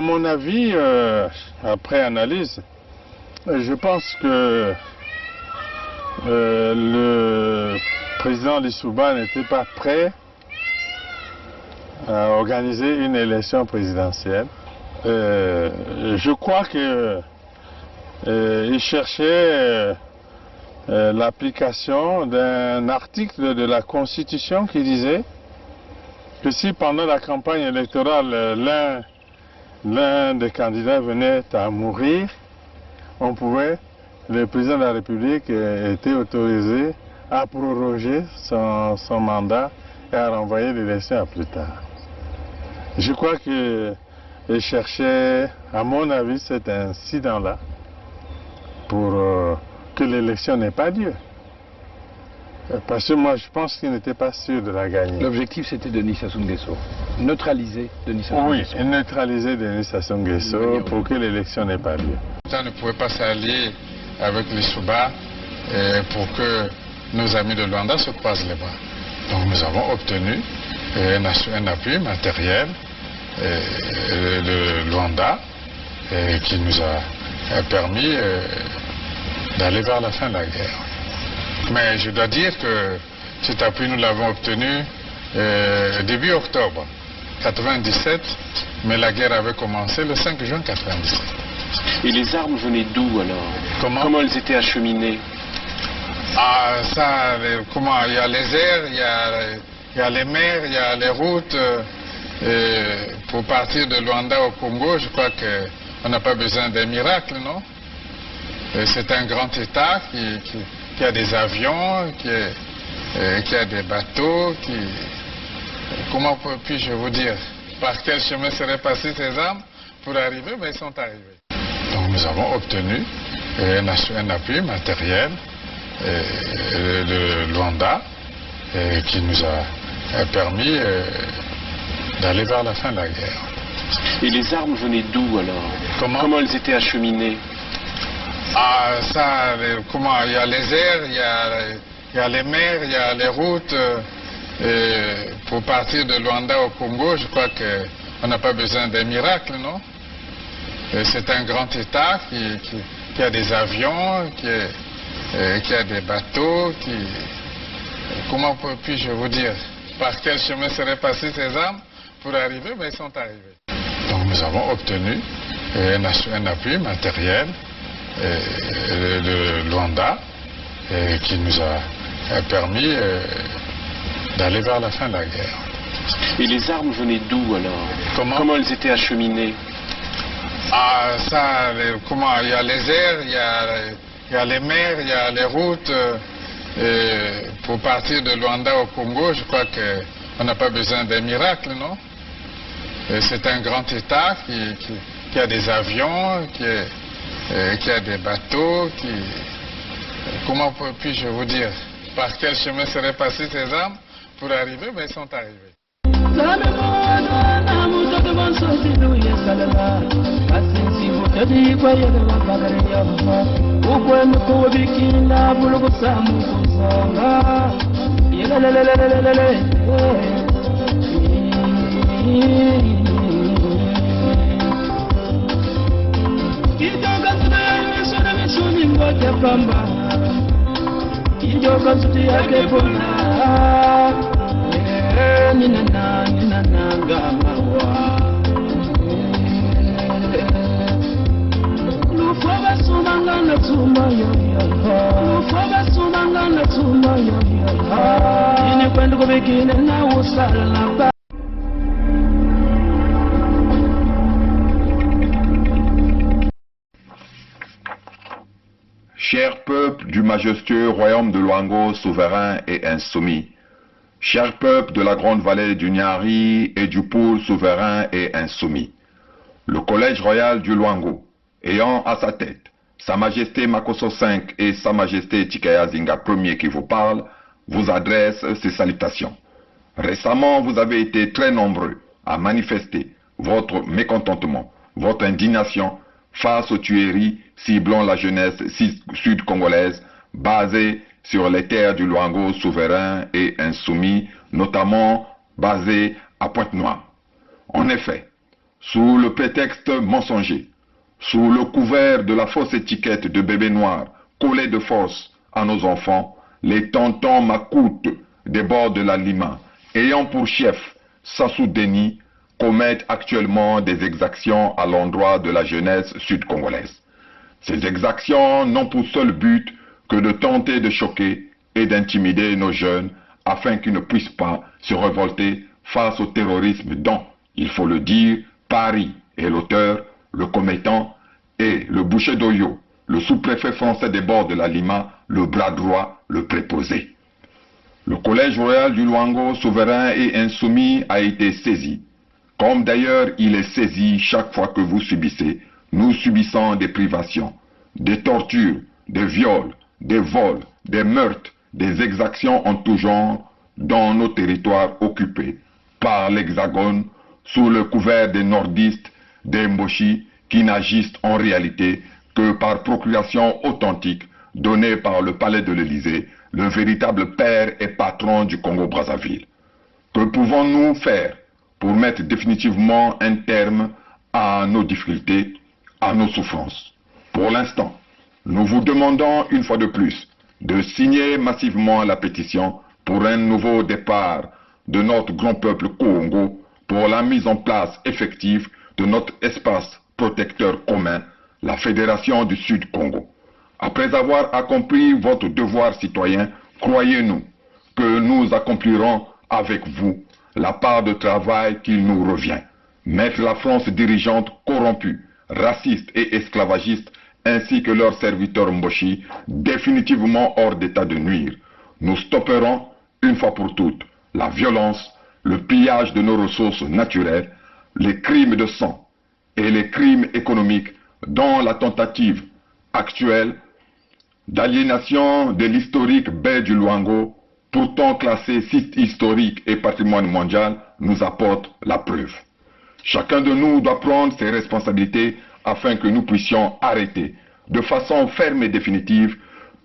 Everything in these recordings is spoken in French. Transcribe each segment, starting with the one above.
mon avis, après analyse, je pense que le président Lissouba n'était pas prêt à organiser une élection présidentielle. Je crois qu'il cherchait l'application d'un article de la Constitution qui disait que si pendant la campagne électorale l'un des candidats venait à mourir, le président de la République était autorisé à proroger son mandat et à renvoyer l'élection à plus tard. Je crois qu'il cherchait, à mon avis, cet incident-là pour que l'élection n'ait pas lieu. Parce que moi, je pense qu'il n'était pas sûr de la gagner. L'objectif, c'était Denis Sassou Nguesso. Neutraliser Denis Sassou Nguesso. Oui, neutraliser Denis Sassou Nguesso pour que l'élection n'ait pas lieu. On ne pouvait pas s'allier avec les Souba pour que nos amis de Luanda se croisent les bras. Donc nous avons obtenu un appui matériel de Luanda qui nous a permis d'aller vers la fin de la guerre. Mais je dois dire que cet appui, nous l'avons obtenu début octobre 1997, mais la guerre avait commencé le 5 juin 1997. Et les armes venaient d'où alors? Comment elles étaient acheminées? Ah, ça, comment? Il y a les airs, il y a les mers, il y a les routes. Pour partir de Luanda au Congo, je crois qu'on n'a pas besoin d'un miracle, non? C'est un grand État qui a des avions, qui a des bateaux, comment puis-je vous dire? Par quel chemin seraient passées ces armes pour arriver? Mais ils sont arrivés. Donc nous avons obtenu un appui matériel de Luanda qui nous a permis d'aller vers la fin de la guerre. Et les armes venaient d'où alors? Comment elles étaient acheminées? Ah, ça, comment? Il y a les airs, il y a les mers, il y a les routes. Pour partir de Luanda au Congo, je crois qu'on n'a pas besoin d'un miracle, non? C'est un grand État qui a des avions, qui a des bateaux, comment puis-je vous dire? Par quel chemin seraient passées ces armes pour arriver? Mais ils sont arrivés. Donc nous avons obtenu un appui matériel de Luanda qui nous a permis d'aller vers la fin de la guerre. Et les armes venaient d'où alors? Comment elles étaient acheminées? Ah, ça, comment? Il y a les airs, il y a les mers, il y a les routes. Pour partir de Luanda au Congo, je crois qu'on n'a pas besoin d'un miracle, non? C'est un grand État qui a des avions, qui a des bateaux, comment puis-je vous dire? Par quel chemin seraient passées ces armes pour arriver? Mais ils sont arrivés. Cher peuple du majestueux royaume de Luango, souverain et insoumis, cher peuple de la grande vallée du Nyari et du Poul, souverain et insoumis, le collège royal du Luango, ayant à sa tête Sa Majesté Makosso V et Sa Majesté Tikaya Zinga Ier qui vous parlent, vous adressent ces salutations. Récemment, vous avez été très nombreux à manifester votre mécontentement, votre indignation face aux tueries ciblant la jeunesse sud-congolaise basée sur les terres du Luango souverain et insoumis, notamment basée à Pointe-Noire. En effet, sous le prétexte mensonger, sous le couvert de la fausse étiquette de bébé noir collée de force à nos enfants, les tontons macoutes des bords de la Lima, ayant pour chef Sassou Deni, commettent actuellement des exactions à l'endroit de la jeunesse sud-congolaise. Ces exactions n'ont pour seul but que de tenter de choquer et d'intimider nos jeunes afin qu'ils ne puissent pas se révolter face au terrorisme dont, il faut le dire, Paris est l'auteur, le commettant, et le boucher d'Oyo, le sous-préfet français des bords de la Lima, le bras droit, le préposé. Le collège royal du Luango, souverain et insoumis, a été saisi. Comme d'ailleurs il est saisi chaque fois que vous subissez, nous subissons des privations, des tortures, des viols, des vols, des meurtres, des exactions en tout genre dans nos territoires occupés par l'Hexagone sous le couvert des nordistes, des Mboshi, qui n'agissent en réalité que par procuration authentique donnée par le palais de l'Élysée, le véritable père et patron du Congo-Brazzaville. Que pouvons-nous faire pour mettre définitivement un terme à nos difficultés, à nos souffrances? Pour l'instant, nous vous demandons une fois de plus de signer massivement la pétition pour un nouveau départ de notre grand peuple Congo, pour la mise en place effective de notre espace protecteur commun, la Fédération du Sud Congo. Après avoir accompli votre devoir citoyen, croyez-nous que nous accomplirons avec vous la part de travail qu'il nous revient. Mettre la France dirigeante corrompue, raciste et esclavagiste, ainsi que leurs serviteurs Mboshi, définitivement hors d'état de nuire. Nous stopperons, une fois pour toutes, la violence, le pillage de nos ressources naturelles, les crimes de sang et les crimes économiques dont la tentative actuelle d'aliénation de l'historique baie du Luango, pourtant classé site historique et patrimoine mondial, nous apporte la preuve. Chacun de nous doit prendre ses responsabilités afin que nous puissions arrêter de façon ferme et définitive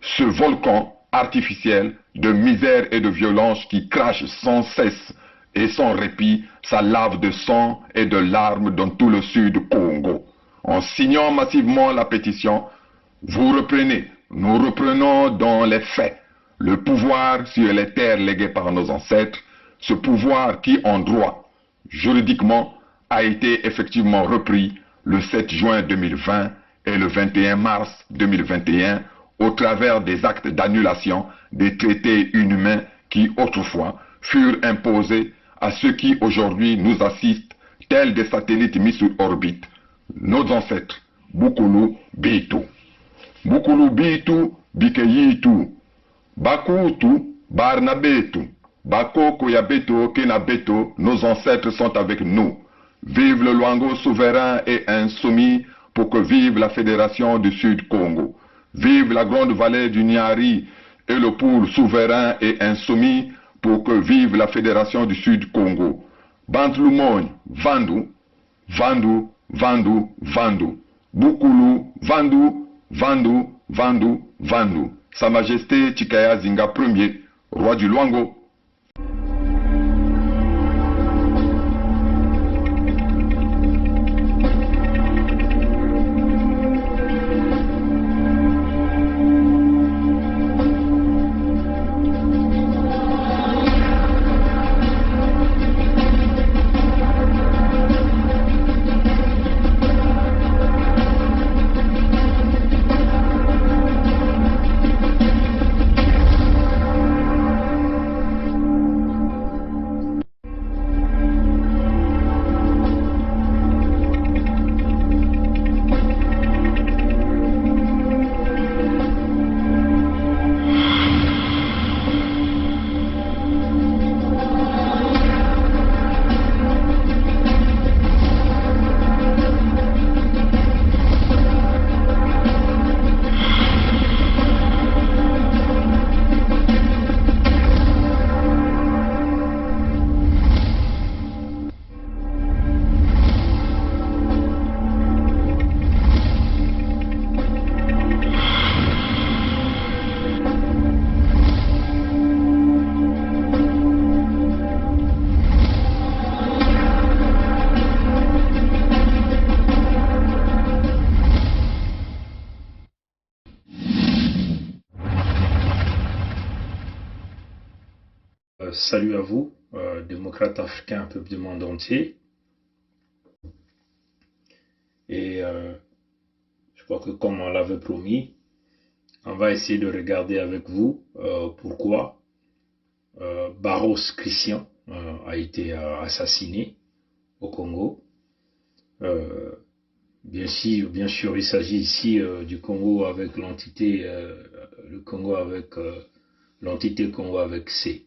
ce volcan artificiel de misère et de violence qui crache sans cesse et sans répit sa lave de sang et de larmes dans tout le sud Congo. En signant massivement la pétition, vous reprenez, nous reprenons dans les faits le pouvoir sur les terres léguées par nos ancêtres, ce pouvoir qui en droit, juridiquement, a été effectivement repris le 7 juin 2020 et le 21 mars 2021 au travers des actes d'annulation des traités inhumains qui autrefois furent imposés à ceux qui aujourd'hui nous assistent tels des satellites mis sur orbite, nos ancêtres, Bukulu Bitu. Bukulu Bitu Bikeyitu, Bakutu Barnabetu, Bakoko Yabeto Kenabeto, nos ancêtres sont avec nous. Vive le Luango souverain et insoumis pour que vive la Fédération du Sud Congo. Vive la grande vallée du Niari et le Poul souverain et insoumis pour que vive la Fédération du Sud Congo. Bantlumon, Vandu, Vandu, Vandu, Vandu. Bukulu, Vandu, Vandu, Vandu, Vandu. Sa Majesté Chikaya Zinga Ier, roi du Luango. Salut à vous, démocrates africains, peuple du monde entier. Et je crois que comme on l'avait promis, on va essayer de regarder avec vous pourquoi Barros Christian a été assassiné au Congo. Bien sûr, il s'agit ici du Congo avec l'entité, le Congo avec l'entité Congo avec C.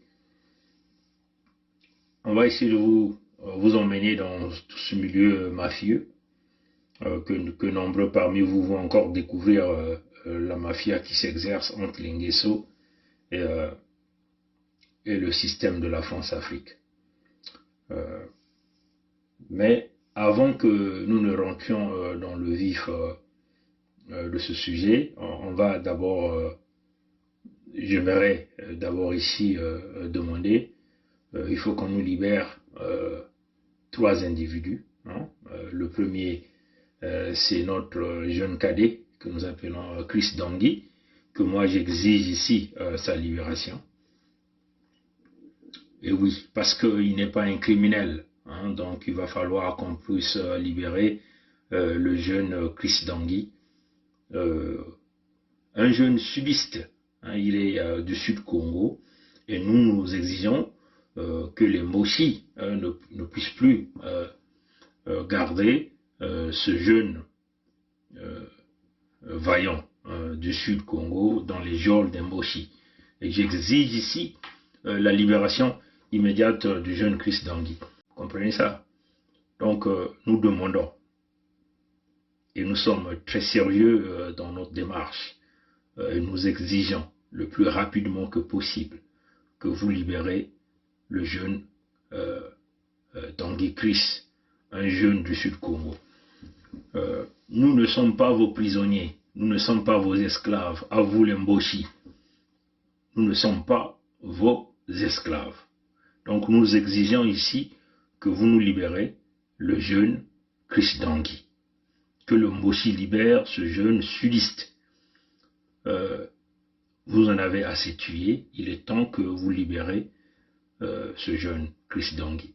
On va essayer de vous emmener dans tout ce milieu mafieux que nombreux parmi vous vont encore découvrir la mafia qui s'exerce entre l'Inguesso et le système de la France-Afrique. Mais avant que nous ne rentrions dans le vif de ce sujet, on va d'abord, j'aimerais d'abord ici demander, il faut qu'on nous libère 3 individus. Hein. Le premier, c'est notre jeune cadet que nous appelons Chris Dangui, que moi j'exige ici sa libération. Et oui, parce qu'il n'est pas un criminel. Hein, donc il va falloir qu'on puisse libérer le jeune Chris Dangui, un jeune sudiste. Hein, il est du Sud Congo et nous exigeons que les Moshi ne puissent plus garder ce jeune vaillant du Sud Congo dans les geôles des Moshi. Et j'exige ici la libération immédiate du jeune Chris Dangui. Comprenez ça? Donc, nous demandons, et nous sommes très sérieux dans notre démarche, et nous exigeons le plus rapidement que possible que vous libérez le jeune Dangui Chris, un jeune du Sud-Congo. Nous ne sommes pas vos prisonniers, nous ne sommes pas vos esclaves, à vous les Mboshi. Nous ne sommes pas vos esclaves. Donc, nous exigeons ici que vous nous libérez le jeune Chris Dangui, que le Mboshi libère ce jeune sudiste. Vous en avez assez tué, il est temps que vous libérez ce jeune Chris Dangui.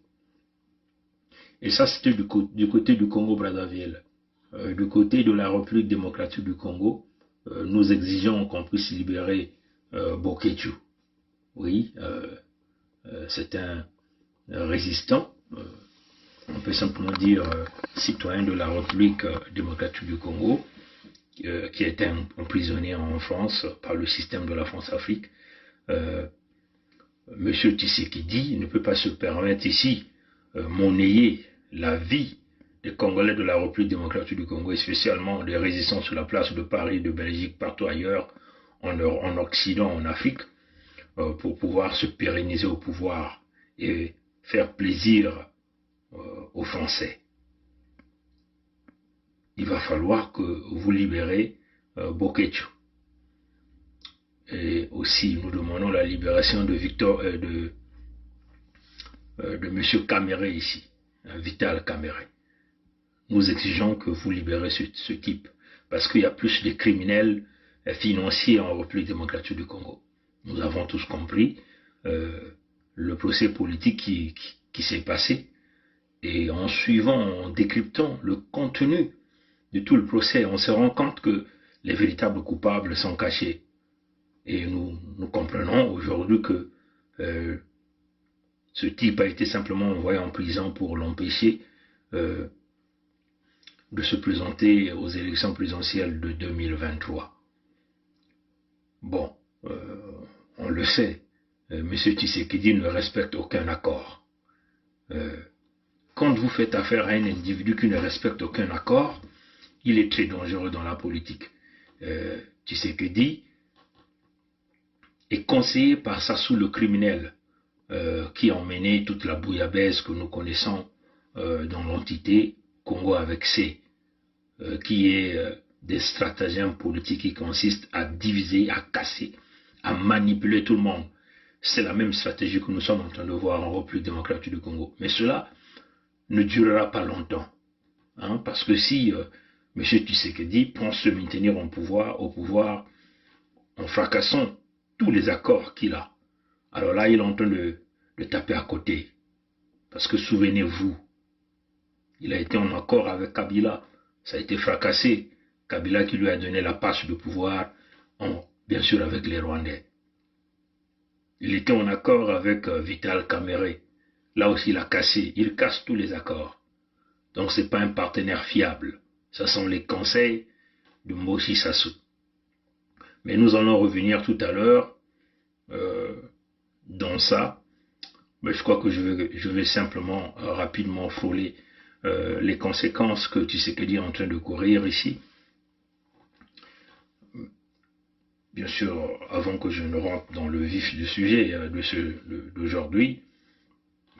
Et ça, c'était du côté du Congo-Brazzaville. Du côté de la République démocratique du Congo, nous exigeons qu'on puisse libérer Boketu. Oui, c'est un résistant, on peut simplement dire citoyen de la République démocratique du Congo, qui a été emprisonné en France par le système de la France-Afrique. Monsieur Tshisekedi ne peut pas se permettre ici monnayer la vie des Congolais de la République démocratique du Congo, et spécialement des résistants sur la place de Paris, de Belgique, partout ailleurs, en Occident, en Afrique, pour pouvoir se pérenniser au pouvoir et faire plaisir aux Français. Il va falloir que vous libérez Boketu. Et aussi, nous demandons la libération de M. Kamere ici, Vital Kamere. Nous exigeons que vous libérez ce type, parce qu'il y a plus de criminels financiers en République démocratique du Congo. Nous avons tous compris le procès politique qui s'est passé, et en suivant, en décryptant le contenu de tout le procès, on se rend compte que les véritables coupables sont cachés. Et nous comprenons aujourd'hui que ce type a été simplement envoyé en prison pour l'empêcher de se présenter aux élections présidentielles de 2023. Bon, on le sait, M. Tshisekedi ne respecte aucun accord. Quand vous faites affaire à un individu qui ne respecte aucun accord, il est très dangereux dans la politique. Tshisekedi est conseillé par Sassou le criminel, qui a emmené toute la bouillabaisse que nous connaissons dans l'entité Congo avec C, qui est des stratagèmes politiques qui consistent à diviser, à casser, à manipuler tout le monde. C'est la même stratégie que nous sommes en train de voir en République démocratique du Congo. Mais cela ne durera pas longtemps. Hein, parce que si M. Tshisekedi pense se maintenir au pouvoir en fracassant tous les accords qu'il a, alors là, il est en train de de taper à côté. Parce que souvenez-vous, il a été en accord avec Kabila. Ça a été fracassé. Kabila qui lui a donné la passe de pouvoir, bien sûr avec les Rwandais. Il était en accord avec Vital Kamerhe. Là aussi, il a cassé. Il casse tous les accords. Donc, ce n'est pas un partenaire fiable. Ce sont les conseils de Moshi Sassou. Mais nous allons revenir tout à l'heure dans ça. Mais je crois que je vais simplement rapidement frôler les conséquences que Tshisekedi est en train de courir ici. Bien sûr, avant que je ne rentre dans le vif du sujet d'aujourd'hui,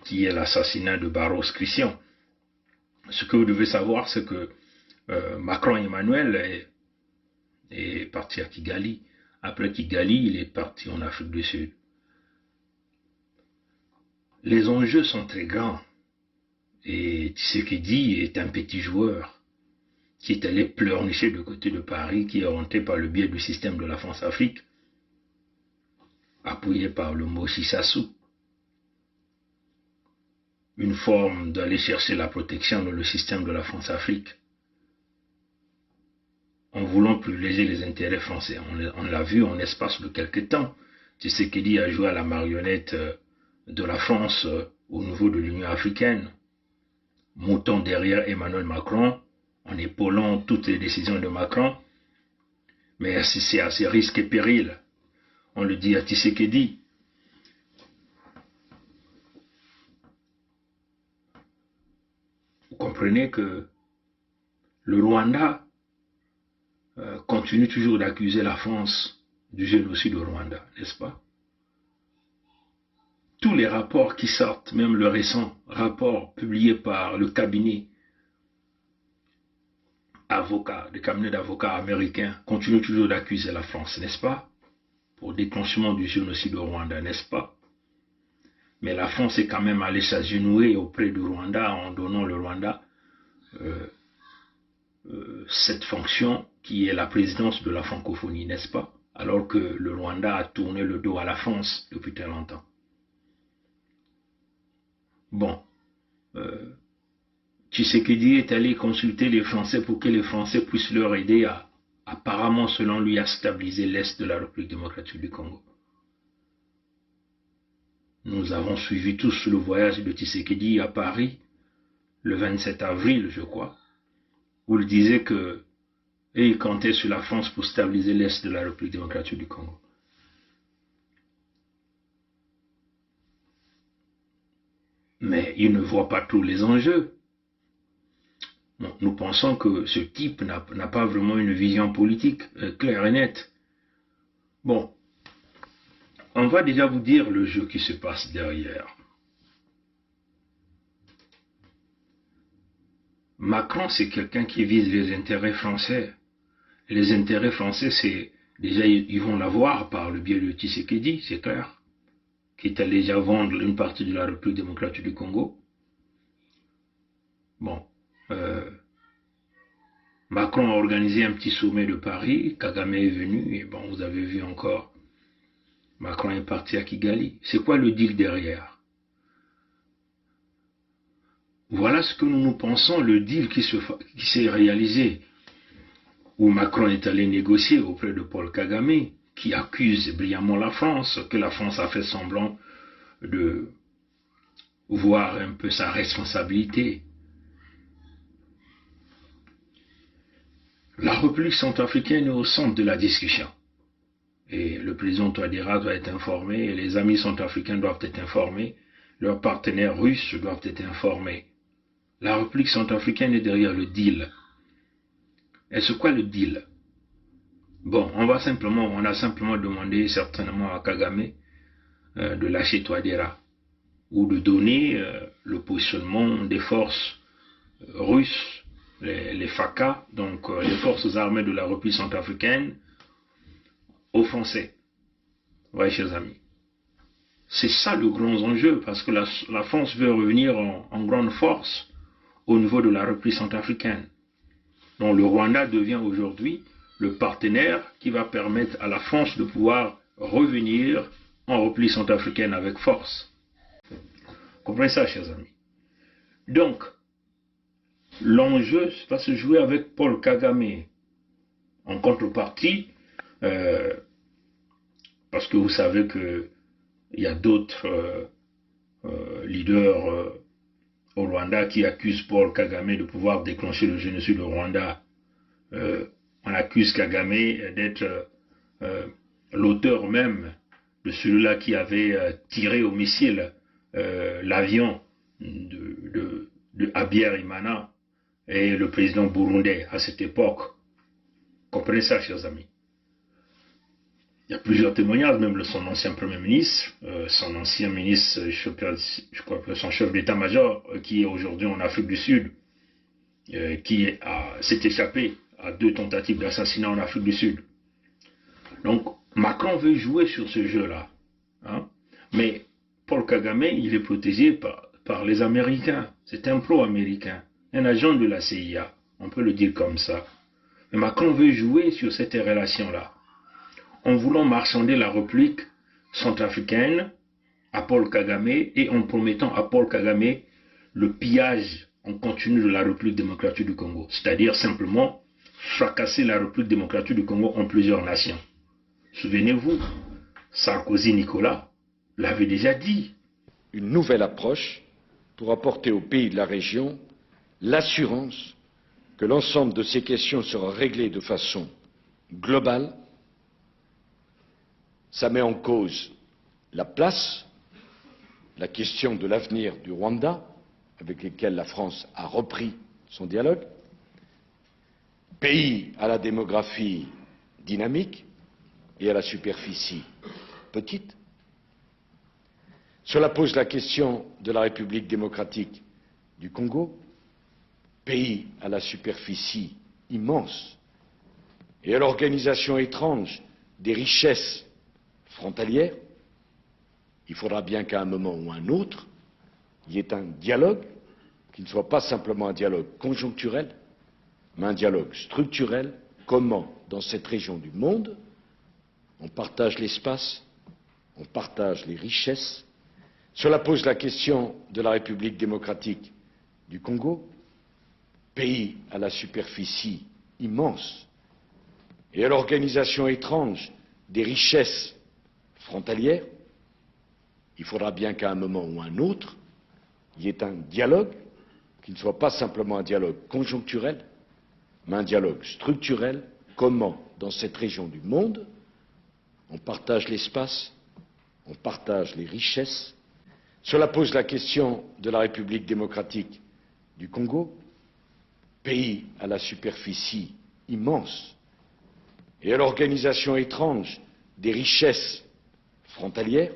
qui est l'assassinat de Barros Christian. Ce que vous devez savoir, c'est que Macron Emmanuel est parti à Kigali. Après Kigali, il est parti en Afrique du Sud. Les enjeux sont très grands. Et Tshisekedi est un petit joueur qui est allé pleurnicher du côté de Paris, qui est rentré par le biais du système de la France-Afrique, appuyé par le Moshi Sassou. Une forme d'aller chercher la protection dans le système de la France-Afrique, en voulant privilégier les intérêts français. On l'a vu en espace de quelques temps. Tshisekedi a joué à la marionnette de la France au niveau de l'Union africaine, montant derrière Emmanuel Macron, en épaulant toutes les décisions de Macron. Mais c'est à ses risques et périls. On le dit à Tshisekedi. Vous comprenez que le Rwanda continue toujours d'accuser la France du génocide au Rwanda, n'est-ce pas? Tous les rapports qui sortent, même le récent rapport publié par le cabinet d'avocats américains, continue toujours d'accuser la France, n'est-ce pas? Pour déclenchement du génocide au Rwanda, n'est-ce pas? Mais la France est quand même allée s'agenouiller auprès du Rwanda en donnant le Rwanda cette fonction qui est la présidence de la francophonie, n'est-ce pas? Alors que le Rwanda a tourné le dos à la France depuis très longtemps. Bon, Tshisekedi est allé consulter les Français pour que les Français puissent leur aider à, apparemment selon lui, à stabiliser l'Est de la République démocratique du Congo. Nous avons suivi tous le voyage de Tshisekedi à Paris, le 27 avril, je crois, où il disait qu'il comptait sur la France pour stabiliser l'Est de la République démocratique du Congo. Mais il ne voit pas tous les enjeux. Bon, nous pensons que ce type n'a pas vraiment une vision politique claire et nette. Bon, on va déjà vous dire le jeu qui se passe derrière. Macron, c'est quelqu'un qui vise les intérêts français. Et les intérêts français, c'est déjà, ils vont l'avoir par le biais de Tshisekedi, c'est clair, qui est allé déjà vendre une partie de la République démocratique du Congo. Bon, Macron a organisé un petit sommet de Paris, Kagame est venu, et bon, vous avez vu encore, Macron est parti à Kigali. C'est quoi le deal derrière? Voilà ce que nous pensons, le deal qui s'est réalisé, où Macron est allé négocier auprès de Paul Kagame, qui accuse brillamment la France, que la France a fait semblant de voir un peu sa responsabilité. La République centrafricaine est au centre de la discussion. Et le président Touadéra doit être informé, et les amis centrafricains doivent être informés, leurs partenaires russes doivent être informés. La République centrafricaine est derrière le deal. Et c'est quoi le deal? Bon, on a simplement demandé certainement à Kagame de lâcher Touadéra ou de donner le positionnement des forces russes, les FACA, donc les forces armées de la République centrafricaine, aux Français. Vous voyez, chers amis. C'est ça le grand enjeu, parce que la France veut revenir en grande force au niveau de la République centrafricaine. Donc le Rwanda devient aujourd'hui le partenaire qui va permettre à la France de pouvoir revenir en République centrafricaine avec force. Comprenez ça, chers amis. Donc, l'enjeu va se jouer avec Paul Kagame en contrepartie, parce que vous savez qu'il y a d'autres leaders au Rwanda qui accusent Paul Kagame de pouvoir déclencher le génocide au Rwanda. On accuse Kagame d'être l'auteur même de celui-là qui avait tiré au missile l'avion de Habyarimana et le président burundais à cette époque. Comprenez ça, chers amis. Il y a plusieurs témoignages, même son ancien premier ministre, son ancien ministre, je crois que son chef d'état-major, qui est aujourd'hui en Afrique du Sud, qui s'est échappé à 2 tentatives d'assassinat en Afrique du Sud. Donc, Macron veut jouer sur ce jeu-là. Hein? Mais Paul Kagame, il est protégé par les Américains. C'est un pro-américain, un agent de la CIA, on peut le dire comme ça. Mais Macron veut jouer sur cette relation-là, en voulant marchander la République centrafricaine à Paul Kagame et en promettant à Paul Kagame le pillage en continu de la République démocratique du Congo. C'est-à-dire simplement fracasser la République démocratique du Congo en plusieurs nations. Souvenez-vous, Sarkozy Nicolas l'avait déjà dit. Une nouvelle approche pour apporter aux pays de la région l'assurance que l'ensemble de ces questions sera réglé de façon globale. Ça met en cause la place, la question de l'avenir du Rwanda, avec lequel la France a repris son dialogue, pays à la démographie dynamique et à la superficie petite. Cela pose la question de la République démocratique du Congo, pays à la superficie immense et à l'organisation étrange des richesses frontalières. Il faudra bien qu'à un moment ou un autre, il y ait un dialogue qui ne soit pas simplement un dialogue conjoncturel, mais un dialogue structurel. Comment, dans cette région du monde, on partage l'espace, on partage les richesses. Cela pose la question de la République démocratique du Congo, pays à la superficie immense et à l'organisation étrange des richesses frontalières. Il faudra bien qu'à un moment ou un autre, il y ait un dialogue qui ne soit pas simplement un dialogue conjoncturel, mais un dialogue structurel. Comment, dans cette région du monde, on partage l'espace, on partage les richesses. Cela pose la question de la République démocratique du Congo, pays à la superficie immense et à l'organisation étrange des richesses frontalières.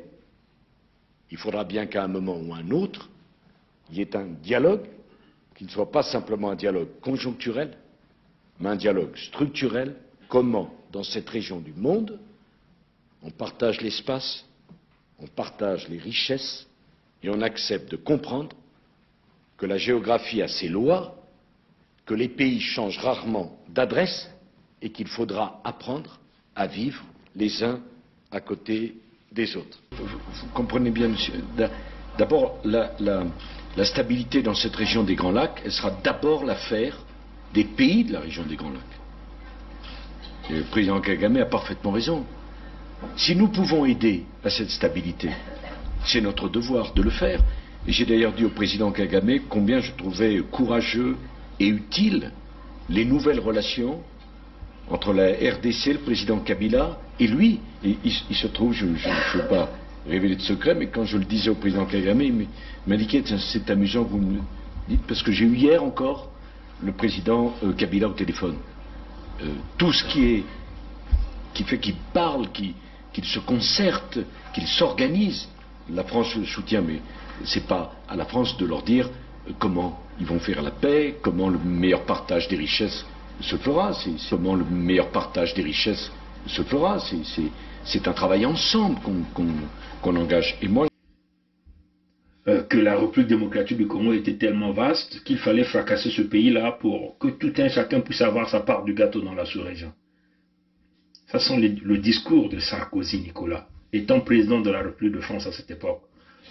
Il faudra bien qu'à un moment ou un autre, il y ait un dialogue qui ne soit pas simplement un dialogue conjoncturel, mais un dialogue structurel. Comment, dans cette région du monde, on partage l'espace, on partage les richesses et on accepte de comprendre que la géographie a ses lois, que les pays changent rarement d'adresse et qu'il faudra apprendre à vivre les uns à côté des autres. Vous comprenez bien, monsieur. D'abord, la stabilité dans cette région des Grands Lacs, elle sera d'abord l'affaire des pays de la région des Grands Lacs. Et le président Kagame a parfaitement raison. Si nous pouvons aider à cette stabilité, c'est notre devoir de le faire. Et j'ai d'ailleurs dit au président Kagame combien je trouvais courageux et utile les nouvelles relations entre la RDC, le président Kabila, et lui. Et il se trouve, je ne veux pas révéler de secret, mais quand je le disais au président Kagame, il m'indiquait, c'est amusant que vous me dites, parce que j'ai eu hier encore le président Kabila au téléphone. Tout ce qui fait qu'il parle, qu'il se concerte, qu'il s'organise, la France le soutient, mais c'est pas à la France de leur dire comment ils vont faire la paix, comment le meilleur partage des richesses se fera, c'est comment le meilleur partage des richesses se fera, c'est un travail ensemble qu'on engage. Et moi, que la République démocratique du Congo était tellement vaste qu'il fallait fracasser ce pays-là pour que tout un chacun puisse avoir sa part du gâteau dans la sous-région. Ça c'est le discours de Sarkozy Nicolas, étant président de la République de France à cette époque.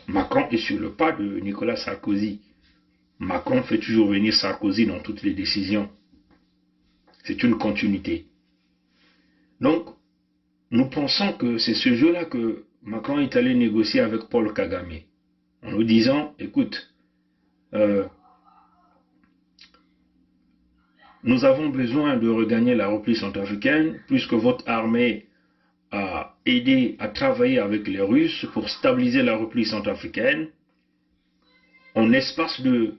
Macron est sur le pas de Nicolas Sarkozy. Macron fait toujours venir Sarkozy dans toutes les décisions. C'est une continuité. Donc, nous pensons que c'est ce jeu-là que Macron est allé négocier avec Paul Kagame, en nous disant, écoute, nous avons besoin de regagner la République centrafricaine, puisque votre armée a aidé à travailler avec les Russes pour stabiliser la République centrafricaine. En espace de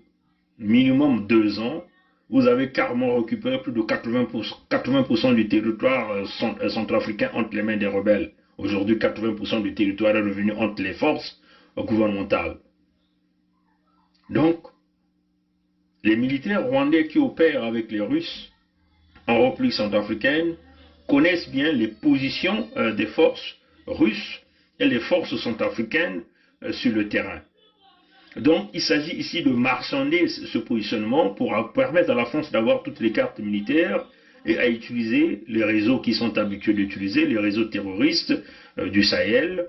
minimum 2 ans, vous avez carrément récupéré plus de 80% du territoire centrafricain entre les mains des rebelles. Aujourd'hui, 80% du territoire est revenu entre les forces gouvernementales. Donc, les militaires rwandais qui opèrent avec les Russes en République centrafricaine connaissent bien les positions des forces russes et les forces centrafricaines sur le terrain. Donc, il s'agit ici de marchander ce positionnement pour permettre à la France d'avoir toutes les cartes militaires et à utiliser les réseaux qui sont habitués d'utiliser, les réseaux terroristes du Sahel,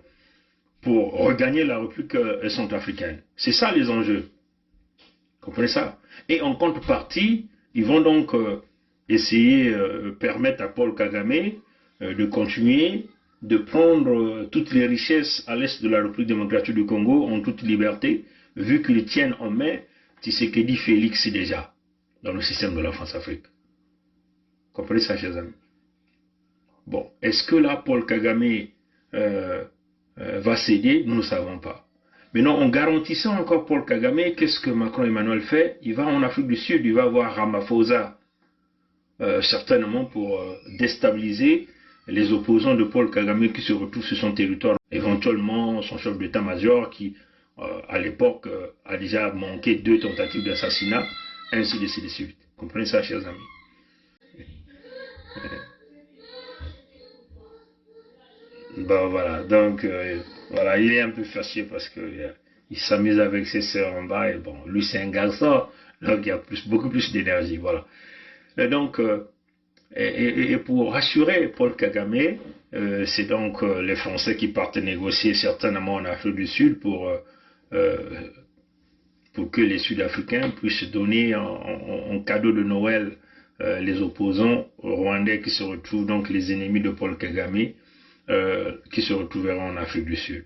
pour regagner la République centrafricaine. C'est ça les enjeux. Vous comprenez ça? Et en contrepartie, ils vont donc essayer de permettre à Paul Kagame de continuer de prendre toutes les richesses à l'est de la République démocratique du Congo en toute liberté, vu qu'ils tiennent en main Tshisekedi Félix déjà, dans le système de la France-Afrique. Comprenez ça, chers amis? Bon, est-ce que là, Paul Kagame va céder? Nous ne savons pas. Maintenant, en garantissant encore Paul Kagame, qu'est-ce que Macron Emmanuel fait? Il va en Afrique du Sud, il va voir Ramaphosa, certainement pour déstabiliser les opposants de Paul Kagame qui se retrouvent sur son territoire. Éventuellement, son chef d'état-major qui, à l'époque, a déjà manqué 2 tentatives d'assassinat, ainsi de suite. Comprenez ça, chers amis? Bon, voilà, donc, voilà, il est un peu fâché parce qu'il s'amuse avec ses sœurs en bas, et bon, lui c'est un garçon, donc il y a beaucoup plus d'énergie, voilà. Et donc, et pour rassurer Paul Kagame, c'est donc les Français qui partent négocier certainement en Afrique du Sud pour que les Sud-Africains puissent donner en cadeau de Noël les opposants rwandais qui se retrouvent, donc les ennemis de Paul Kagame, qui se retrouveront en Afrique du Sud.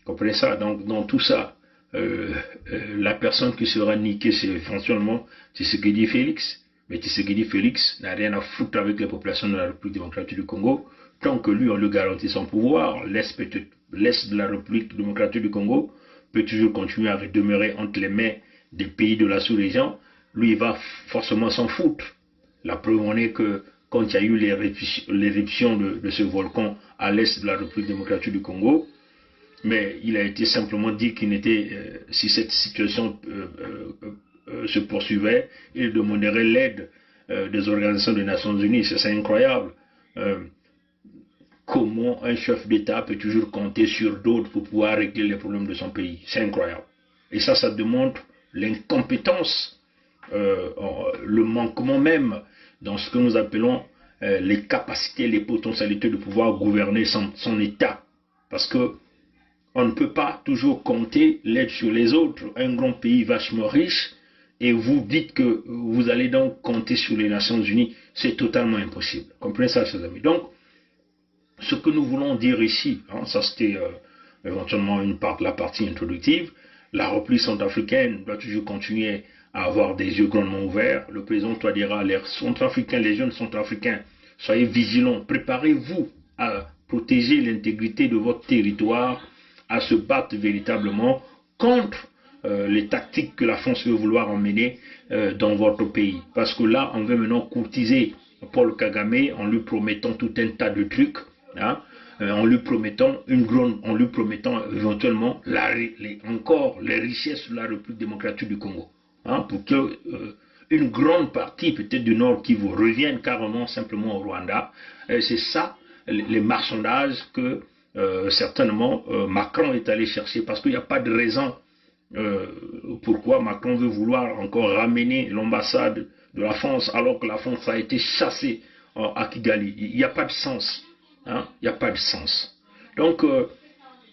Comprenez ça? Donc, dans tout ça, la personne qui sera niquée, c'est éventuellement Tshisekedi Félix. Mais Tshisekedi Félix n'a rien à foutre avec les populations de la République démocratique du Congo. Tant que lui, on lui garantit son pouvoir, l'Est de la République démocratique du Congo peut toujours continuer à demeurer entre les mains des pays de la sous-région. Lui, il va forcément s'en foutre. La preuve en est que quand il y a eu l'éruption de ce volcan à l'est de la République démocratique du Congo, mais il a été simplement dit qu'il n'était, si cette situation se poursuivait, il demanderait l'aide des organisations des Nations Unies. C'est incroyable. Comment un chef d'État peut toujours compter sur d'autres pour pouvoir régler les problèmes de son pays? C'est incroyable. Et ça démontre l'incompétence, le manquement même dans ce que nous appelons les capacités, les potentialités de pouvoir gouverner son État. Parce que on ne peut pas toujours compter l'aide sur les autres. Un grand pays vachement riche, et vous dites que vous allez donc compter sur les Nations Unies, c'est totalement impossible. Comprenez ça, chers amis? Donc, ce que nous voulons dire ici, hein, ça c'était éventuellement la partie introductive, la République centrafricaine doit toujours continuer à avoir des yeux grandement ouverts. Le président Touadéra, les centrafricains, les jeunes centrafricains, soyez vigilants, préparez-vous à protéger l'intégrité de votre territoire, à se battre véritablement contre les tactiques que la France veut vouloir emmener dans votre pays. Parce que là, on veut maintenant courtiser Paul Kagame en lui promettant tout un tas de trucs, hein, en lui promettant éventuellement encore les richesses de la République démocratique du Congo, hein, pour que une grande partie peut-être du Nord Kivu revienne carrément simplement au Rwanda. C'est ça les marchandages que certainement Macron est allé chercher, parce qu'il n'y a pas de raison pourquoi Macron veut vouloir encore ramener l'ambassade de la France alors que la France a été chassée à Kigali. Il n'y a pas de sens. Hein? Il n'y a pas de sens. Donc,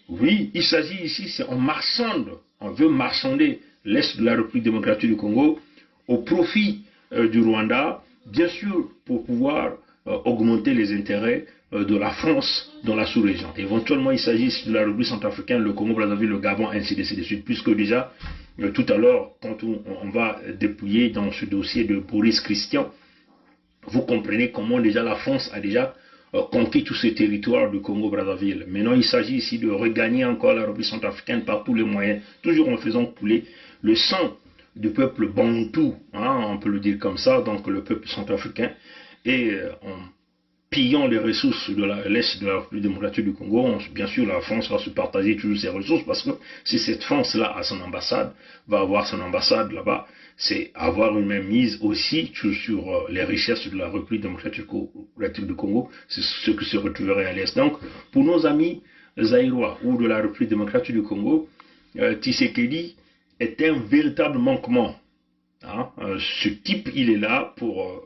Oui, il s'agit ici, on veut marchander l'Est de la République démocratique du Congo au profit du Rwanda, bien sûr pour pouvoir augmenter les intérêts de la France dans la sous-région. Éventuellement, il s'agit ici de la République centrafricaine, le Congo-Brazzaville, le Gabon, ainsi de suite, puisque déjà, tout à l'heure, quand on va dépouiller dans ce dossier de Boris Christian, vous comprenez comment déjà la France a déjà conquis tous ces territoires du Congo-Brazzaville. Maintenant, il s'agit ici de regagner encore la République centrafricaine par tous les moyens, toujours en faisant couler le sang du peuple bantou, hein, on peut le dire comme ça, donc le peuple centrafricain, et en pillant les ressources de l'Est de la République démocratique du Congo, bien sûr la France va se partager toujours ses ressources, parce que si cette France-là a son ambassade, va avoir son ambassade là-bas, c'est avoir une même mise aussi sur les richesses de la République démocratique du Congo, c'est ce qui se retrouverait à l'Est. Donc, pour nos amis zaïrois ou de la République démocratique du Congo, Tshisekedi est un véritable manquement. Hein. Ce type, il est là pour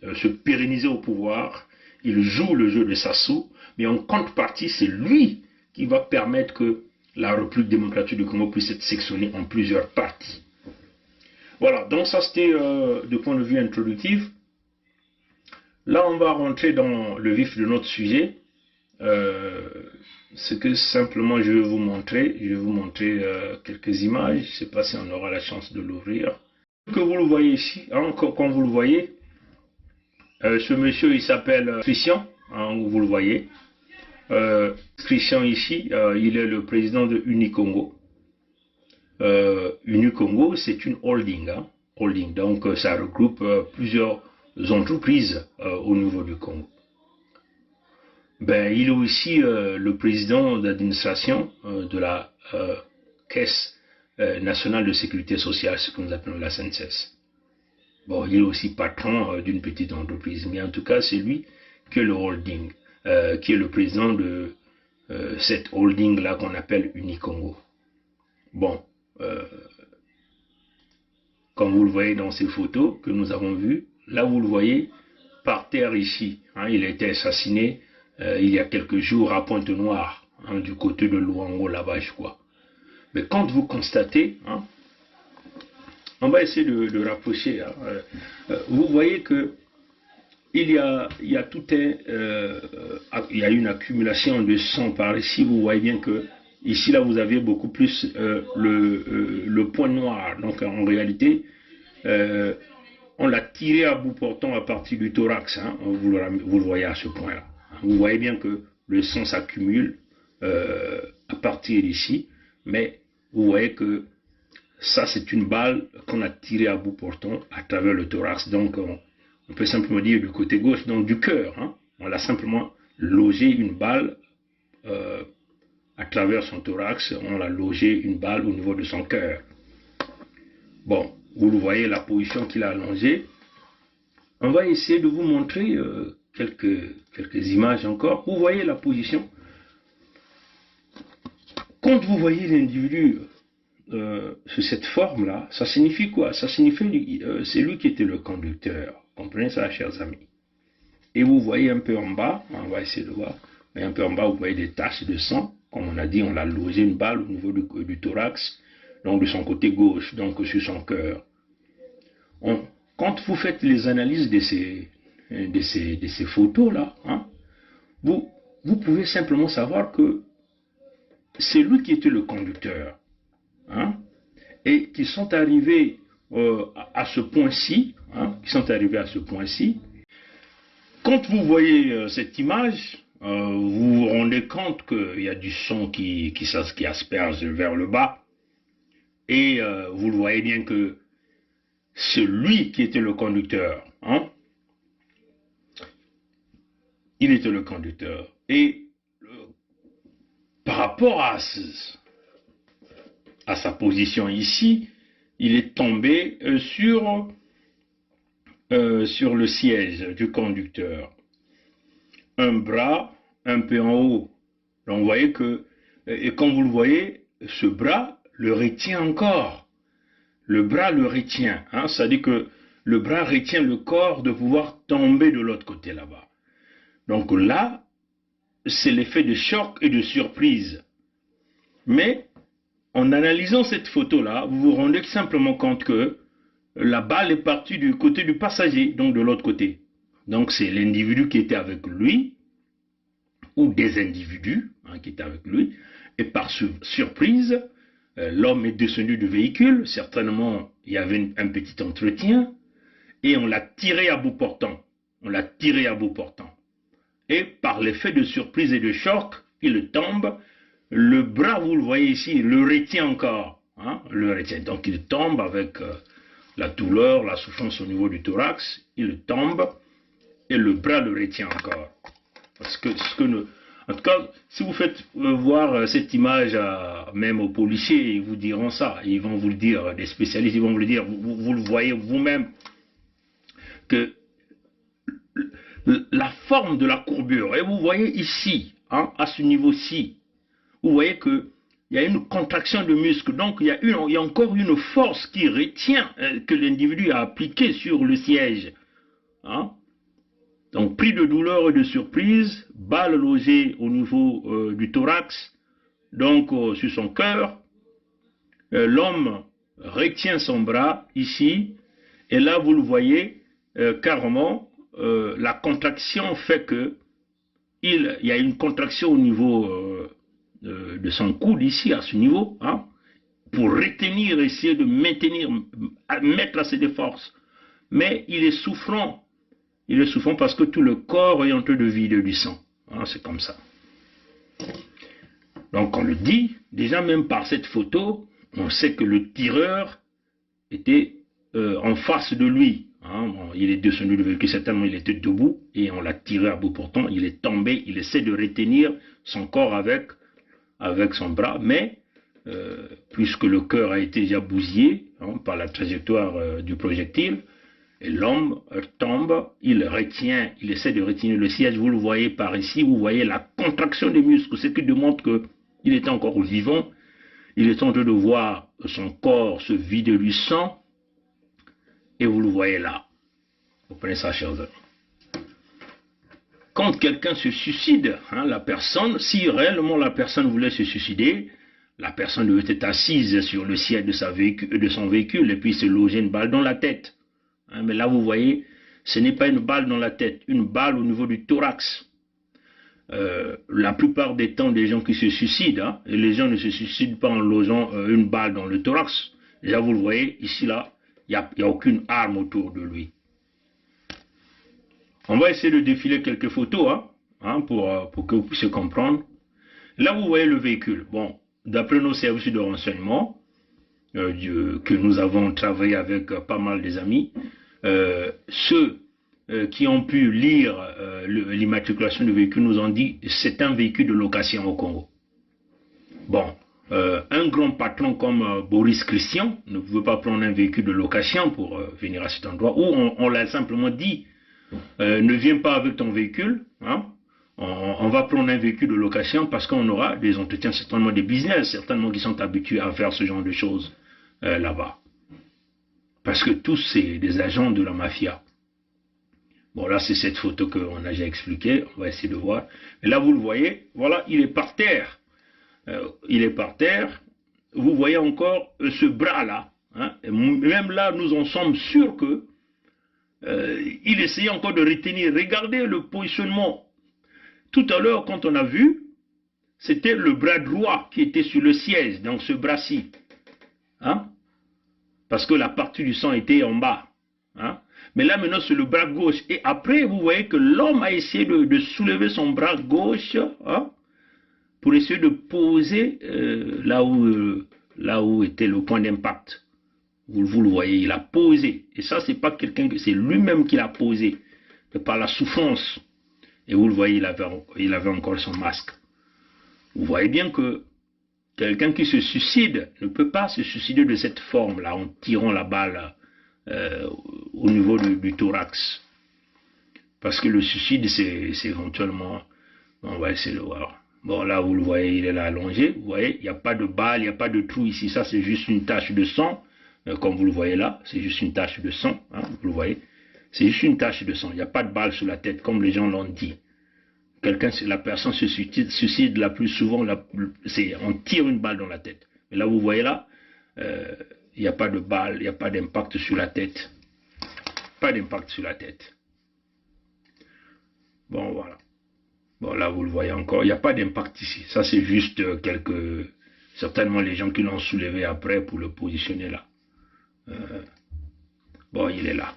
se pérenniser au pouvoir. Il joue le jeu de Sassou, mais en contrepartie, c'est lui qui va permettre que la République démocratique du Congo puisse être sectionnée en plusieurs parties. Voilà, donc ça c'était du point de vue introductif. Là, on va rentrer dans le vif de notre sujet. Ce que simplement je vais vous montrer. Je vais vous montrer quelques images. Je ne sais pas si on aura la chance de l'ouvrir. Que vous le voyez ici, hein, comme vous le voyez, ce monsieur il s'appelle Christian, hein, vous le voyez. Christian ici, il est le président de Unicongo. Unicongo, c'est une holding, hein, holding, donc ça regroupe plusieurs entreprises au niveau du Congo. Ben, il est aussi le président d'administration de la Caisse nationale de sécurité sociale, ce que nous appelons la SNCS. Bon, il est aussi patron d'une petite entreprise, mais en tout cas, c'est lui qui est le holding, qui est le président de cette holding-là qu'on appelle Unicongo. Bon. Comme vous le voyez dans ces photos que nous avons vues, là vous le voyez par terre ici, hein, il a été assassiné il y a quelques jours à Pointe-Noire, hein, du côté de Luango là-bas je crois. Mais quand vous constatez, hein, on va essayer de rapprocher, hein, vous voyez que il y a tout il y a une accumulation de sang par ici, vous voyez bien que ici, là, vous avez beaucoup plus le point noir. Donc, en réalité, on l'a tiré à bout portant à partir du thorax. Hein, vous le voyez à ce point-là. Vous voyez bien que le sang s'accumule à partir d'ici. Mais vous voyez que ça, c'est une balle qu'on a tirée à bout portant à travers le thorax. Donc, on peut simplement dire du côté gauche, donc du cœur. Hein, on l'a simplement logé une balle à travers son thorax, on a logé une balle au niveau de son cœur. Bon, vous le voyez, la position qu'il a allongée. On va essayer de vous montrer quelques images encore. Vous voyez la position. Quand vous voyez l'individu sur cette forme-là, ça signifie quoi? Ça signifie c'est lui qui était le conducteur. Comprenez ça, chers amis. Et vous voyez un peu en bas, on va essayer de voir, mais un peu en bas, vous voyez des taches de sang. Comme on a dit, on l'a logé une balle au niveau du thorax, donc de son côté gauche, donc sur son cœur. Quand vous faites les analyses de ces photos-là, hein, vous pouvez simplement savoir que c'est lui qui était le conducteur. Hein, et qu'ils sont arrivés à ce point-ci, hein, Quand vous voyez cette image, vous vous rendez compte qu'il y a du sang qui asperge vers le bas. Et vous le voyez bien que c'est lui qui était le conducteur. Hein? Il était le conducteur. Et par rapport à sa position ici, il est tombé sur le siège du conducteur. Un bras un peu en haut. Donc vous voyez que, et comme vous le voyez, ce bras le retient encore. Le bras le retient. Hein, c'est-à-dire que le bras retient le corps de pouvoir tomber de l'autre côté là-bas. Donc là, c'est l'effet de choc et de surprise. Mais en analysant cette photo-là, vous vous rendez simplement compte que la balle est partie du côté du passager, donc de l'autre côté. Donc c'est l'individu qui était avec lui, ou des individus qui étaient avec lui, et par surprise, l'homme est descendu du véhicule, certainement il y avait un petit entretien, et on l'a tiré à bout portant. On l'a tiré à bout portant. Et par l'effet de surprise et de choc, il tombe. Le bras, vous le voyez ici, le retient encore. Le retient. Donc il tombe avec la douleur, la souffrance au niveau du thorax. Il tombe et le bras le retient encore. Parce que en tout cas, si vous faites voir cette image même aux policiers, ils vous diront ça. Ils vont vous le dire, des spécialistes, ils vont vous le dire. Vous le voyez vous-même que la forme de la courbure, et vous voyez ici, à ce niveau-ci, vous voyez qu'il y a une contraction de muscle, donc il y a encore une force qui retient, que l'individu a appliquée sur le siège. Donc pris de douleur et de surprise, balle logée au niveau du thorax, donc sur son cœur, l'homme retient son bras ici, et là vous le voyez carrément, la contraction fait que il y a une contraction au niveau de son coude ici, à ce niveau, pour retenir, essayer de maintenir, mettre assez de force. Mais il est souffrant parce que tout le corps est en train de vider du sang. C'est comme ça. Donc on le dit, déjà même par cette photo, on sait que le tireur était en face de lui. Il est descendu du véhicule, certainement il était debout et on l'a tiré à bout portant. Il est tombé, il essaie de retenir son corps avec son bras, mais puisque le cœur a été déjà bousillé par la trajectoire du projectile, et l'homme tombe, il essaie de retenir le siège. Vous le voyez par ici, vous voyez la contraction des muscles, ce qui démontre qu'il était encore vivant. Il est en train de voir son corps se vider du sang. Et vous le voyez là. Vous prenez ça, chers amis. Quand quelqu'un se suicide, la personne, si réellement la personne voulait se suicider, la personne devait être assise sur le siège de son véhicule et puis se loger une balle dans la tête. Mais là, vous voyez, ce n'est pas une balle dans la tête, une balle au niveau du thorax. La plupart des temps, des gens qui se suicident, et les gens ne se suicident pas en logeant une balle dans le thorax. Déjà, vous le voyez, ici, là, il n'y a aucune arme autour de lui. On va essayer de défiler quelques photos pour que vous puissiez comprendre. Là, vous voyez le véhicule. Bon, d'après nos services de renseignement, que nous avons travaillé avec pas mal des amis, ceux qui ont pu lire l'immatriculation du véhicule nous ont dit que c'est un véhicule de location au Congo. Bon. Un grand patron comme Boris Christian ne pouvait pas prendre un véhicule de location pour venir à cet endroit, où on l'a simplement dit, ne viens pas avec ton véhicule, on va prendre un véhicule de location parce qu'on aura des entretiens, certainement des business, certainement qui sont habitués à faire ce genre de choses là-bas. Parce que tous c'est des agents de la mafia. Bon, là c'est cette photo qu'on a déjà expliquée, on va essayer de voir. Et là vous le voyez, voilà, il est par terre. Il est par terre, vous voyez encore ce bras-là, même là nous en sommes sûrs que il essayait encore de retenir. Regardez le positionnement. Tout à l'heure, quand on a vu, c'était le bras droit qui était sur le siège, donc ce bras-ci. Parce que la partie du sang était en bas. Mais là maintenant c'est le bras gauche. Et après vous voyez que l'homme a essayé de soulever son bras gauche, pour essayer de poser là où était le point d'impact. Vous le voyez, il a posé. Et ça, c'est pas quelqu'un, c'est lui-même qui l'a posé. Par la souffrance. Et vous le voyez, il avait encore son masque. Vous voyez bien que quelqu'un qui se suicide ne peut pas se suicider de cette forme-là, en tirant la balle au niveau du thorax. Parce que le suicide, c'est éventuellement... On va essayer de voir. Bon, là, vous le voyez, il est là allongé. Vous voyez, il n'y a pas de balle, il n'y a pas de trou ici. Ça, c'est juste une tache de sang. Comme vous le voyez là, c'est juste une tache de sang. Vous le voyez. C'est juste une tache de sang. Il n'y a pas de balle sur la tête, comme les gens l'ont dit. la personne se suicide la plus souvent, on tire une balle dans la tête. Mais là, vous voyez là, il n'y a pas de balle, il n'y a pas d'impact sur la tête. Pas d'impact sur la tête. Bon, voilà. Bon, là, vous le voyez encore, il n'y a pas d'impact ici. Ça, c'est juste certainement les gens qui l'ont soulevé après pour le positionner là. Bon, il est là.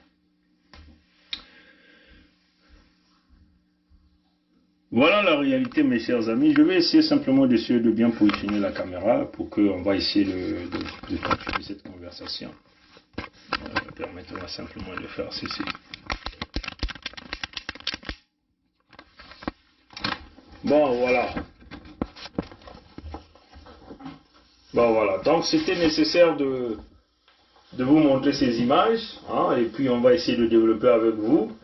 Voilà la réalité, mes chers amis. Je vais essayer simplement d'essayer de bien positionner la caméra pour qu'on va essayer de continuer cette conversation. Permettez-moi simplement de faire ceci. Bon, voilà. Bon, voilà. Donc, c'était nécessaire de vous montrer ces images. Hein, et puis, on va essayer de développer avec vous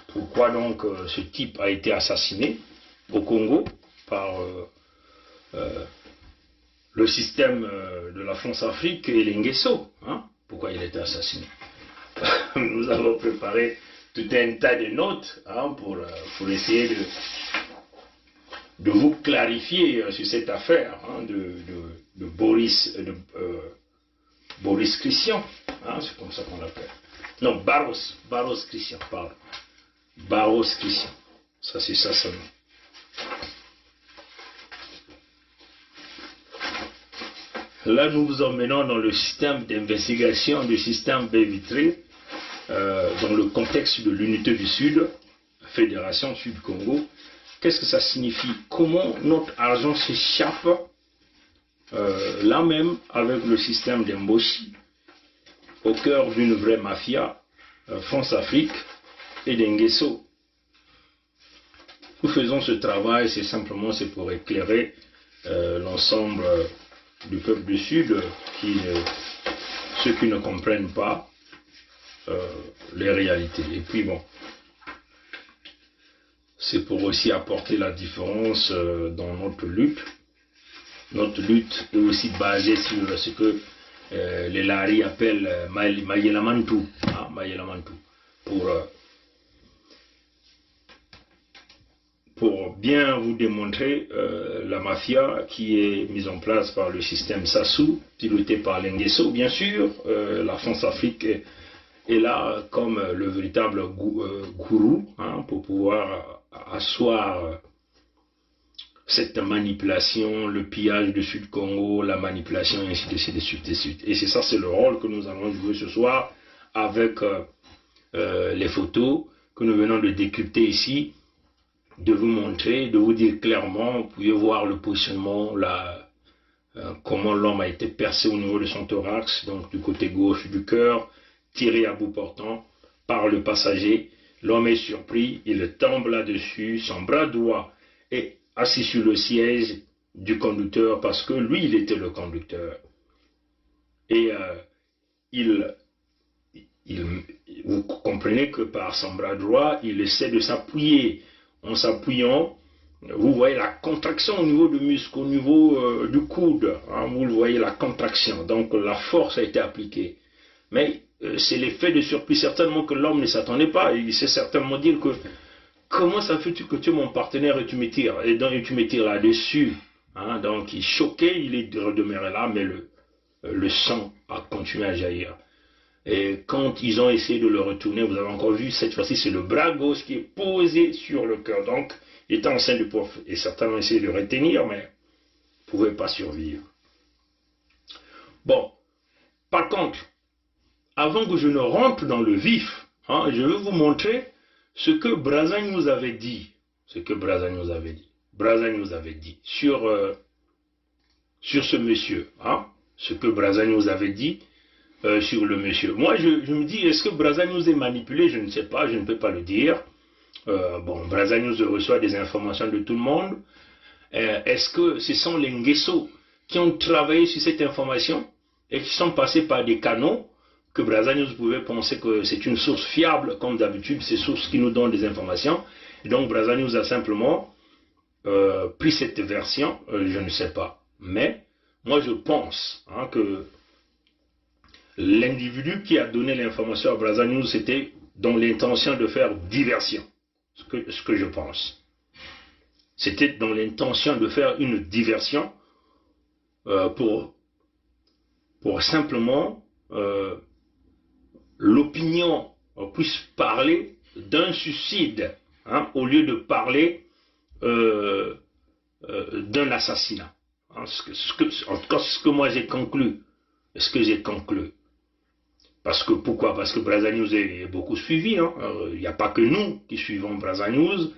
pourquoi donc ce type a été assassiné au Congo par le système de la France-Afrique et l'Inguesso. Hein, pourquoi il a été assassiné. Nous avons préparé tout un tas de notes pour essayer de vous clarifier sur cette affaire de Boris Christian, hein, c'est comme ça qu'on l'appelle. Non, Barros Christian, pardon. Barros Christian, ça c'est ça seulement. Là, nous vous emmenons dans le système d'investigation du système Baie-Vitrée, dans le contexte de l'unité du Sud, Fédération Sud-Congo. Qu'est-ce que ça signifie? Comment notre argent s'échappe là même avec le système d'Emboshi, au cœur d'une vraie mafia, France-Afrique et d'Inguesso. Nous faisons ce travail, c'est pour éclairer l'ensemble du peuple du Sud, ceux qui ne comprennent pas les réalités. Et puis bon, c'est pour aussi apporter la différence dans notre lutte. Notre lutte est aussi basée sur ce que les Lari appellent Mayelamantu, hein, Mayelamantu, pour bien vous démontrer la mafia qui est mise en place par le système Sassou, piloté par l'Inguesso, bien sûr. La France-Afrique est là comme le véritable gourou, hein, pour pouvoir asseoir cette manipulation, le pillage du Sud-Congo, la manipulation, ainsi de suite, de suite. Et c'est ça, c'est le rôle que nous allons jouer ce soir avec les photos que nous venons de décrypter ici, de vous montrer, de vous dire clairement, vous pouvez voir le positionnement, comment l'homme a été percé au niveau de son thorax, donc du côté gauche du cœur, tiré à bout portant par le passager. L'homme est surpris, il tombe là-dessus, son bras droit est assis sur le siège du conducteur parce que lui, il était le conducteur. Et vous comprenez que par son bras droit, il essaie de s'appuyer. En s'appuyant, vous voyez la contraction au niveau du muscle, au niveau du coude. Hein, vous le voyez, la contraction. Donc la force a été appliquée. Mais c'est l'effet de surprise certainement que l'homme ne s'attendait pas. Il s'est certainement dit que comment ça fait-tu que tu es mon partenaire et tu me tires? Et donc tu me tires là-dessus. Hein, donc il est choqué, il est demeuré là, mais le sang a continué à jaillir. Et quand ils ont essayé de le retourner, vous avez encore vu, cette fois-ci, c'est le bras gauche qui est posé sur le cœur. Donc, il était en train de pouvoir, et certainement essayer de le retenir, mais ne pouvait pas survivre. Bon, par contre, avant que je ne rentre dans le vif, hein, je vais vous montrer ce que Brazzaville nous avait dit. Ce que Brazzaville nous avait dit. Brazzaville nous avait dit sur ce monsieur. Hein, ce que Brazzaville nous avait dit sur le monsieur. Moi, je me dis, est-ce que Brazzaville nous est manipulé? Je ne sais pas, je ne peux pas le dire. Bon, Brazzaville nous reçoit des informations de tout le monde. Est-ce que ce sont les Nguesso qui ont travaillé sur cette information et qui sont passés par des canaux que Brazzaville nous pouvait penser que c'est une source fiable, comme d'habitude, ces sources qui nous donnent des informations. Et donc, Brazzaville nous a simplement pris cette version, je ne sais pas. Mais, moi, je pense que l'individu qui a donné l'information à Brazzaville, c'était dans l'intention de faire diversion. ce que je pense. C'était dans l'intention de faire une diversion pour simplement l'opinion puisse parler d'un suicide, hein, au lieu de parler d'un assassinat. Hein, en tout cas, ce que moi j'ai conclu. Ce que j'ai conclu. Pourquoi? Parce que Brazza News est beaucoup suivi. Hein. Il n'y a pas que nous qui suivons Brazza News.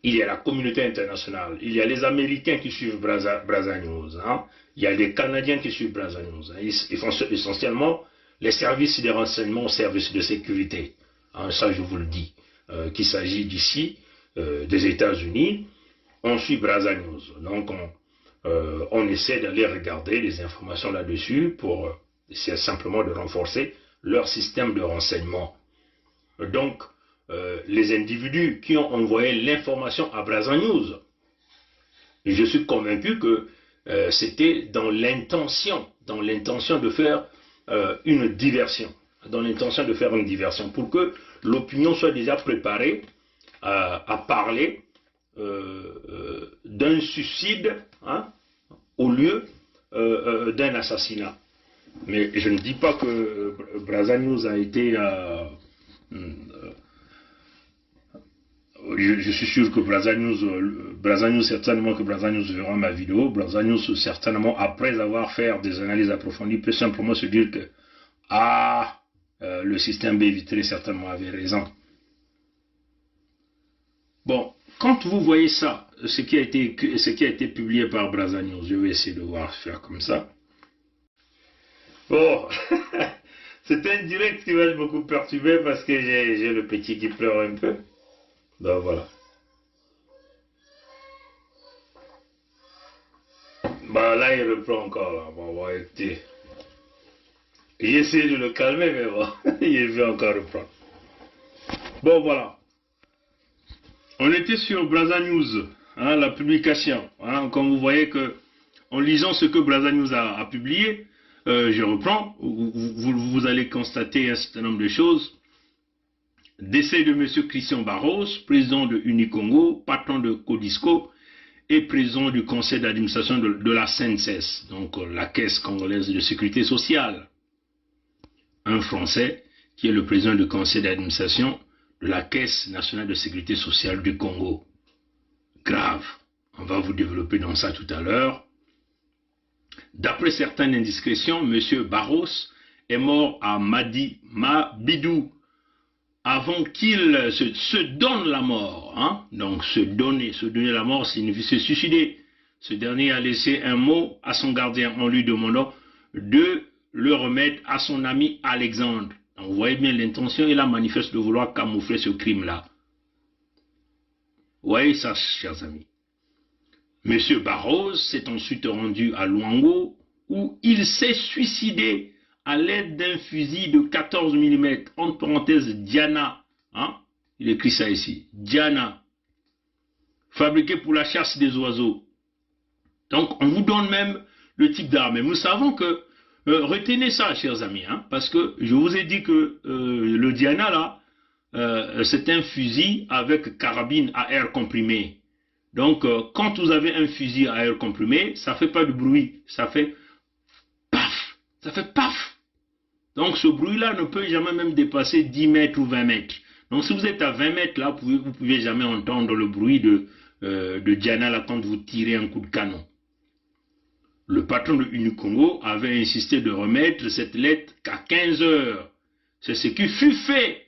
Il y a la communauté internationale. Il y a les Américains qui suivent Brazza News. Hein. Il y a les Canadiens qui suivent Brazza News. Hein. Ils font essentiellement les services de renseignement, services de sécurité. Hein, ça, je vous le dis. Qu'il s'agit d'ici, des États-Unis, on suit Brazza News. Donc, on essaie d'aller regarder les informations là-dessus pour essayer simplement de renforcer leur système de renseignement. Donc, les individus qui ont envoyé l'information à Brazza News, je suis convaincu que c'était dans l'intention de faire une diversion. Dans l'intention de faire une diversion pour que l'opinion soit déjà préparée à parler d'un suicide, hein, au lieu d'un assassinat. Mais je ne dis pas que Brazza News a été... je suis sûr que Brazza News, certainement que Brazza News verra ma vidéo. Brazza News, certainement, après avoir fait des analyses approfondies, peut simplement se dire que le système B-Vitré certainement avait raison. Bon, quand vous voyez ça, ce qui a été publié par Brazza News, je vais essayer de faire comme ça. Bon, c'est un direct qui va beaucoup perturber parce que j'ai le petit qui pleure un peu. Donc voilà. Bah là, il reprend encore. Là. Bon, on va écouter. J'ai essayé de le calmer, mais bon, il veut encore reprendre. Bon, voilà. On était sur Brazza News, hein, la publication. Hein, comme vous voyez que, en lisant ce que Brazza News a publié, je reprends, vous allez constater un certain nombre de choses. Décès de M. Christian Barros, président de Unicongo, patron de Codisco et président du conseil d'administration de la CNSS, donc la Caisse congolaise de sécurité sociale. Un Français qui est le président du conseil d'administration de la Caisse nationale de sécurité sociale du Congo. Grave. On va vous développer dans ça tout à l'heure. D'après certaines indiscrétions, M. Barros est mort à Mabidou avant qu'il se donne la mort. Hein? Donc se donner la mort signifie se suicider. Ce dernier a laissé un mot à son gardien en lui demandant de le remettre à son ami Alexandre. Donc, vous voyez bien l'intention, il a manifeste de vouloir camoufler ce crime-là. Vous voyez ça, chers amis. M. Barros s'est ensuite rendu à Luango où il s'est suicidé à l'aide d'un fusil de 14 mm, entre parenthèses Diana. Hein? Il écrit ça ici. Diana. Fabriqué pour la chasse des oiseaux. Donc on vous donne même le type d'arme. Nous savons que, retenez ça chers amis, hein, parce que je vous ai dit que le Diana là, c'est un fusil avec carabine à air comprimé. Donc, quand vous avez un fusil à air comprimé, ça ne fait pas de bruit, ça fait paf, ça fait paf. Donc, ce bruit-là ne peut jamais même dépasser 10 mètres ou 20 mètres. Donc, si vous êtes à 20 mètres, là, vous ne pouvez jamais entendre le bruit de Diana là, quand vous tirez un coup de canon. Le patron de Unicongo avait insisté de remettre cette lettre qu'à 15 heures. C'est ce qui fut fait.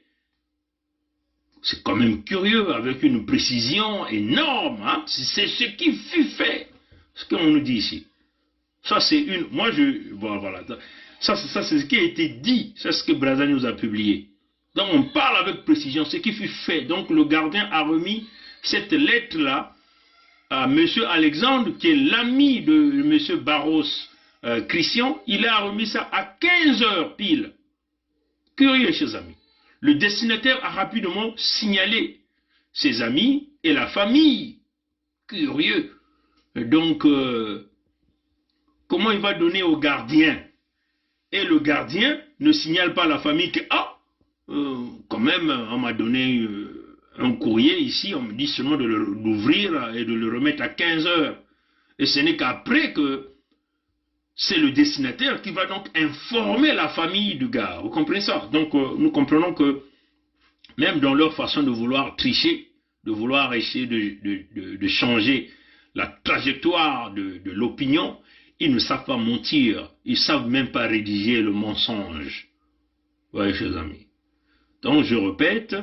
C'est quand même curieux, avec une précision énorme. Hein? C'est ce qui fut fait. Ce qu'on nous dit ici. Ça, c'est une... Moi, bon, voilà. Ça c'est ce qui a été dit. C'est ce que Brazza nous a publié. Donc, on parle avec précision. Ce qui fut fait. Donc, le gardien a remis cette lettre-là à M. Alexandre, qui est l'ami de M. Barros Christian. Il a remis ça à 15 heures pile. Curieux, chers amis. Le destinataire a rapidement signalé ses amis et la famille. Curieux. Donc, comment il va donner au gardien? Et le gardien ne signale pas à la famille que, quand même, on m'a donné un courrier ici, on me dit seulement de l'ouvrir et de le remettre à 15 heures. Et ce n'est qu'après que c'est le destinataire qui va donc informer la famille du gars. Vous comprenez ça? Donc nous comprenons que même dans leur façon de vouloir tricher, de vouloir essayer de changer la trajectoire de l'opinion, ils ne savent pas mentir, ils ne savent même pas rédiger le mensonge. Vous voyez, chers amis. Donc je répète,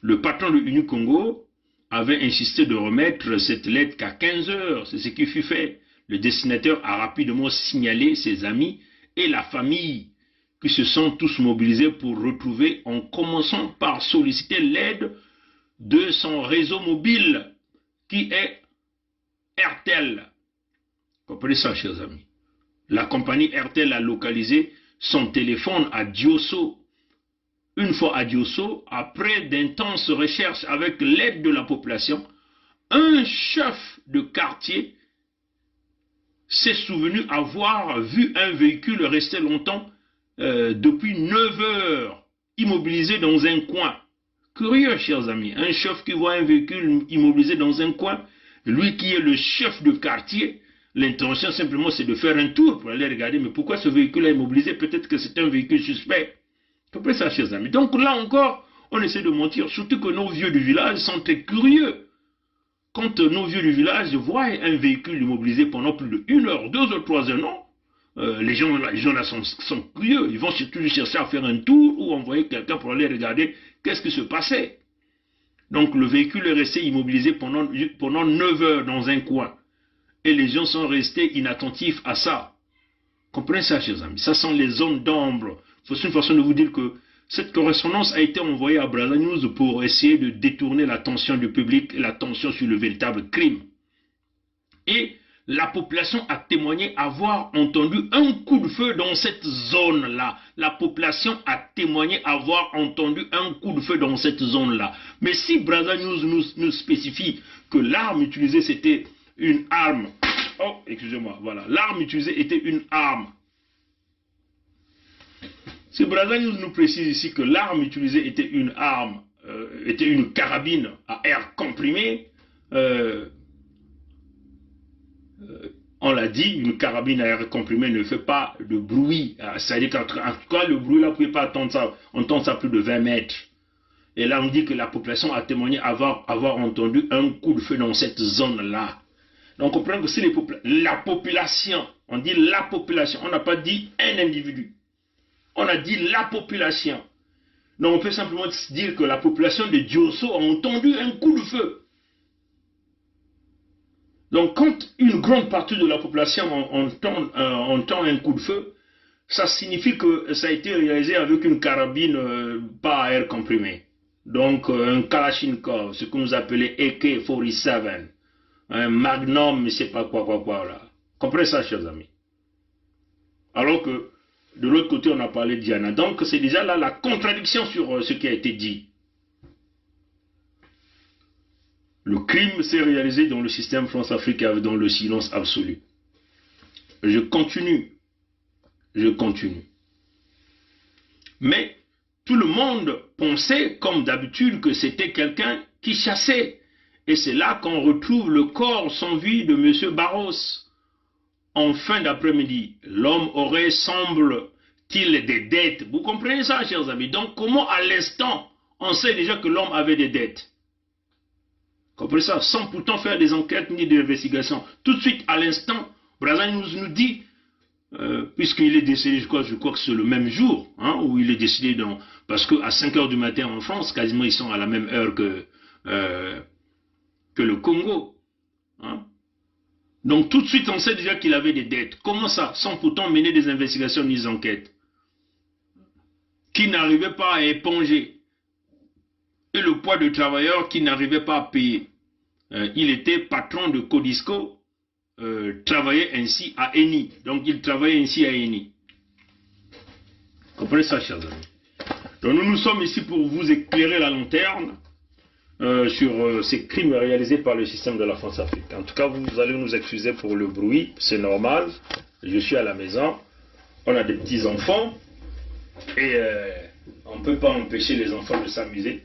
le patron de l'UNU Congo avait insisté de remettre cette lettre qu'à 15 heures, c'est ce qui fut fait. Le destinataire a rapidement signalé ses amis et la famille qui se sont tous mobilisés pour retrouver, en commençant par solliciter l'aide de son réseau mobile qui est RTL. Comprenez ça, chers amis. La compagnie RTL a localisé son téléphone à Diosso. Une fois à Diosso, après d'intenses recherches avec l'aide de la population, un chef de quartier s'est souvenu avoir vu un véhicule rester longtemps, depuis 9 heures, immobilisé dans un coin. Curieux, chers amis, un chef qui voit un véhicule immobilisé dans un coin, lui qui est le chef de quartier, l'intention simplement c'est de faire un tour pour aller regarder, mais pourquoi ce véhicule est immobilisé? Peut-être que c'est un véhicule suspect. Comprenez ça, chers amis. Donc là encore, on essaie de mentir, surtout que nos vieux du village sont très curieux. Quand nos vieux du village voient un véhicule immobilisé pendant plus de 1 heure, 2 heures, 3 heures, non, les gens là sont curieux. Ils vont surtout chercher à faire un tour ou envoyer quelqu'un pour aller regarder qu'est-ce qui se passait. Donc le véhicule est resté immobilisé pendant 9 heures dans un coin. Et les gens sont restés inattentifs à ça. Comprenez ça, chers amis. Ça sont les zones d'ombre. C'est une façon de vous dire que cette correspondance a été envoyée à Brazza News pour essayer de détourner l'attention du public et l'attention sur le véritable crime. Et la population a témoigné avoir entendu un coup de feu dans cette zone-là. La population a témoigné avoir entendu un coup de feu dans cette zone-là. Mais si Brazza News nous spécifie que l'arme utilisée c'était une arme, oh, excusez-moi, voilà, l'arme utilisée était une arme. Si Brazza News nous précise ici que l'arme utilisée était une arme, était une carabine à air comprimé, on l'a dit, une carabine à air comprimé ne fait pas de bruit. C'est-à-dire qu'en tout cas, le bruit là, vous ne pouvez pas entendre ça plus de 20 mètres. Et là, on dit que la population a témoigné avoir entendu un coup de feu dans cette zone-là. Donc, on comprend que c'est la population, on dit la population, on n'a pas dit un individu. On a dit la population. Donc, on peut simplement dire que la population de Diosso a entendu un coup de feu. Donc, quand une grande partie de la population entend un coup de feu, ça signifie que ça a été réalisé avec une carabine pas à air comprimé. Donc, un Kalachnikov, ce que nous appelons AK-47, un Magnum, je ne sais pas quoi là. Comprenez ça, chers amis. Alors que, de l'autre côté, on a parlé de Diana. Donc, c'est déjà là la contradiction sur ce qui a été dit. Le crime s'est réalisé dans le système France-Afrique dans le silence absolu. Je continue. Mais tout le monde pensait, comme d'habitude, que c'était quelqu'un qui chassait. Et c'est là qu'on retrouve le corps sans vie de M. Barros. En fin d'après-midi, l'homme aurait, semble-t-il, des dettes. Vous comprenez ça, chers amis? Donc, comment à l'instant, on sait déjà que l'homme avait des dettes? Comprenez ça? Sans pourtant faire des enquêtes ni des investigations. Tout de suite, à l'instant, Brazza nous dit, puisqu'il est décédé, je crois que c'est le même jour, hein, où il est décédé, parce qu'à 5 h du matin en France, quasiment ils sont à la même heure que le Congo. Hein. Donc tout de suite, on sait déjà qu'il avait des dettes. Comment ça? Sans pourtant mener des investigations ni des enquêtes. Qui n'arrivait pas à éponger. Et le poids de travailleurs qui n'arrivait pas à payer. Il était patron de Codisco, travaillait ainsi à Eni. Donc il travaillait ainsi à Eni. Comprenez ça, chers amis? Donc nous sommes ici pour vous éclairer la lanterne sur ces crimes réalisés par le système de la France-Afrique. En tout cas, vous allez nous excuser pour le bruit, c'est normal. Je suis à la maison, on a des petits-enfants et on ne peut pas empêcher les enfants de s'amuser.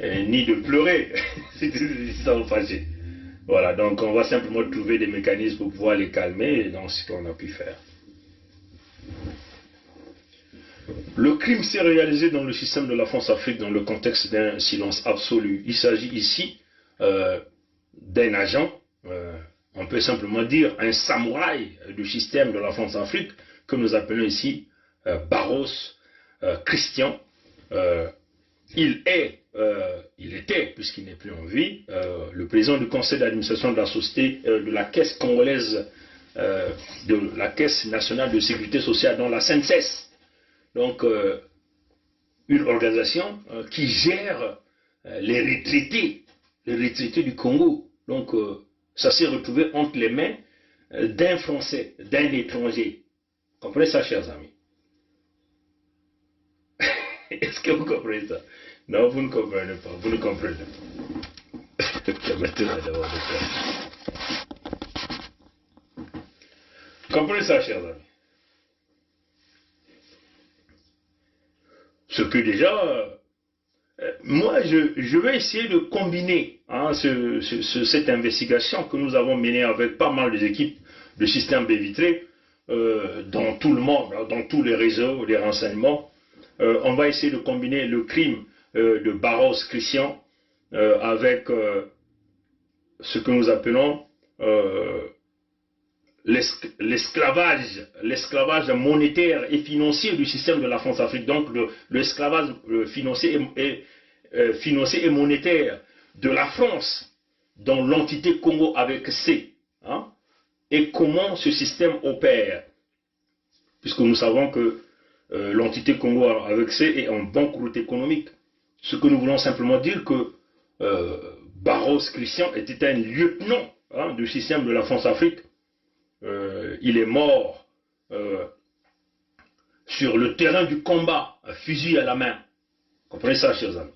ni de pleurer. Si ça vous fâche. Voilà, donc on va simplement trouver des mécanismes pour pouvoir les calmer, et donc c'est ce qu'on a pu faire. Le crime s'est réalisé dans le système de la France-Afrique dans le contexte d'un silence absolu. Il s'agit ici d'un agent, on peut simplement dire un samouraï du système de la France-Afrique, que nous appelons ici Barros Christian. Il était, puisqu'il n'est plus en vie, le président du conseil d'administration de la société, de la caisse congolaise, de la caisse nationale de sécurité sociale, dont la CNSS. Donc, une organisation qui gère les retraités du Congo. Donc, ça s'est retrouvé entre les mains d'un Français, d'un étranger. Comprenez ça, chers amis? Est-ce que vous comprenez ça? Non, vous ne comprenez pas. Vous ne comprenez pas. Comprenez ça, chers amis? Ce que déjà, moi, je vais essayer de combiner cette investigation que nous avons menée avec pas mal d'équipes de système Bévitré dans tout le monde, dans tous les réseaux, les renseignements. On va essayer de combiner le crime de Barros Christian avec ce que nous appelons l'esclavage monétaire et financier du système de la France-Afrique, donc l'esclavage financier et monétaire de la France dans l'entité Congo avec C, hein, et comment ce système opère, puisque nous savons que l'entité Congo avec C est en banqueroute économique. Ce que nous voulons simplement dire que Barros Christian était un lieutenant du système de la France-Afrique. Il est mort sur le terrain du combat, un fusil à la main. Comprenez ça, chers amis?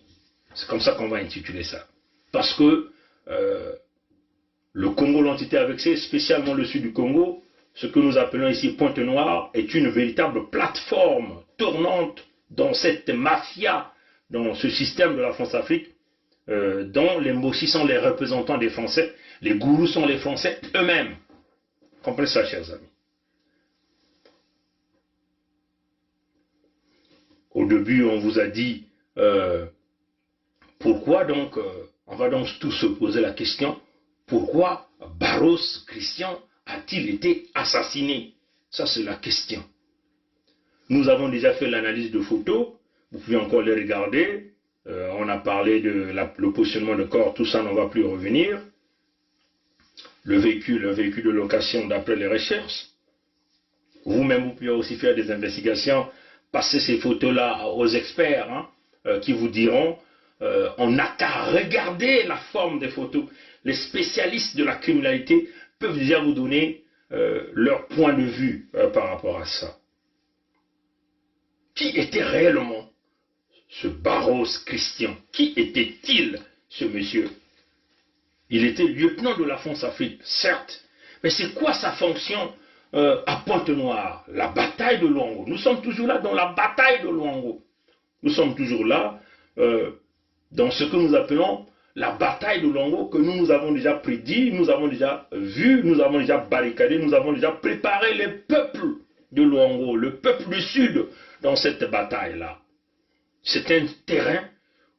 C'est comme ça qu'on va intituler ça. Parce que le Congo, l'entité avec C, spécialement le sud du Congo, ce que nous appelons ici Pointe-Noire, est une véritable plateforme tournante dans cette mafia, dans ce système de la France-Afrique, dont les Mossi sont les représentants des Français, les gourous sont les Français eux-mêmes. Comprenez ça, chers amis. Au début, on vous a dit pourquoi donc, on va donc tous se poser la question, pourquoi Barros Christian a-t-il été assassiné? Ça, c'est la question. Nous avons déjà fait l'analyse de photos, vous pouvez encore les regarder. On a parlé de le positionnement de corps, tout ça, on ne va plus revenir. Le véhicule de location d'après les recherches. Vous-même, vous pouvez aussi faire des investigations, passer ces photos-là aux experts qui vous diront, on n'a qu'à regarder la forme des photos. Les spécialistes de la criminalité peuvent déjà vous donner leur point de vue par rapport à ça. Qui était réellement ce Barros Christian? Qui était-il, ce monsieur? Il était lieutenant de la France-Afrique, certes, mais c'est quoi sa fonction à Pointe-Noire? La bataille de Luango. Nous sommes toujours là dans la bataille de Luango. Nous sommes toujours là dans ce que nous appelons la bataille de Luango, que nous avons déjà prédit, nous avons déjà vu, nous avons déjà barricadé, nous avons déjà préparé les peuples de Luango, le peuple du Sud, dans cette bataille-là. C'est un terrain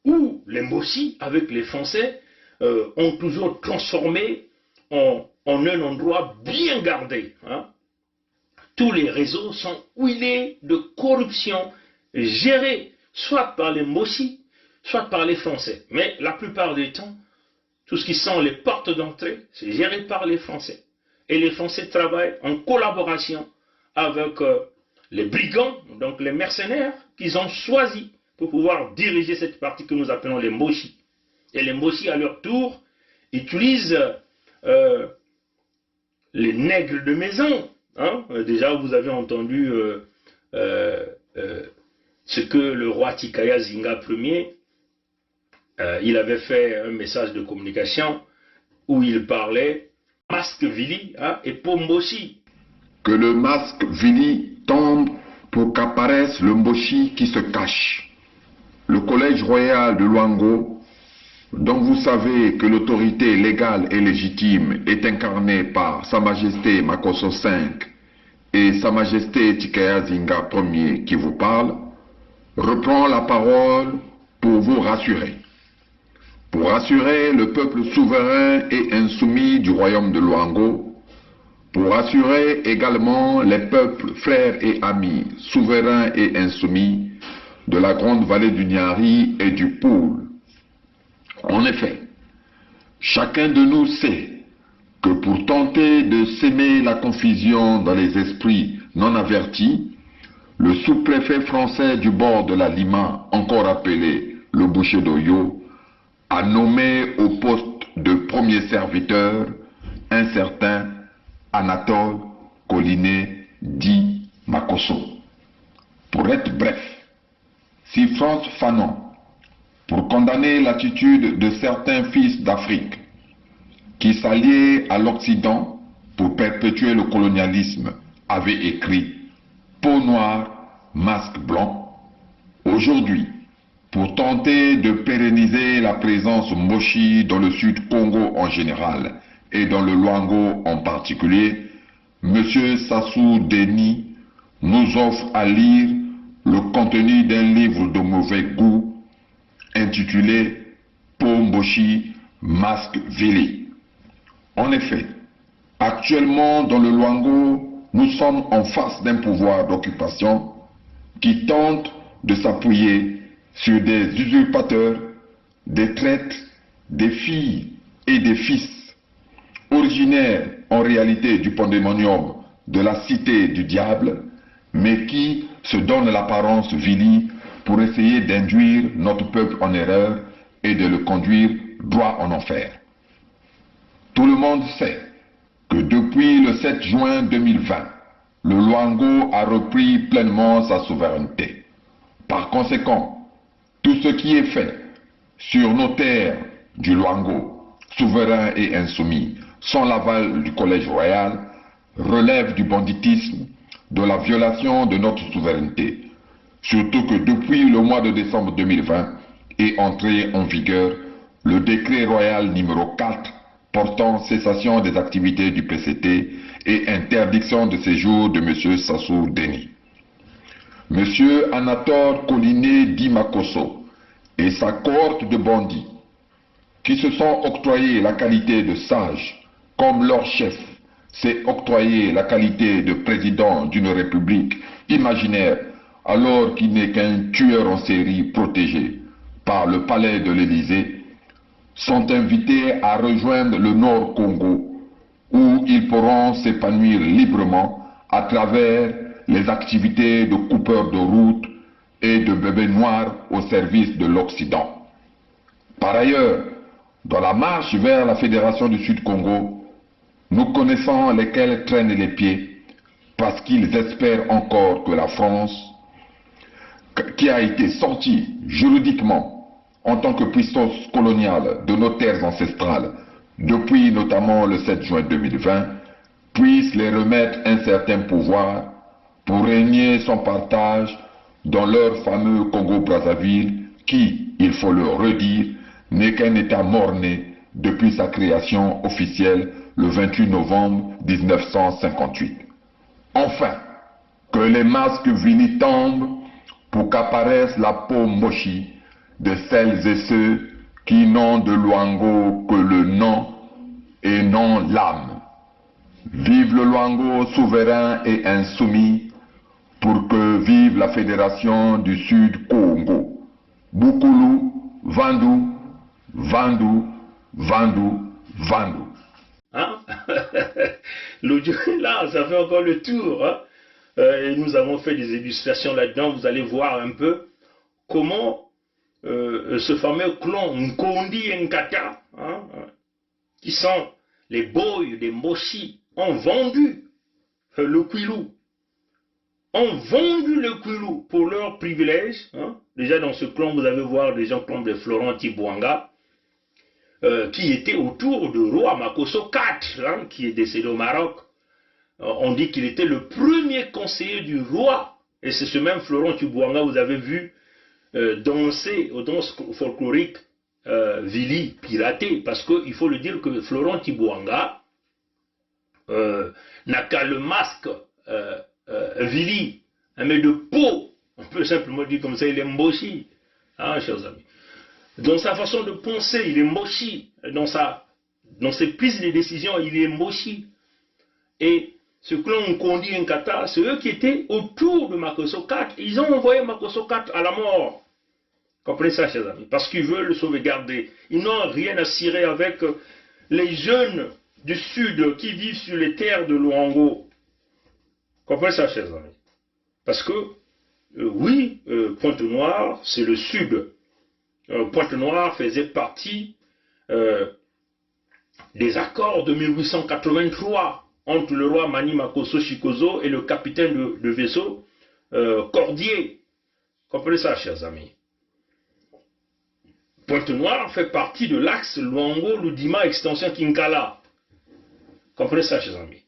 où les Mossi, avec les Français, ont toujours transformé en un endroit bien gardé. Hein. Tous les réseaux sont huilés de corruption, gérés soit par les Mossi, soit par les Français. Mais la plupart des temps, tout ce qui sont les portes d'entrée, c'est géré par les Français. Et les Français travaillent en collaboration avec les brigands, donc les mercenaires, qu'ils ont choisis pour pouvoir diriger cette partie que nous appelons les Mossi. Et les Mossi, à leur tour, utilisent les nègres de maison. Hein. Déjà, vous avez entendu ce que le roi Tikaya Zinga Ier, il avait fait un message de communication où il parlait masque Vili et Pomboshi. Que le masque Vili tombe pour qu'apparaisse le Mboshi qui se cache. Le collège royal de Luango dont vous savez que l'autorité légale et légitime est incarnée par Sa Majesté Makosso V et Sa Majesté Tikaya Zinga Ier qui vous parle, reprend la parole pour vous rassurer. Pour rassurer le peuple souverain et insoumis du royaume de Luango, pour rassurer également les peuples frères et amis, souverains et insoumis de la grande vallée du Niari et du Poul. En effet, chacun de nous sait que pour tenter de s'aimer la confusion dans les esprits non avertis, le sous-préfet français du bord de la Lima, encore appelé le boucher d'Oyo, a nommé au poste de premier serviteur un certain Anatole Collinet dit Makosso. Pour être bref, si Frantz Fanon, pour condamner l'attitude de certains fils d'Afrique qui s'alliaient à l'Occident pour perpétuer le colonialisme, avait écrit « Peau noire, masque blanc », aujourd'hui, pour tenter de pérenniser la présence mochi dans le Sud Congo en général et dans le Luango en particulier, M. Sassou Deni nous offre à lire le contenu d'un livre de mauvais goût intitulé « Pomboshi Masque Vili ». En effet, actuellement dans le Luango, nous sommes en face d'un pouvoir d'occupation qui tente de s'appuyer sur des usurpateurs, des traîtres, des filles et des fils, originaires en réalité du pandémonium de la cité du diable, mais qui se donnent l'apparence vili pour essayer d'induire notre peuple en erreur et de le conduire droit en enfer. Tout le monde sait que depuis le 7 juin 2020, le Luango a repris pleinement sa souveraineté. Par conséquent, tout ce qui est fait sur nos terres du Luango, souverain et insoumis, sans l'aval du Collège royal, relève du banditisme, de la violation de notre souveraineté. Surtout que depuis le mois de décembre 2020 est entré en vigueur le décret royal numéro 4 portant cessation des activités du PCT et interdiction de séjour de M. Sassou Deni. M. Anatole Collinet dit Makosso et sa cohorte de bandits qui se sont octroyés la qualité de sages comme leur chef s'est octroyé la qualité de président d'une république imaginaire alors qu'il n'est qu'un tueur en série protégé par le palais de l'Élysée, sont invités à rejoindre le Nord Congo où ils pourront s'épanouir librement à travers les activités de coupeurs de route et de bébés noirs au service de l'Occident. Par ailleurs, dans la marche vers la Fédération du Sud-Congo, nous connaissons lesquels traînent les pieds parce qu'ils espèrent encore que la France, qui a été sortie juridiquement en tant que puissance coloniale de nos terres ancestrales depuis notamment le 7 juin 2020, puisse les remettre un certain pouvoir pour régner son partage dans leur fameux Congo-Brazzaville qui, il faut le redire, n'est qu'un État mort-né depuis sa création officielle le 28 novembre 1958. Enfin, que les masques vili tombent pour qu'apparaisse la peau mochi de celles et ceux qui n'ont de Luango que le nom et non l'âme. Vive le Luango souverain et insoumis, pour que vive la Fédération du Sud Congo. Boukoulou, Vandou, Vandou, Vandou, Vandou. Hein? L'audio là, ça fait encore le tour. Hein? Et nous avons fait des illustrations là-dedans. Vous allez voir un peu comment ce fameux clon Nkondi Nkata, hein, qui sont les boys des Moshi, ont vendu le Kwilu. Ont vendu le Kwilu pour leurs privilèges. Hein. Déjà dans ce clan, vous allez voir des gens comme les Florent Tibouanga, qui étaient autour du roi Makosso IV, hein, qui est décédé au Maroc. On dit qu'il était le premier conseiller du roi. Et c'est ce même Florent Tibouanga, vous avez vu, danser aux danses folkloriques Vili piraté, parce qu'il faut le dire que Florent Tibouanga n'a qu'à le masque Vili, mais de peau, on peut simplement dire comme ça, il est mochi, hein, chers amis. Dans sa façon de penser, il est mochi, dans ses prises de décision, il est mochi. Et ce que l'on conduit en Qatar, c'est eux qui étaient autour de Makosso 4. Ils ont envoyé Makosso 4 à la mort. Comprenez ça, chers amis, parce qu'ils veulent le sauvegarder. Ils n'ont rien à cirer avec les jeunes du sud qui vivent sur les terres de Luango. Comprenez ça, chers amis. Parce que, oui, Pointe-Noire, c'est le sud. Pointe-Noire faisait partie des accords de 1883 entre le roi Mani Makosso Chikozo et le capitaine de vaisseau Cordier. Comprenez ça, chers amis. Pointe-Noire fait partie de l'axe Luango-Ludima extension Kinkala. Comprenez ça, chers amis.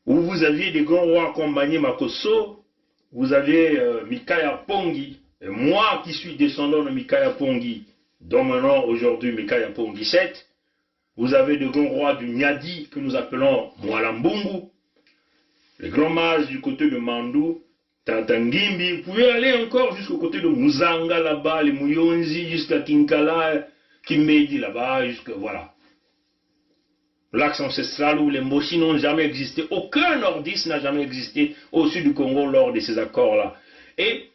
Où vous aviez des grands rois comme Mani Makosso, vous avez Mikaya Pongi, et moi qui suis descendant de Mikaya Pongi, dont mon nom aujourd'hui Mikaya Pongi 7, vous avez des grands rois du Nyadi que nous appelons Mwalambungu, les grands mages du côté de Mandou, Tantangimbi, vous pouvez aller encore jusqu'au côté de Muzanga là-bas, les Muyonzi, jusqu'à Kinkala, Kimbedi là-bas, jusqu'à voilà. L'axe ancestral où les Moshi n'ont jamais existé, aucun nordiste n'a jamais existé au sud du Congo lors de ces accords-là. Et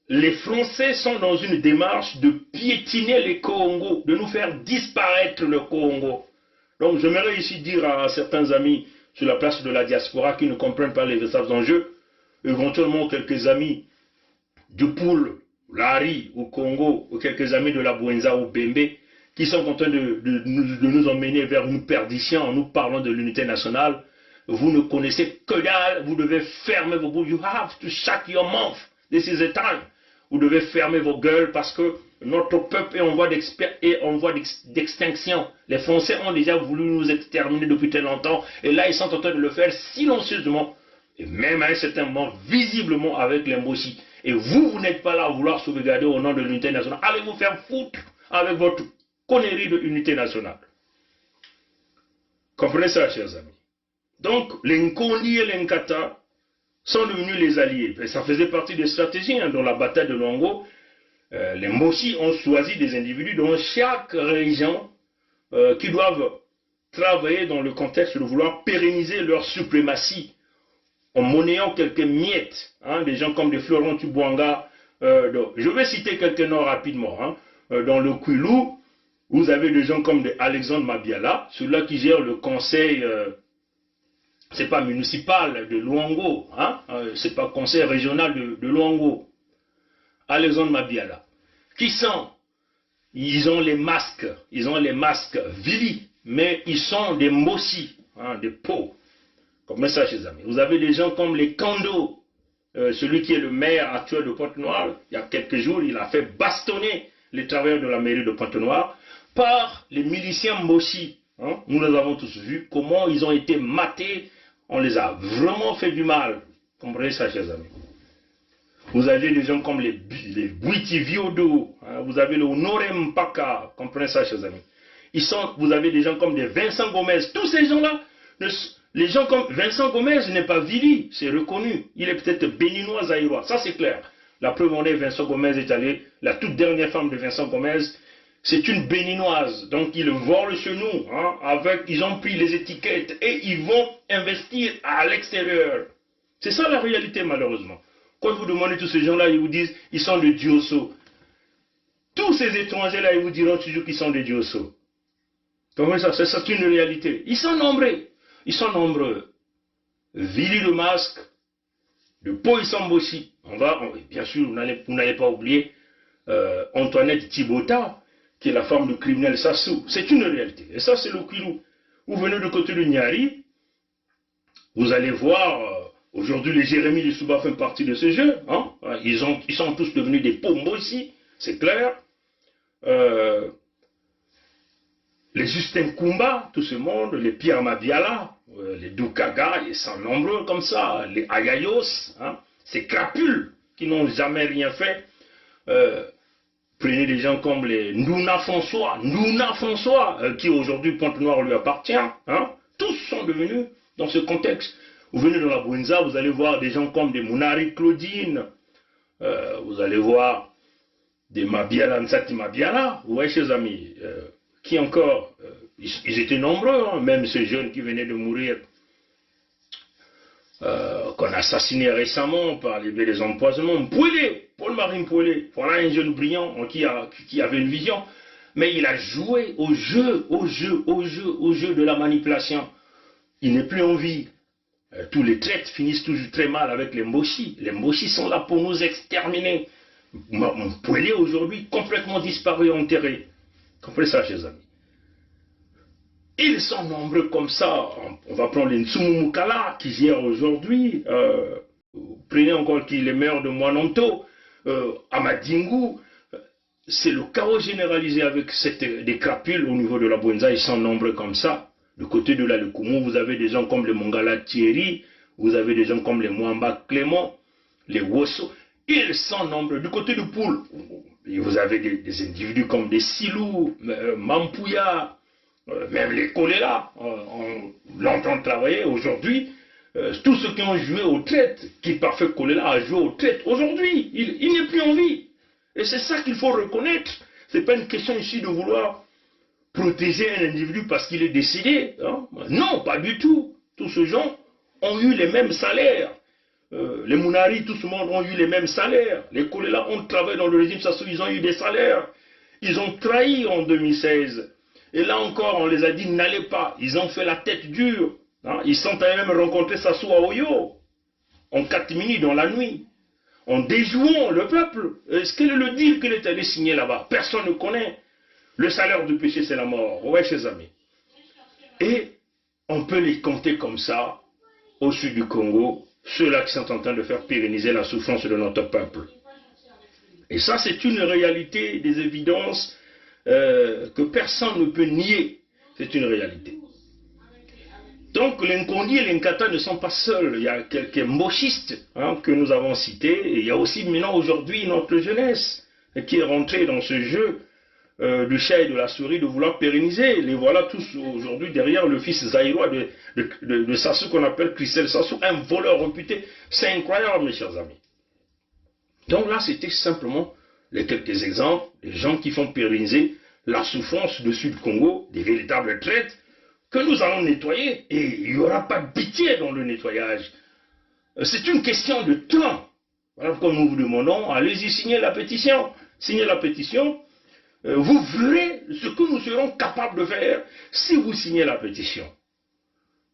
les Français sont dans une démarche de piétiner les Congos, de nous faire disparaître le Congo. Donc j'aimerais ici dire à certains amis sur la place de la diaspora qui ne comprennent pas les véritables enjeux, éventuellement quelques amis du Poul, Lari au Congo, ou quelques amis de la Bouenza ou Bembe, qui sont en train de nous emmener vers une perdition en nous parlant de l'unité nationale. Vous ne connaissez que dalle, vous devez fermer vos bouches. You have to shut your mouth. This is the time. Vous devez fermer vos gueules parce que notre peuple est en voie d'extinction. Les Français ont déjà voulu nous exterminer depuis très longtemps et là ils sont en train de le faire silencieusement et même à un certain moment visiblement avec les Moshi. Et vous n'êtes pas là à vouloir sauvegarder au nom de l'unité nationale. Allez vous faire foutre avec votre connerie de l'unité nationale. Comprenez ça, chers amis. Donc, les Nkondi et les Nkata sont devenus les alliés. Et ça faisait partie des stratégies dans la bataille de Luango. Les Moshi ont choisi des individus dans chaque région qui doivent travailler dans le contexte de vouloir pérenniser leur suprématie en monnayant quelques miettes. Hein, des gens comme des Florent Tibouanga. Je vais citer quelques noms rapidement. Hein. Dans le Kwilu, vous avez des gens comme Alexandre Mabiala, celui-là qui gère le conseil... c'est pas municipal de Luango, hein? C'est pas conseil régional de Luango. Alexandre Mabiala. Qui sont? Ils ont les masques Vili, mais ils sont des Moshi, hein, des peaux. Comme ça, chers amis. Vous avez des gens comme les Kando, celui qui est le maire actuel de Pointe-Noire. Il y a quelques jours, il a fait bastonner les travailleurs de la mairie de Pointe-Noire par les miliciens Moshi. Hein? Nous les avons tous vus, comment ils ont été matés. On les a vraiment fait du mal. Comprenez ça, chers amis. Vous avez des gens comme les Bwiti Viodo, hein, vous avez le Honore Mpaka. Comprenez ça, chers amis. Vous avez des gens comme des Vincent Gomez. Tous ces gens-là, les gens comme Vincent Gomez n'est pas Vili, c'est reconnu. Il est peut-être béninois zaïrois, ça c'est clair. La preuve en est, Vincent Gomez est allé, la toute dernière femme de Vincent Gomez, c'est une béninoise, donc ils volent chez nous, hein, ils ont pris les étiquettes et ils vont investir à l'extérieur. C'est ça la réalité malheureusement. Quand vous demandez tous ces gens-là, ils vous disent ils sont des Diosso. Tous ces étrangers-là, ils vous diront toujours qu'ils sont des Diosso. Comment ça? C'est une réalité. Ils sont nombreux. Ils sont nombreux. Vili le masque, de Poissambosi. Bien sûr, vous n'allez pas oublier Antoinette Thibota, qui est la femme du criminel Sassou. C'est une réalité. Et ça, c'est le Kwilu. Vous venez du côté de Nyari, vous allez voir, aujourd'hui, les Jérémy de Souba font partie de ce jeu. Hein? Ils sont tous devenus des Pombo ici, c'est clair. Les Justin Kumba, tout ce monde, les Pierre Mabiala, les Doukaga, ils sont nombreux comme ça, les Ayayos, hein? Ces crapules qui n'ont jamais rien fait. Prenez des gens comme les Nouna François, qui aujourd'hui Pointe-Noire lui appartient. Hein? Tous sont devenus dans ce contexte. Vous venez dans la Bouenza, vous allez voir des gens comme des Mounari Claudine, vous allez voir des Mabiala Nsati Mabiala, vous voyez chers amis, qui encore, ils étaient nombreux, hein, même ces jeunes qui venaient de mourir, qu'on a assassiné récemment par les empoisonnements. Mpouélé, Paul-Marie Mpouélé, voilà un jeune brillant qui avait une vision, mais il a joué au jeu de la manipulation. Il n'est plus en vie. Tous les traites finissent toujours très mal avec les Mboshi. Les Mboshi sont là pour nous exterminer. Mpouélé aujourd'hui complètement disparu, enterré. Comprenez ça, chers amis. Ils sont nombreux comme ça. On va prendre les Nsumumukala qui gèrent aujourd'hui. Prenez encore les maires de Mwanonto, Amadingu. C'est le chaos généralisé avec des crapules au niveau de la Bouenza. Ils sont nombreux comme ça. Du côté de la Lukumu, vous avez des gens comme les Mongala Thierry, vous avez des gens comme les Mwamba Clément, les Wosso. Ils sont nombreux. Du côté de Poul, vous avez des individus comme des Silou, Mampouya, même les Kolela, ont longtemps travaillé. Aujourd'hui, tous ceux qui ont joué aux traites, qui parfait Kolela a joué aux traites, aujourd'hui, il n'est plus en vie. Et c'est ça qu'il faut reconnaître. Ce n'est pas une question ici de vouloir protéger un individu parce qu'il est décédé. Hein? Non, pas du tout. Tous ces gens ont eu les mêmes salaires. Les Mounari, tout ce monde ont eu les mêmes salaires. Les Kolela ont travaillé dans le régime Sassou, ils ont eu des salaires. Ils ont trahi en 2016. Et là encore, on les a dit, n'allez pas. Ils ont fait la tête dure. Hein? Ils sont allés même rencontrer Sassou à Oyo, en 4 minutes dans la nuit, en déjouant le peuple. Est-ce qu'il est le dire qu'il est allé signer là-bas? Personne ne connaît. Le salaire du péché, c'est la mort. Ouais, chers amis. Et on peut les compter comme ça, au sud du Congo, ceux-là qui sont en train de faire pérenniser la souffrance de notre peuple. Et ça, c'est une réalité, des évidences que personne ne peut nier. C'est une réalité. Donc, l'Inkondi et l'Inkata ne sont pas seuls. Il y a quelques mbochistes que nous avons cités. Et il y a aussi maintenant, aujourd'hui, notre jeunesse qui est rentrée dans ce jeu du chat et de la souris de vouloir pérenniser. Les voilà tous aujourd'hui derrière le fils zaïrois de Sassou qu'on appelle Christelle Sassou, un voleur réputé. C'est incroyable, mes chers amis. Donc là, c'était simplement les quelques exemples des gens qui font pérenniser la souffrance du Sud-Congo, des véritables traites que nous allons nettoyer. Et il n'y aura pas de pitié dans le nettoyage. C'est une question de temps. Voilà pourquoi nous vous demandons, allez-y, signez la pétition. Signez la pétition. Vous verrez ce que nous serons capables de faire si vous signez la pétition.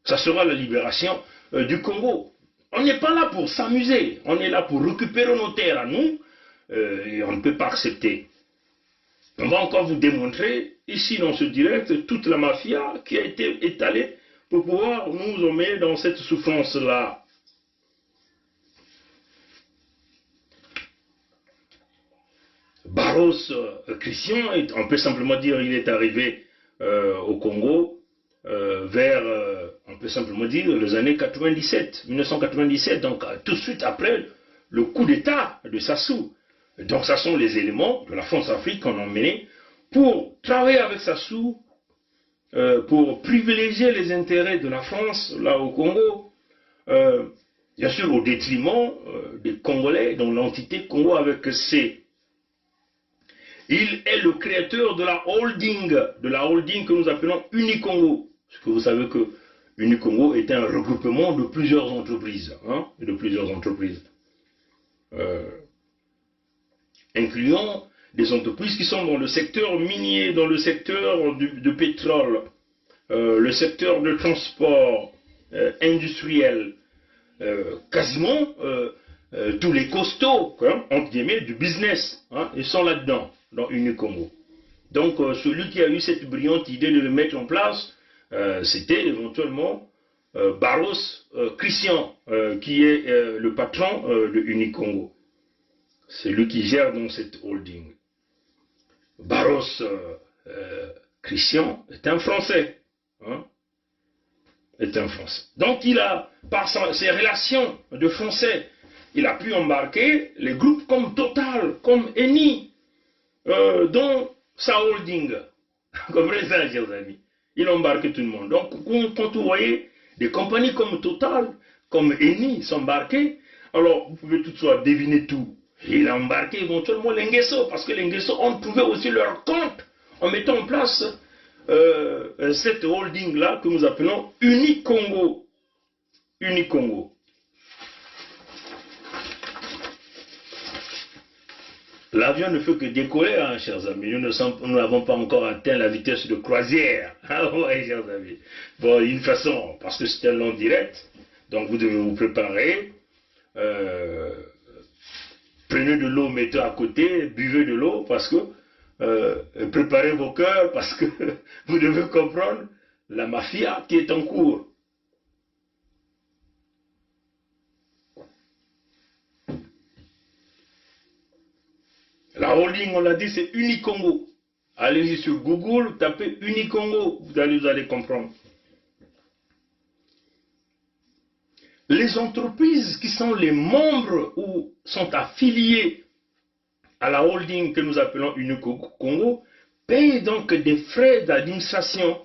Ça sera la libération du Congo. On n'est pas là pour s'amuser, on est là pour récupérer nos terres à nous, et on ne peut pas accepter. On va encore vous démontrer, ici dans ce direct, toute la mafia qui a été étalée pour pouvoir nous emmener dans cette souffrance-là. Barros Christian, on peut simplement dire il est arrivé au Congo vers, on peut simplement dire, les années 1997, donc tout de suite après le coup d'État de Sassou. Donc ce sont les éléments de la France-Afrique qu'on a emmenés pour travailler avec Sassou, pour privilégier les intérêts de la France, là au Congo, bien sûr au détriment des Congolais, dont l'entité Congo avec C. Il est le créateur de la holding que nous appelons Unicongo. Parce que vous savez que Unicongo est un regroupement de plusieurs entreprises, incluant des entreprises qui sont dans le secteur minier, dans le secteur de pétrole, le secteur de transport industriel, quasiment tous les costauds, entre guillemets, du business, ils sont là-dedans, dans Unicongo. Donc celui qui a eu cette brillante idée de le mettre en place, c'était éventuellement Barros Christian, qui est le patron de Unicongo. C'est lui qui gère donc cette holding. Barros Christian est un Français. Donc il a, par ses relations de Français, il a pu embarquer les groupes comme Total, comme Eni, dans sa holding. Vous comprenez ça, chers amis? Il embarque tout le monde. Donc, quand vous voyez des compagnies comme Total, comme Eni s'embarquer, alors vous pouvez toutefois deviner tout. Il a embarqué éventuellement l'Enguesso, parce que l'Enguesso ont trouvé aussi leur compte en mettant en place cette holding-là que nous appelons Unicongo. Unicongo. L'avion ne fait que décoller, hein, chers amis. Nous n'avons pas encore atteint la vitesse de croisière. Ah ouais, chers amis. Bon, d'une façon, parce que c'est un long direct, donc vous devez vous préparer. Prenez de l'eau, mettez à côté, buvez de l'eau, parce que préparez vos cœurs, parce que vous devez comprendre la mafia qui est en cours. La holding, on l'a dit, c'est Unicongo. Allez-y sur Google, tapez Unicongo, vous allez comprendre. Les entreprises qui sont les membres ou sont affiliées à la holding que nous appelons Unicongo payent donc des frais d'administration,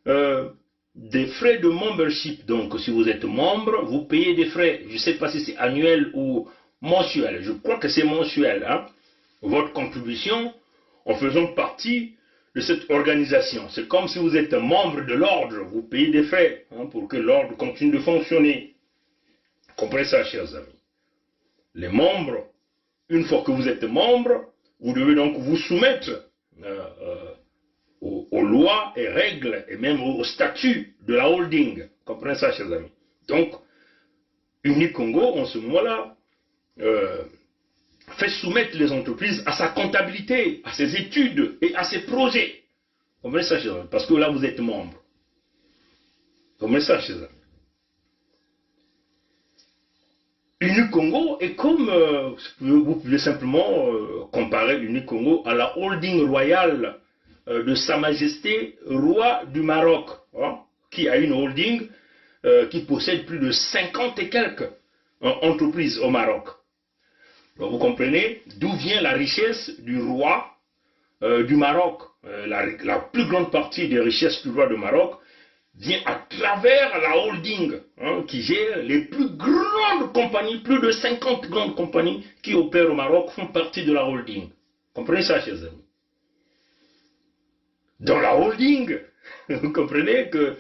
des frais de membership. Donc si vous êtes membre, vous payez des frais. Je ne sais pas si c'est annuel ou mensuel. Je crois que c'est mensuel. Hein? Votre contribution en faisant partie de cette organisation. C'est comme si vous êtes un membre de l'ordre. Vous payez des frais hein, pour que l'ordre continue de fonctionner. Comprenez ça, chers amis. Les membres, une fois que vous êtes membre, vous devez donc vous soumettre aux lois et règles et même au statut de la holding. Comprenez ça, chers amis. Donc, Unicongo, en ce moment-là, fait soumettre les entreprises à sa comptabilité, à ses études et à ses projets. Comprenez ça, chers amis. Parce que là, vous êtes membre. Comprenez ça, chers amis. Unicongo est comme, vous pouvez simplement comparer Unicongo à la holding royale de Sa Majesté Roi du Maroc, hein, qui a une holding qui possède plus de 50 et quelques entreprises au Maroc. Donc vous comprenez d'où vient la richesse du roi du Maroc. La plus grande partie des richesses du roi du Maroc vient à travers la holding hein, qui gère les plus grandes compagnies, plus de 50 grandes compagnies qui opèrent au Maroc font partie de la holding. Comprenez ça, chers amis? Dans la holding, vous comprenez que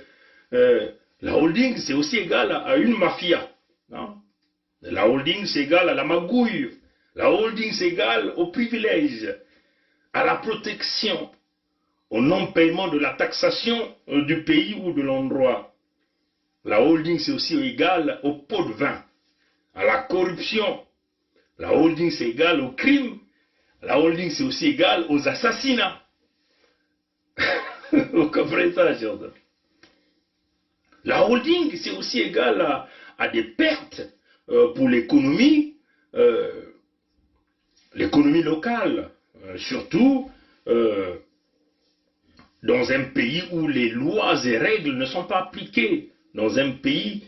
la holding c'est aussi égal à une mafia. Hein? La holding c'est égal à la magouille. La holding c'est égal au privilège, à la protection, au non-paiement de la taxation du pays ou de l'endroit. La holding, c'est aussi égal au pot de vin, à la corruption. La holding, c'est égal au crime. La holding, c'est aussi égal aux assassinats. Vous comprenez ça, Jordan? La holding, c'est aussi égal à des pertes pour l'économie locale, surtout dans un pays où les lois et règles ne sont pas appliquées, dans un pays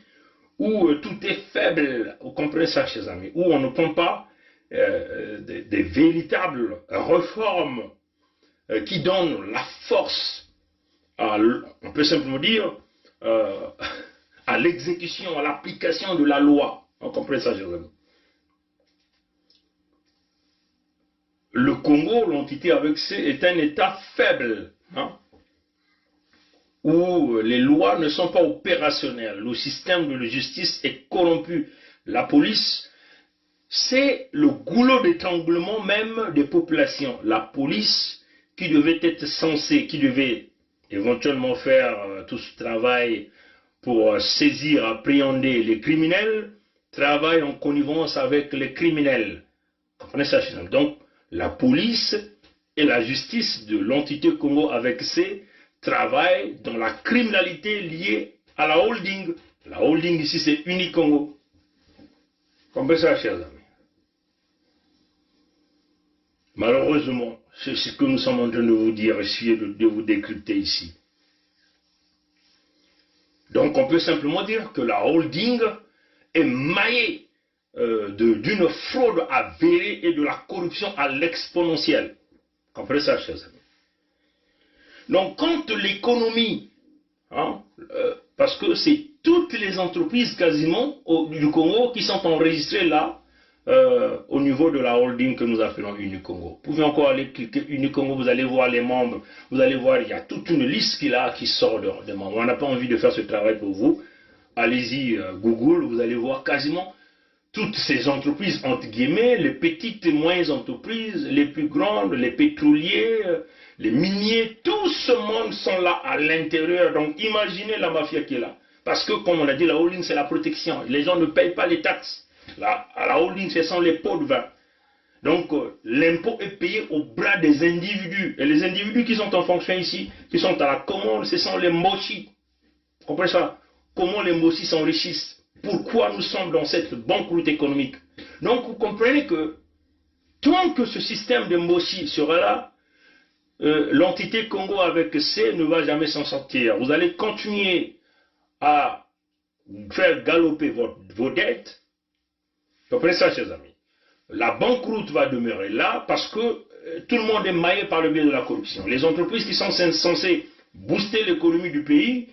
où tout est faible, vous comprenez ça, chers amis, où on ne prend pas des véritables réformes qui donnent la force, on peut simplement dire, à l'exécution, à l'application de la loi. Vous comprenez ça, chers amis? Le Congo, l'entité avec C, est un État faible, hein, où les lois ne sont pas opérationnelles, le système de la justice est corrompu. La police, c'est le goulot d'étranglement même des populations. La police qui devait être censée, qui devait éventuellement faire tout ce travail pour saisir, appréhender les criminels, travaille en connivence avec les criminels. Comprenez ça? Donc, la police et la justice de l'entité Congo avec C travaillent dans la criminalité liée à la holding. La holding ici c'est Unicongo. Comprenez ça, chers amis? Malheureusement, c'est ce que nous sommes en train de vous dire, essayer de vous décrypter ici. Donc on peut simplement dire que la holding est maillée d'une fraude avérée et de la corruption à l'exponentielle. Comprenez ça, chers amis. Donc, quand l'économie, parce que c'est toutes les entreprises quasiment du Congo qui sont enregistrées là, au niveau de la holding que nous appelons Unicongo. Vous pouvez encore aller cliquer Unicongo, vous allez voir les membres, vous allez voir, il y a toute une liste qui sort de membres. On n'a pas envie de faire ce travail pour vous. Allez-y, Google, vous allez voir quasiment toutes ces entreprises, entre guillemets, les petites et moyennes entreprises, les plus grandes, les pétroliers, les miniers, tout ce monde sont là à l'intérieur. Donc imaginez la mafia qui est là. Parce que, comme on a dit, la holding, c'est la protection. Les gens ne payent pas les taxes. À la holding, ce sont les pots de vin. Donc, l'impôt est payé au bras des individus. Et les individus qui sont en fonction ici, qui sont à la commande, ce sont les mochis. Vous comprenez ça? Comment les mochis s'enrichissent? Pourquoi nous sommes dans cette banqueroute économique? Donc, vous comprenez que tant que ce système de mochis sera là, l'entité Congo avec C ne va jamais s'en sortir. Vous allez continuer à faire galoper vos dettes. Vous comprenez ça, chers amis? La banqueroute va demeurer là parce que tout le monde est maillé par le biais de la corruption. Les entreprises qui sont censées booster l'économie du pays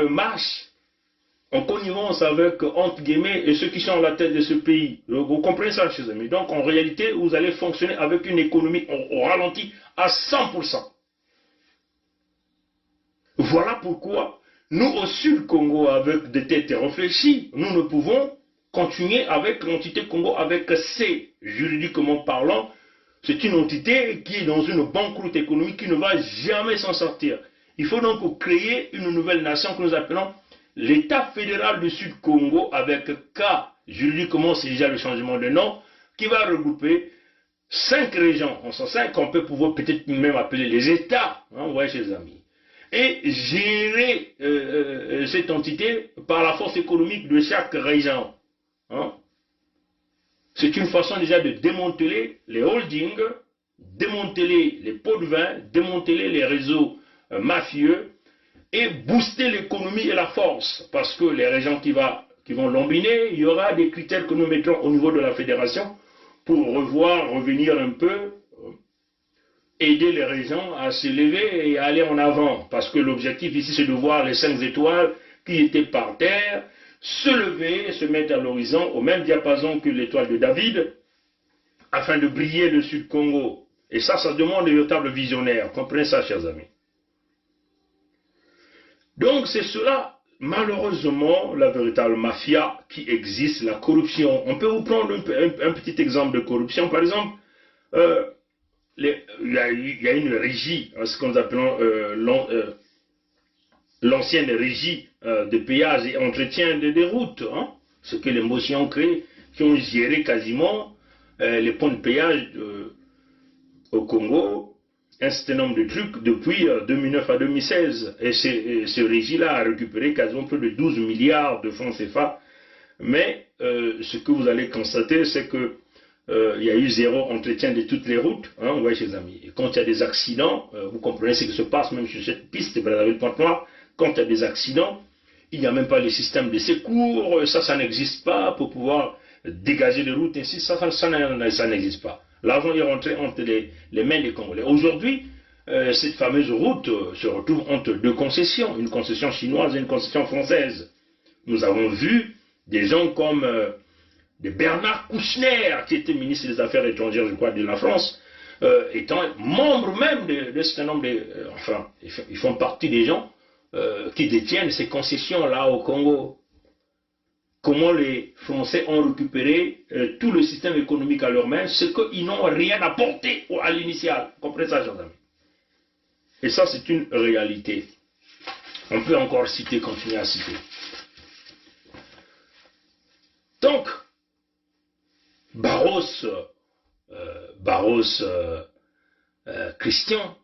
marchent en connivence avec, entre guillemets, et ceux qui sont à la tête de ce pays. Vous comprenez ça, chers amis? Donc, en réalité, vous allez fonctionner avec une économie au ralenti à 100%. Voilà pourquoi, nous, au Sud Congo, avec des têtes réfléchies, nous ne pouvons continuer avec l'entité Congo avec C, juridiquement parlant. C'est une entité qui est dans une banqueroute économique qui ne va jamais s'en sortir. Il faut donc créer une nouvelle nation que nous appelons l'État fédéral du Sud Congo avec K, juridiquement c'est déjà le changement de nom, qui va regrouper 5 régions, on s'en 5 qu'on peut pouvoir peut-être même appeler les États, vous voyez chers amis, et gérer cette entité par la force économique de chaque région. C'est une façon déjà de démanteler les holdings, démanteler les pots de vin, démanteler les réseaux mafieux et booster l'économie et la force. Parce que les régions qui vont lambiner, il y aura des critères que nous mettrons au niveau de la fédération pour revenir un peu, aider les régions à s'élever et à aller en avant. Parce que l'objectif ici, c'est de voir les 5 étoiles qui étaient par terre se lever et se mettre à l'horizon au même diapason que l'étoile de David, afin de briller le Sud Congo. Et ça demande de véritables visionnaires. Comprenez ça, chers amis. Donc c'est cela, malheureusement, la véritable mafia qui existe, la corruption. On peut vous prendre un petit exemple de corruption. Par exemple, il y a une régie, ce qu'on appelle l'ancienne régie de péage et entretien des routes, ce que les motions ont créé, qui ont géré quasiment les ponts de péage au Congo, un certain nombre de trucs depuis 2009 à 2016. Et ce régie-là a récupéré quasiment plus de 12 milliards de francs CFA. Mais ce que vous allez constater, c'est que il y a eu 0 entretien de toutes les routes, vous voyez, chers amis. Et quand il y a des accidents, vous comprenez ce qui se passe même sur cette piste de Brazzaville-Pointe-Noire. Quand il y a des accidents, il n'y a même pas les systèmes de secours, ça n'existe pas pour pouvoir dégager les routes, ainsi, ça n'existe pas. L'argent est rentré entre les mains des Congolais. Aujourd'hui, cette fameuse route se retrouve entre 2 concessions, une concession chinoise et une concession française. Nous avons vu des gens comme de Bernard Kouchner, qui était ministre des Affaires étrangères, je crois, de la France, étant membre même de certain nombre enfin, ils font partie des gens qui détiennent ces concessions-là au Congo. Comment les Français ont récupéré tout le système économique à leurs mains, c'est qu'ils n'ont rien apporté à l'initial. Comprenez ça, chers amis? Et ça, c'est une réalité. On peut encore citer, continuer à citer. Donc, Barros Christian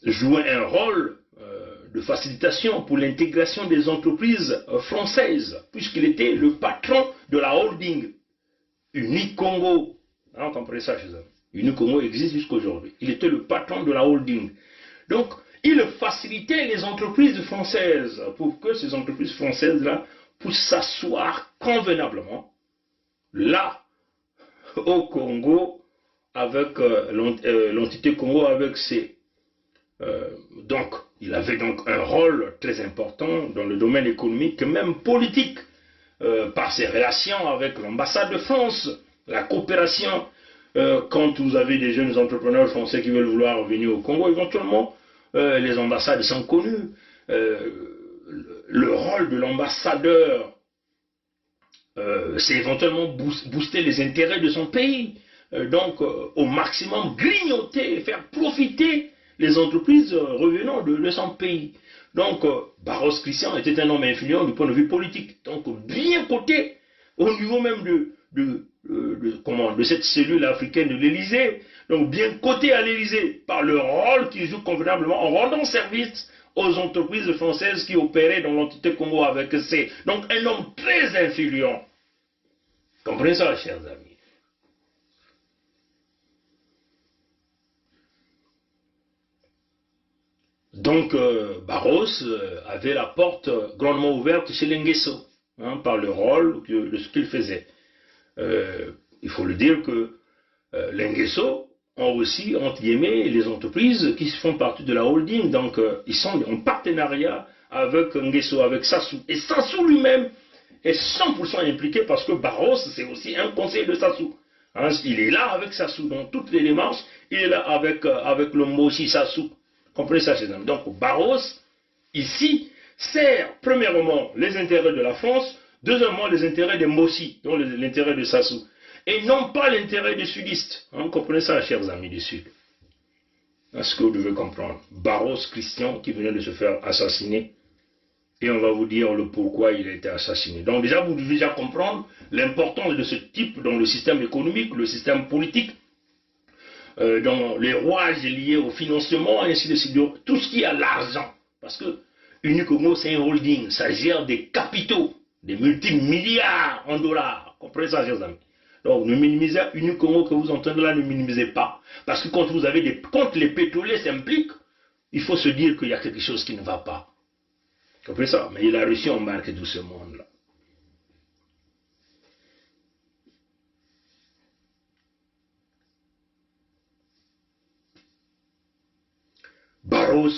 jouait un rôle de facilitation pour l'intégration des entreprises françaises, puisqu'il était le patron de la holding Unicongo. Vous comprenez ça, chers amis? Unicongo existe jusqu'à aujourd'hui. Il était le patron de la holding. Donc, il facilitait les entreprises françaises pour que ces entreprises françaises-là puissent s'asseoir convenablement là, au Congo, avec l'entité Congo, avec ses... donc, il avait donc un rôle très important dans le domaine économique et même politique, par ses relations avec l'ambassade de France, la coopération. Quand vous avez des jeunes entrepreneurs français qui veulent vouloir venir au Congo, éventuellement, les ambassades sont connues. Le rôle de l'ambassadeur, c'est éventuellement booster les intérêts de son pays. Donc, au maximum, grignoter, faire profiter les entreprises revenant de son pays. Donc, Barros Christian était un homme influent du point de vue politique. Donc, bien coté au niveau même de cette cellule africaine de l'Élysée. Donc, bien coté à l'Élysée par le rôle qu'il joue convenablement en rendant service aux entreprises françaises qui opéraient dans l'entité Congo avec C. Donc, un homme très influent. Comprenez ça, chers amis. Donc, Barros avait la porte grandement ouverte chez l'Ngeso, hein, par le rôle de ce qu'il faisait. Il faut le dire que l'Ngeso ont aussi, entre guillemets, les entreprises qui font partie de la holding. Donc, ils sont en partenariat avec Ngeso, avec Sassou. Et Sassou lui-même est 100% impliqué parce que Barros, c'est aussi un conseiller de Sassou. Hein, il est là avec Sassou dans toutes les démarches. Il est là avec le Moshi Sassou. Comprenez ça, chers amis. Donc, Barros, ici, sert premièrement les intérêts de la France, deuxièmement les intérêts des Moshi, donc l'intérêt de Sassou, et non pas l'intérêt des sudistes. Hein, comprenez ça, chers amis du Sud. Est-ce que vous devez comprendre? Barros Christian qui venait de se faire assassiner, et on va vous dire le pourquoi il a été assassiné. Donc déjà, vous devez déjà comprendre l'importance de ce type dans le système économique, le système politique, dans les rouages liés au financement, et ainsi de suite, tout ce qui a l'argent. Parce que Unicongo, c'est un holding, ça gère des capitaux, des multimilliards en dollars. Comprenez ça, chers amis? Donc, ne minimisez Unicongo que vous entendez là, ne minimisez pas. Parce que quand quand les pétroliers s'impliquent, il faut se dire qu'il y a quelque chose qui ne va pas. Comprenez ça? Mais il a réussi à embarquer tout ce monde-là. Barros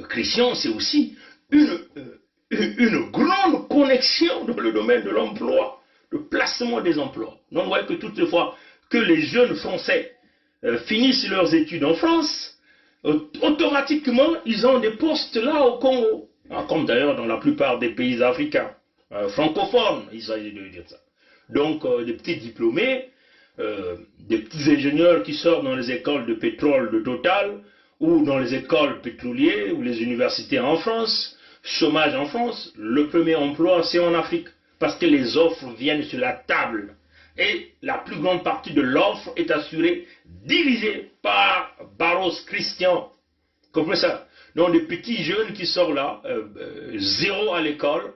Christian, c'est aussi une grande connexion dans le domaine de l'emploi, le placement des emplois. Donc, vous voyez que toutes les fois que les jeunes Français finissent leurs études en France, automatiquement, ils ont des postes là au Congo. Hein, comme d'ailleurs dans la plupart des pays africains, francophones, il s'agit de dire ça. Donc, des petits diplômés, des petits ingénieurs qui sortent dans les écoles de pétrole de Total, ou dans les écoles pétrolières, ou les universités en France, chômage en France, le premier emploi, c'est en Afrique. Parce que les offres viennent sur la table. Et la plus grande partie de l'offre est assurée, dirigée par Barros Christian. Comprenez ça? Donc, des petits jeunes qui sortent là, zéro à l'école,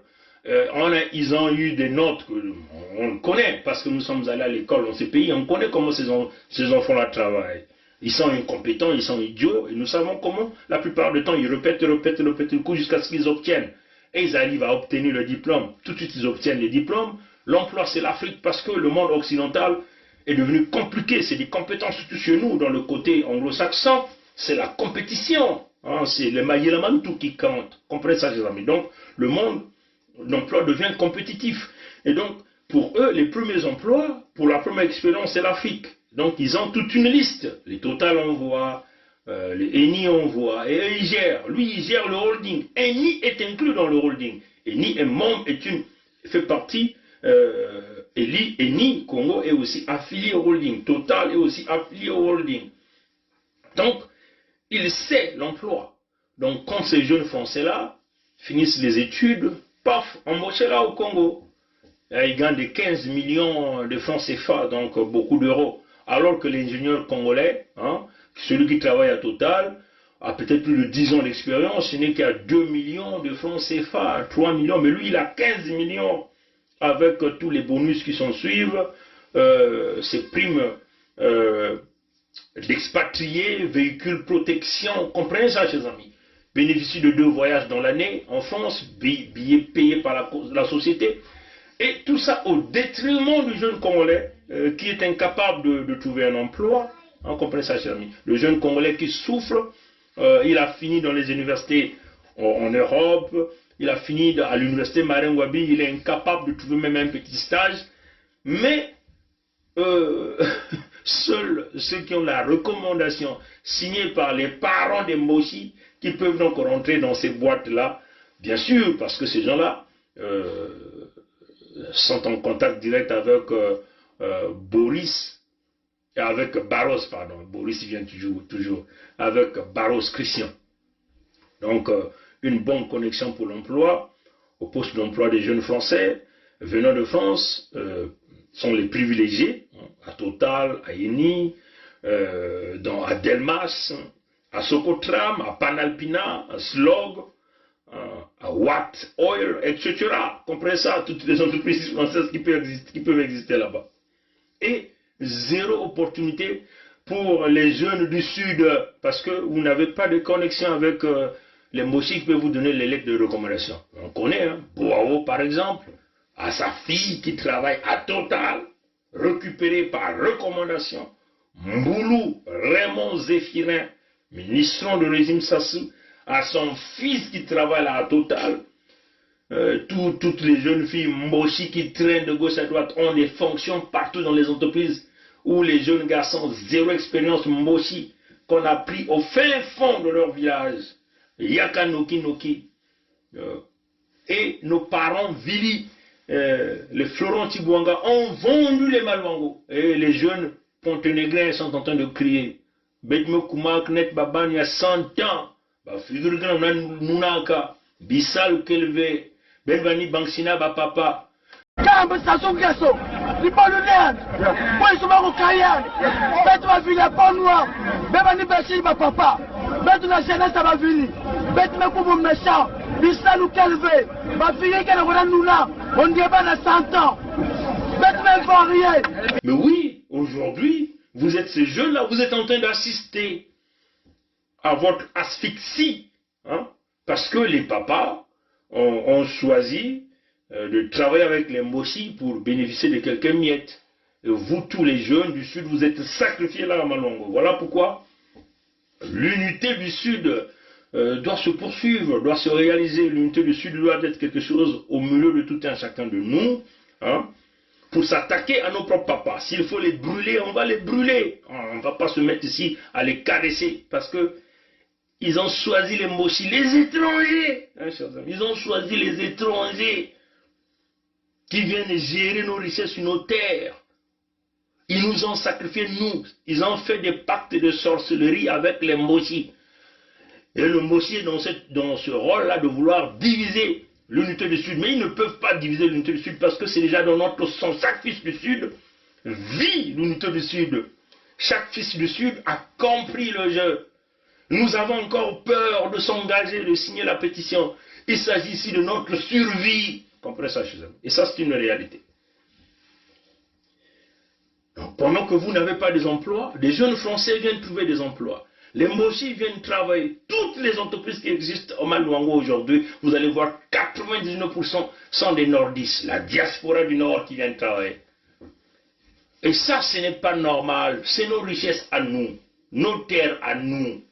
ils ont eu des notes qu'on connaît, parce que nous sommes allés à l'école dans ces pays, on connaît comment ces enfants-là travaillent. Ils sont incompétents, ils sont idiots, et nous savons comment, la plupart du temps, ils répètent le coup jusqu'à ce qu'ils obtiennent. Et ils arrivent à obtenir le diplôme. Tout de suite, ils obtiennent les diplômes. L'emploi, c'est l'Afrique, parce que le monde occidental est devenu compliqué. C'est des compétences, surtout chez nous, dans le côté anglo-saxon, c'est la compétition. Hein, c'est le Mayelamantou qui compte. Comprenez ça, les amis. Donc, le monde d'emploi devient compétitif. Et donc, pour eux, les premiers emplois, pour la première expérience, c'est l'Afrique. Donc, ils ont toute une liste. Les Total envoient, les Eni envoient, et eux, ils gèrent. Lui, il gère le holding. Eni est inclus dans le holding. Eni est membre, fait partie, Eni, Congo, est aussi affilié au holding. Total est aussi affilié au holding. Donc, il sait l'emploi. Donc, quand ces jeunes Français-là finissent les études, paf, embauchés là au Congo. Là, ils gagnent des 15 millions de francs CFA, donc beaucoup d'euros. Alors que l'ingénieur congolais, hein, celui qui travaille à Total, a peut-être plus de 10 ans d'expérience, ce n'est qu'à 2 millions de francs CFA, 3 millions, mais lui il a 15 millions avec tous les bonus qui s'en suivent, ses primes d'expatriés, véhicules protection, comprenez ça, chers amis, bénéficie de 2 voyages dans l'année en France, billets payés par la société, et tout ça au détriment du jeune Congolais qui est incapable de trouver un emploi. On comprend ça, cher ami. Le jeune Congolais qui souffre, il a fini dans les universités en Europe, il a fini à l'université Marengwabi, il est incapable de trouver même un petit stage. Mais seuls ceux qui ont la recommandation signée par les parents des Moshi qui peuvent donc rentrer dans ces boîtes-là, bien sûr, parce que ces gens-là sont en contact direct avec Boris, et avec Barros, pardon, Boris vient toujours avec Barros Christian. Donc, une bonne connexion pour l'emploi, au poste d'emploi des jeunes Français venant de France, sont les privilégiés, à Total, à Eni, à Delmas, à Socotram, à Panalpina, à Slog, à Watt Oil, etc. Comprenez ça, toutes les entreprises françaises qui peuvent exister là-bas. Et zéro opportunité pour les jeunes du Sud, parce que vous n'avez pas de connexion avec les Moshi qui peuvent vous donner les lettres de recommandation. On connaît, hein, Boao par exemple, à sa fille qui travaille à Total, récupérée par recommandation, Mboulou Raymond Zéphirin, ministre du régime Sassou, à son fils qui travaille à Total. Toutes les jeunes filles Moshi qui traînent de gauche à droite ont des fonctions partout dans les entreprises où les jeunes garçons, zéro expérience Moshi, qu'on a pris au fin fond de leur village, Yakanoki Noki. Et nos parents Vili, les Florent Tibouanga ont vendu les Malwango. Et les jeunes Pontenégrins sont en train de crier. Betme Koumak Net Baban, il y a 100 ans. Figure grand Nunaka, Bissal Kelve, Benvani Bangsina Bapapa. Kamba Sasson Gasso, les Polonais, moi ils sont au Kayan, bête ma ville à Pont-Noir, Benvani Bachir Bapapa, bête la jeunesse à ma ville, bête me coupe méchant, Bissal ou Kelve, ma fille qui est dans Nuna, on dit pas à 100 ans, bête me varié. Mais oui, aujourd'hui, vous êtes ces jeunes-là, vous êtes en train d'assister à votre asphyxie, hein, parce que les papas ont choisi de travailler avec les Moshi pour bénéficier de quelques miettes. Et vous, tous les jeunes du Sud, vous êtes sacrifiés là à Malongo. Voilà pourquoi l'unité du Sud doit se poursuivre, doit se réaliser. L'unité du Sud doit être quelque chose au milieu de tout un chacun de nous, hein, pour s'attaquer à nos propres papas. S'il faut les brûler, on va les brûler. On ne va pas se mettre ici à les caresser, parce que ils ont choisi les Moshi, les étrangers. Hein, ils ont choisi les étrangers qui viennent gérer nos richesses sur nos terres. Ils nous ont sacrifiés, nous. Ils ont fait des pactes de sorcellerie avec les Moshi. Et le Moshi est dans ce rôle-là de vouloir diviser l'unité du Sud. Mais ils ne peuvent pas diviser l'unité du Sud parce que c'est déjà dans notre sang. Chaque fils du Sud vit l'unité du Sud. Chaque fils du Sud a compris le jeu. Nous avons encore peur de s'engager, de signer la pétition. Il s'agit ici de notre survie. Comprenez ça, chez eux. Et ça, c'est une réalité. Donc, pendant que vous n'avez pas des emplois, des jeunes Français viennent trouver des emplois. Les Moshi viennent travailler. Toutes les entreprises qui existent au Malwango aujourd'hui, vous allez voir 99% sont des nordistes. La diaspora du Nord qui vient travailler. Et ça, ce n'est pas normal. C'est nos richesses à nous. Nos terres à nous.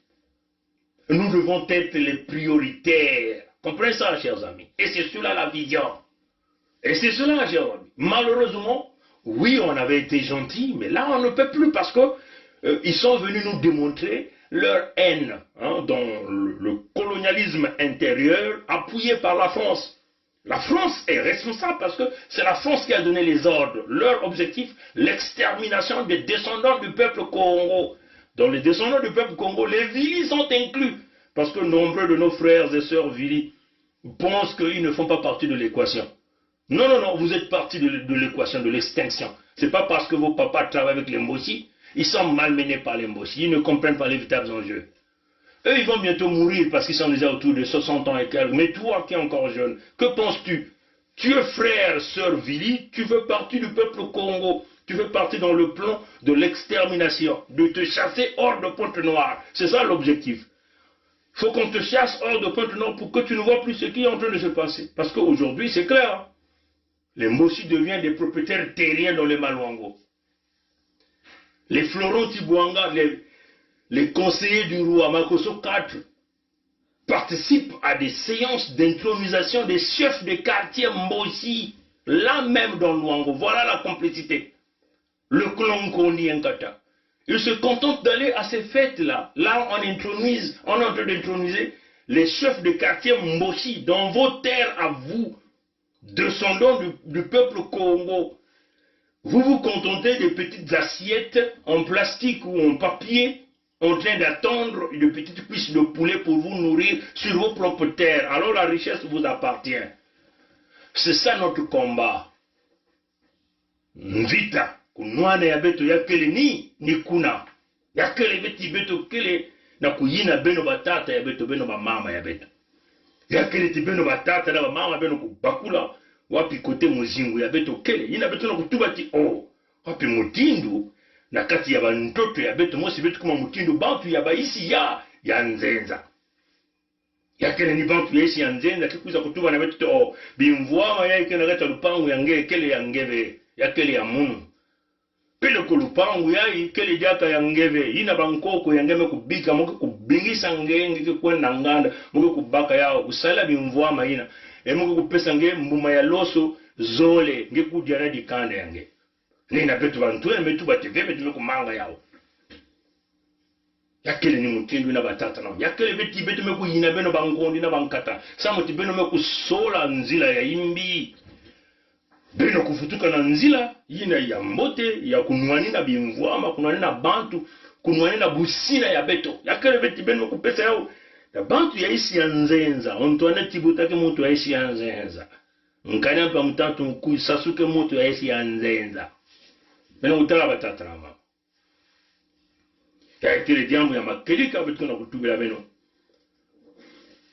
Nous devons être les prioritaires. Comprenez ça, chers amis. Et c'est cela la vision. Et c'est cela, chers amis. Malheureusement, oui, on avait été gentils, mais là, on ne peut plus parce que ils sont venus nous démontrer leur haine, hein, dans le colonialisme intérieur appuyé par la France. La France est responsable parce que c'est la France qui a donné les ordres. Leur objectif, l'extermination des descendants du peuple Congo. Dans les descendants du peuple Congo, les Vili sont inclus. Parce que nombreux de nos frères et sœurs Vili pensent qu'ils ne font pas partie de l'équation. Non, non, non, vous êtes partie de l'équation, de l'extinction. Ce n'est pas parce que vos papas travaillent avec les Moshi, ils sont malmenés par les Moshi, ils ne comprennent pas les véritables enjeux. Eux, ils vont bientôt mourir parce qu'ils sont déjà autour de 60 ans et quelques. Mais toi qui es encore jeune, que penses-tu? Tu es frère, sœur Vili, tu fais partie du peuple Congo. Tu fais partie dans le plan de l'extermination, de te chasser hors de Pointe-Noire. C'est ça l'objectif. Il faut qu'on te chasse hors de Pointe-Noire pour que tu ne vois plus ce qui est en train de se passer. Parce qu'aujourd'hui, c'est clair. Les Moshi deviennent des propriétaires terriens dans les Malwango. Les Florent Tibouanga, les conseillers du roi Makosso 4 participent à des séances d'intronisation des chefs de quartier Mbossi, là même dans Luango. Voilà la complicité. Le clan Kondi Nkata. Ils se contentent d'aller à ces fêtes-là. Là, on est en train d'introniser les chefs de quartier Mbossi dans vos terres à vous, descendants du peuple Congo. Vous vous contentez des petites assiettes en plastique ou en papier en train d'attendre de petites cuisses de poulet pour vous nourrir sur vos propres terres. Alors la richesse vous appartient. C'est ça notre combat. Vita, kunwana ya beto yakele ni kuna. Yakele beti beto kele na kuyina beno batata ya beto beno ba mama ya beto. Yakele ti beno batata na ba mama beno kubakula wapi kote muzingu ya beto kele. Yina beto na kutuba ti wapi mutindu na kati ya bantoto ya beto mosi beto kuma mutindu bantu ya baisi ya nzenza. Yakele ni bantu ya isi ya nzenza kikuza kutuba na beto bimvuama ya ikena gata lupangu ya nge kele ya ngeve yakele ya munu. Pele kulupangu ya ikele jaka ya ngeve ina bankoko ya ngeme kubika muke kubingisa ngenge kwenda nganda muke kubaka yao kusala bimvuama ina muke kupesa nge mbuma ya loso zole nge kudiana dikanda yange. Nina betu bantu ya metu bateve betu kumanga yao. Yakele ni mutindu na batata na yakele betu meku yina beno bangondi na bankata samo ti beno meku sola nzila ya imbi beno kufutuka na nzila yina ya mbote ya kunwani na bimvuama kunwani na bantu kunwani na busina ya beto yakele betu beno meku pesa yao na bantu ya isi ya nzenza Antoine Tibutake muntu ya isi ya nzenza nkanya pa mtatu mkuu Sasuke muntu ya isi ya nzenza beno utala batata na mama ya kile jambo ya makelika betu na kutubila beno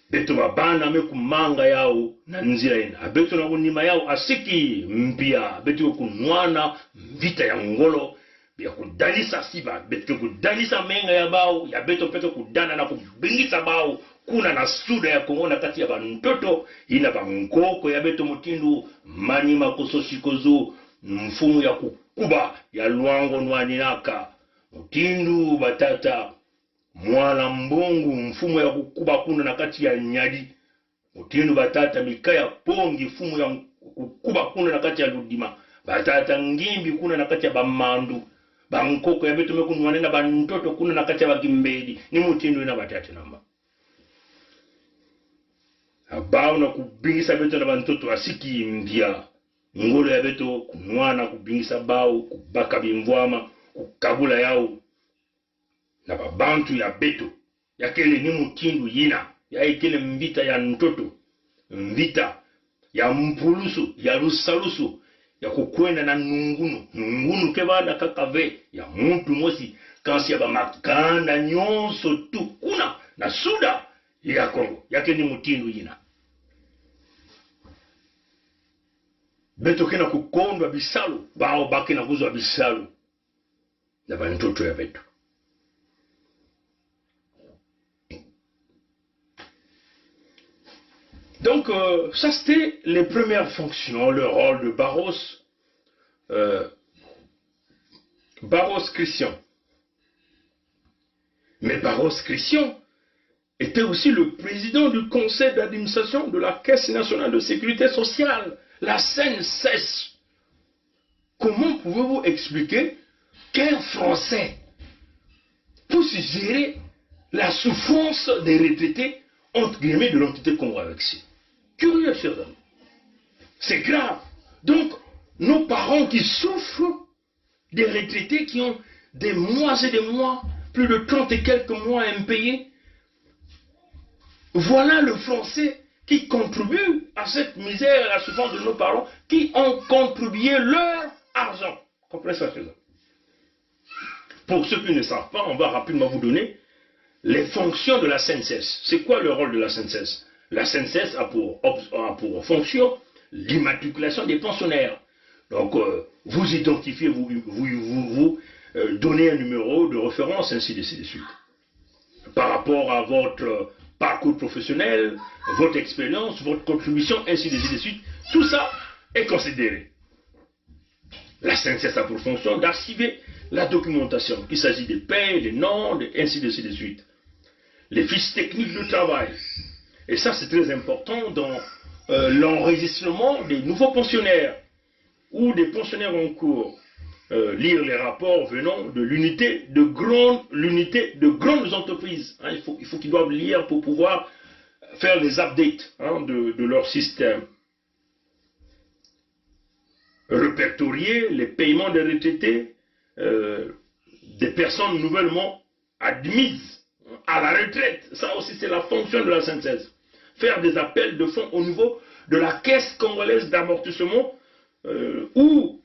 betu babana mekumanga yao na nzira ina betu na kunima yao asiki mpia betu kunwana vita ya ngolo ya kudalisa siba betu kudalisa menga ya bao ya betu peke kudana na kubingisa bao kuna na suda ya kongona kati ya bantoto ina bankoko ya betu mutindu mani makoso shikozo mfumu ya kukuba ya luango nwaninaka mutindu batata mwala mbongu mfumo ya kukuba kuna na kati ya nyadi mutindu batata mikaya pongi mfumo ya kukuba kuna na kati ya ludima batata ngimbi kuna na kati ya bamandu bankoko ya betu meku nwanena bantoto kuna na kati ya bakimbedi ni mutindu ina batata namba abao na kubingisa betu na bantoto asiki mbia ngolo ya betu kunwana kubingisa bao kubaka bimvwama kukabula yao na babantu ya beto yakele ni mutindu yina ya ikele mbita ya ntoto mbita ya mpulusu ya rusalusu ya kukwenda na nungunu kebada kakave ya muntu mosi kansi ya bamakanda nyonso tu kuna na suda ya Kongo yakele ni mutindu yina beto kena kukondwa bisalu bao bake na kuzwa bisalu na bantoto ya beto. Donc, ça c'était les premières fonctions, le rôle de Barros Christian. Mais Barros Christian était aussi le président du conseil d'administration de la Caisse nationale de sécurité sociale, la CNSS. Comment pouvez-vous expliquer qu'un Français puisse gérer la souffrance des retraités entre guillemets de l'entité congolaise? Curieux, chers amis. C'est grave. Donc, nos parents qui souffrent, des retraités qui ont des mois et des mois, plus de 30 et quelques mois impayés, voilà le Français qui contribue à cette misère et à la souffrance de nos parents, qui ont contribué leur argent. Comprenez ça, chers amis? Pour ceux qui ne savent pas, on va rapidement vous donner les fonctions de la CNSS. C'est quoi le rôle de la CNSS? La CNSS a pour fonction l'immatriculation des pensionnaires. Donc, vous identifiez, vous donnez un numéro de référence, ainsi de suite. Par rapport à votre parcours professionnel, votre expérience, votre contribution, ainsi de suite. Tout ça est considéré. La CNSS a pour fonction d'archiver la documentation, qu'il s'agit des paies, des noms, ainsi de suite. Les fiches techniques de travail. Et ça, c'est très important dans l'enregistrement des nouveaux pensionnaires ou des pensionnaires en cours. Lire les rapports venant de l'unité de grandes entreprises. Hein, il faut qu'ils doivent lire pour pouvoir faire les updates de leur système. Répertorier les paiements des retraités, des personnes nouvellement admises à la retraite. Ça aussi, c'est la fonction de la synthèse. Faire des appels de fonds au niveau de la caisse congolaise d'amortissement ou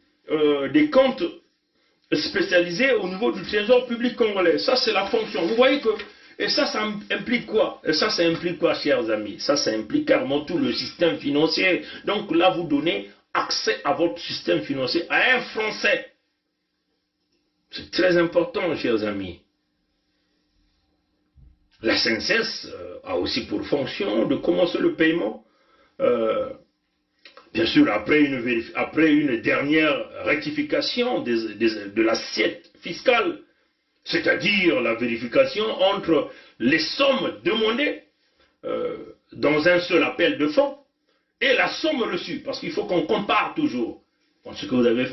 des comptes spécialisés au niveau du trésor public congolais. Ça, c'est la fonction. Vous voyez que... Et ça implique quoi? Et ça implique quoi, chers amis? Ça implique carrément tout le système financier. Donc là, vous donnez accès à votre système financier à un Français. C'est très important, chers amis. La SNCS a aussi pour fonction de commencer le paiement. Bien sûr, après une dernière rectification de l'assiette fiscale, c'est-à-dire la vérification entre les sommes demandées dans un seul appel de fonds et la somme reçue, parce qu'il faut qu'on compare toujours ce que vous avez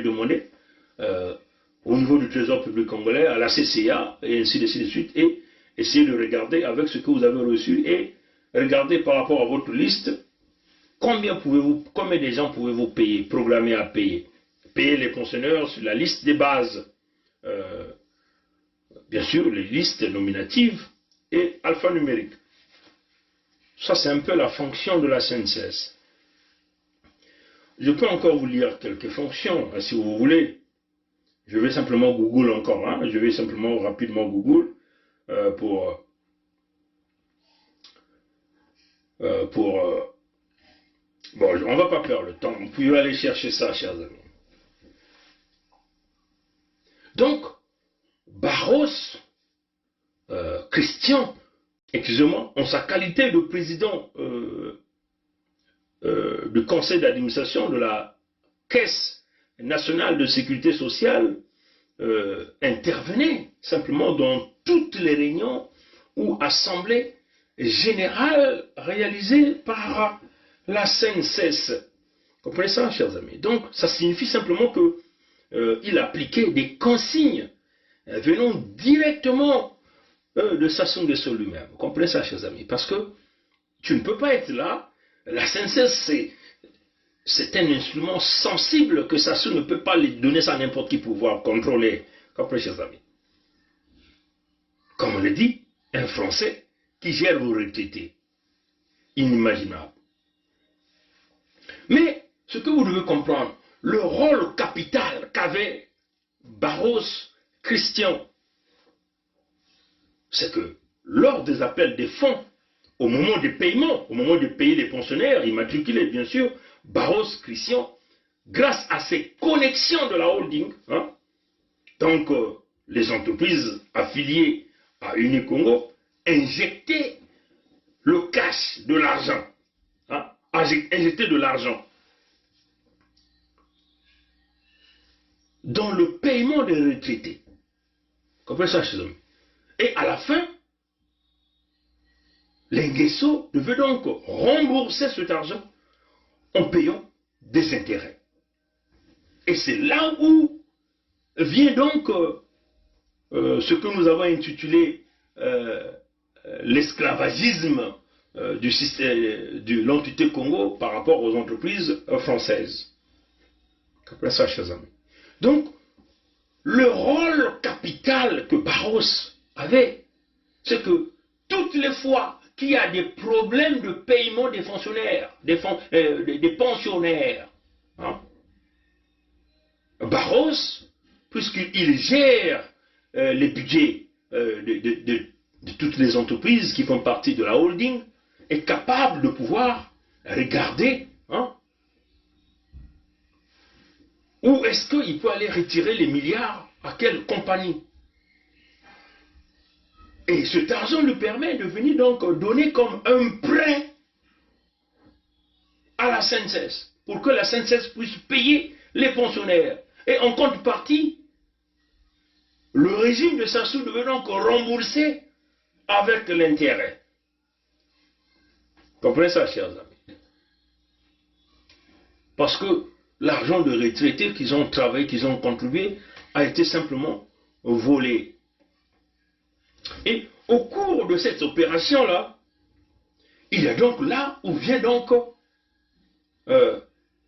demandé au niveau du Trésor public congolais, à la CCA, et ainsi de suite, et essayer de regarder avec ce que vous avez reçu, et regarder par rapport à votre liste, combien de gens pouvez-vous payer, programmer à payer. Payer les pensionnaires sur la liste des bases, bien sûr, les listes nominatives et alphanumériques. Ça, c'est un peu la fonction de la SNCS. Je peux encore vous lire quelques fonctions, si vous voulez. Je vais simplement Google encore, je vais simplement rapidement Google bon, on ne va pas perdre le temps, vous pouvez aller chercher ça, chers amis. Donc, Barros, Christian, excusez-moi, en sa qualité de président du conseil d'administration de la Caisse nationale de sécurité sociale, intervenait simplement dans toutes les réunions ou assemblées générales réalisées par la SNCS. Vous comprenez ça, chers amis? Donc, ça signifie simplement qu'il appliquait des consignes venant directement de Sassou Nguesso lui-même. Vous comprenez ça, chers amis? Parce que tu ne peux pas être là. La SNCS, c'est un instrument sensible que Sassou ne peut pas lui donner ça à n'importe qui pour pouvoir contrôler. Vous comprenez, chers amis? Comme on le dit, un Français qui gère vos retraités. Inimaginable. Mais, ce que vous devez comprendre, le rôle capital qu'avait Barros Christian, c'est que lors des appels des fonds, au moment des paiements, au moment de payer les pensionnaires, immatriculés bien sûr, Barros Christian, grâce à ses connexions de la holding, donc les entreprises affiliées à Unicongo, injectaient le cash, de l'argent, injectaient de l'argent dans le paiement des retraités. Vous comprenez ça, chers amis? Et à la fin, les Nguesso devaient donc rembourser cet argent en payant des intérêts. Et c'est là où vient donc ce que nous avons intitulé l'esclavagisme de l'entité Congo par rapport aux entreprises françaises. Vous comprenez ça, chers amis? Donc, le rôle capital que Barros avait, c'est que toutes les fois qu'il y a des problèmes de paiement des fonctionnaires, des pensionnaires, Barros, puisqu'il gère les budgets de toutes les entreprises qui font partie de la holding, est capable de pouvoir regarder où est-ce qu'il peut aller retirer les milliards, à quelle compagnie. Et cet argent lui permet de venir donc donner comme un prêt à la SNCS, pour que la SNCS puisse payer les pensionnaires. Et en contrepartie, le régime de Sassou devait donc rembourser avec l'intérêt. Comprenez ça, chers amis? Parce que l'argent de retraités qu'ils ont travaillé, qu'ils ont contribué, a été simplement volé. Et au cours de cette opération-là, il y a donc là où vient donc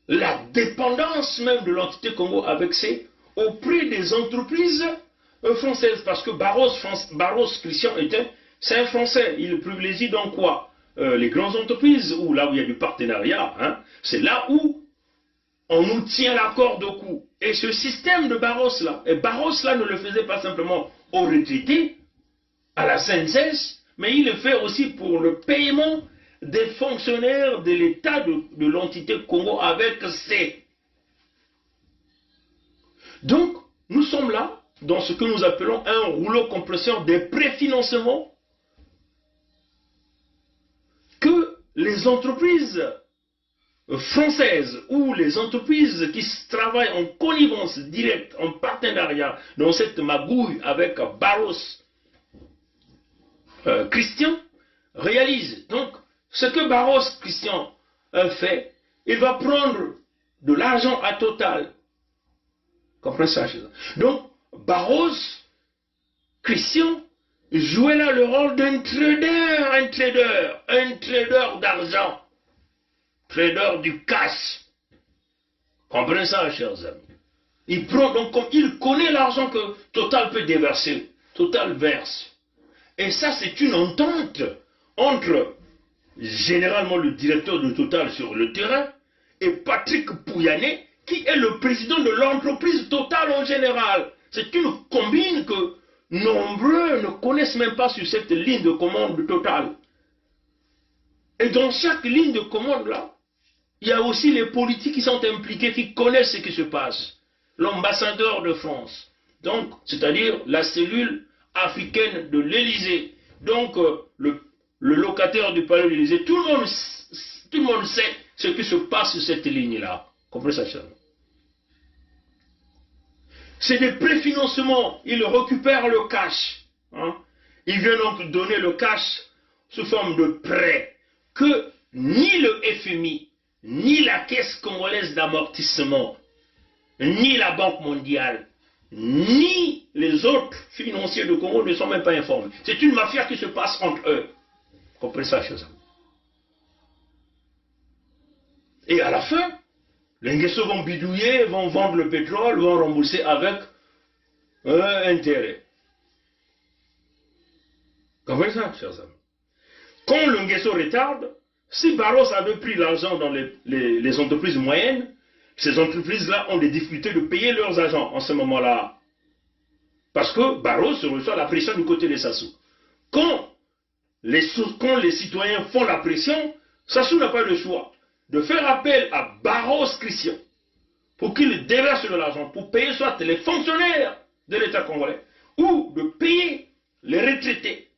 la dépendance même de l'entité Congo avec auprès des entreprises françaises. Parce que Barros Christian c'est un Français. Il privilégie donc quoi? Les grandes entreprises, ou là où il y a du partenariat, hein, c'est là où on nous tient la corde au cou. Et ce système de Barros là, ne le faisait pas simplement aux retraités, à la CNSS, mais il le fait aussi pour le paiement des fonctionnaires de l'État de l'entité Congo avec Donc, nous sommes là dans ce que nous appelons un rouleau compresseur des préfinancements que les entreprises françaises ou les entreprises qui travaillent en connivence directe, en partenariat dans cette magouille avec Barros Christian réalisent. Donc, ce que Barros Christian fait, il va prendre de l'argent à Total. Comprenez ça? Donc, Barros Christian jouait là le rôle d'un trader d'argent, trader du cash. Comprenez ça, chers amis? Il prend donc, comme il connaît l'argent que Total peut déverser, Total verse. Et ça, c'est une entente entre généralement le directeur de Total sur le terrain et Patrick Pouyanné, qui est le président de l'entreprise Total en général. C'est une combine que nombreux ne connaissent même pas sur cette ligne de commande de Total. Et dans chaque ligne de commande là, il y a aussi les politiques qui sont impliqués, qui connaissent ce qui se passe. L'ambassadeur de France, donc, c'est-à-dire la cellule africaine de l'Élysée, donc le locataire du palais de l'Élysée, tout le monde sait ce qui se passe sur cette ligne-là. Comprenez ça, cher? C'est des préfinancements, ils récupèrent le cash. Hein? Ils viennent donc donner le cash sous forme de prêt que ni le FMI, ni la Caisse congolaise d'amortissement, ni la Banque mondiale, ni les autres financiers de Congo ne sont même pas informés. C'est une mafia qui se passe entre eux. Comprenez ça, chers amis? Et à la fin, les Nguesso vont bidouiller, vont vendre le pétrole, vont rembourser avec intérêt. Comprenez ça, chers amis? Quand le Nguesso retarde, si Barros avait pris l'argent dans les entreprises moyennes, ces entreprises-là ont des difficultés de payer leurs agents en ce moment-là. Parce que Barros reçoit la pression du côté des Sassou. Quand les citoyens font la pression, Sassou n'a pas le choix de faire appel à Barros Christian pour qu'il déverse de l'argent, pour payer soit les fonctionnaires de l'État congolais, ou de payer les retraités.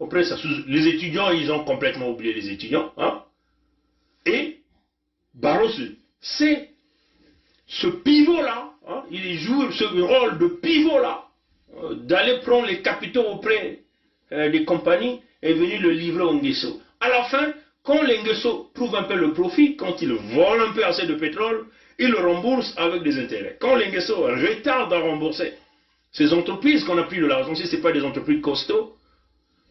Après, les étudiants, ils ont complètement oublié les étudiants. Hein? Et Barros, c'est ce pivot-là, hein, il joue ce rôle de pivot-là, d'aller prendre les capitaux auprès des compagnies et venir le livrer au Nguesso. À la fin, quand les Nguesso trouvent un peu le profit, quand ils volent un peu assez de pétrole, ils le remboursent avec des intérêts. Quand les Nguesso retardent à rembourser ces entreprises qu'on a pris de l'argent, si ce n'est pas des entreprises costauds,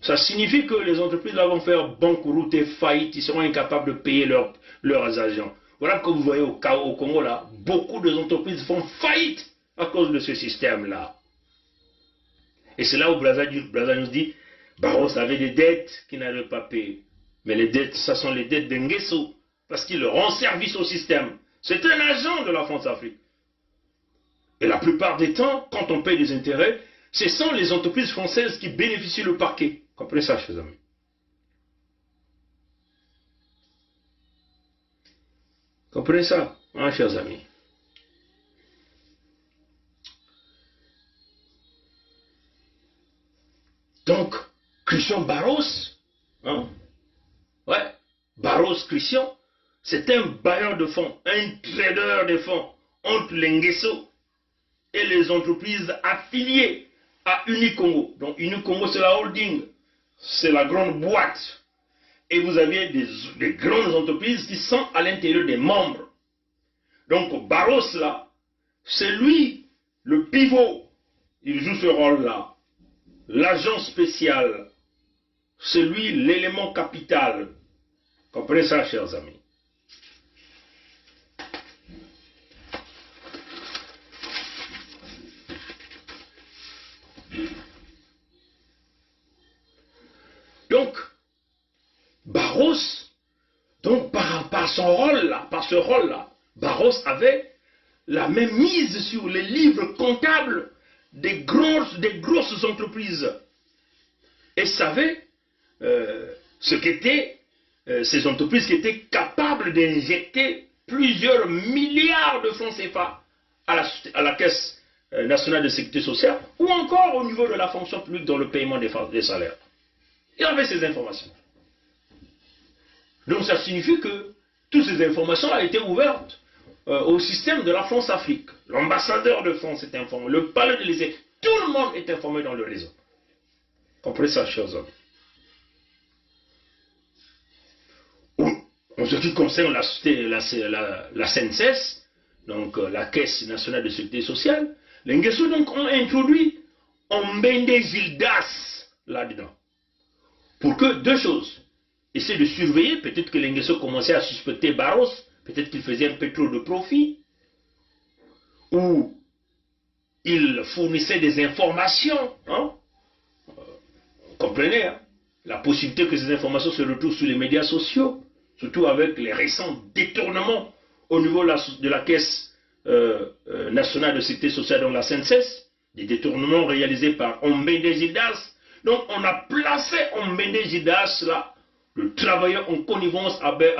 ça signifie que les entreprises là vont faire banqueroute et faillite, ils seront incapables de payer leurs agents. Voilà que vous voyez au Congo là, beaucoup d'entreprises font faillite à cause de ce système-là. Et c'est là où Braza nous dit, Barros avait des dettes qu'il n'avait pas payées. Mais les dettes, ce sont les dettes de Nguesso, parce qu'il rend service au système. C'est un agent de la France-Afrique. Et la plupart des temps, quand on paye des intérêts, ce sont les entreprises françaises qui bénéficient le parquet. Comprenez ça, chers amis? Comprenez ça, hein, chers amis? Donc, Christian Barros, hein? Ouais, Barros Christian, c'est un bailleur de fonds, un trader de fonds entre les Nguesso et les entreprises affiliées à Unicongo. Donc Unicongo, c'est la holding, c'est la grande boîte. Et vous avez des grandes entreprises qui sont à l'intérieur des membres. Donc Barros, là, c'est lui, le pivot. Il joue ce rôle-là. L'agent spécial, c'est lui l'élément capital. Comprenez ça, chers amis. Donc, Barros, donc par son rôle-là, par ce rôle-là, Barros avait la même mise sur les livres comptables des grosses entreprises et savait ce qu'étaient ces entreprises qui étaient capables d'injecter plusieurs milliards de francs CFA à la Caisse nationale de sécurité sociale ou encore au niveau de la fonction publique dans le paiement des salaires. Il avait ces informations. Donc ça signifie que toutes ces informations ont été ouvertes au système de la France-Afrique. L'ambassadeur de France est informé, le palais de l'Élysée, tout le monde est informé dans le réseau. Comprenez ça, chers hommes. En ce qui concerne la CNSS, donc la Caisse nationale de sécurité sociale, les Nguesso donc ont introduit Ombende Gildas là-dedans. Pour que deux choses, essayer de surveiller, peut-être que les Nguesso commençaient à suspecter Barros, peut-être qu'il faisait un peu trop de profit, ou il fournissait des informations, hein? Vous comprenez, hein? La possibilité que ces informations se retrouvent sur les médias sociaux, surtout avec les récents détournements au niveau de la Caisse nationale de sécurité sociale, dans la CNSS, des détournements réalisés par Ombende Gildas. Donc on a placé Ombende Gildas là, le travailleur en connivence avec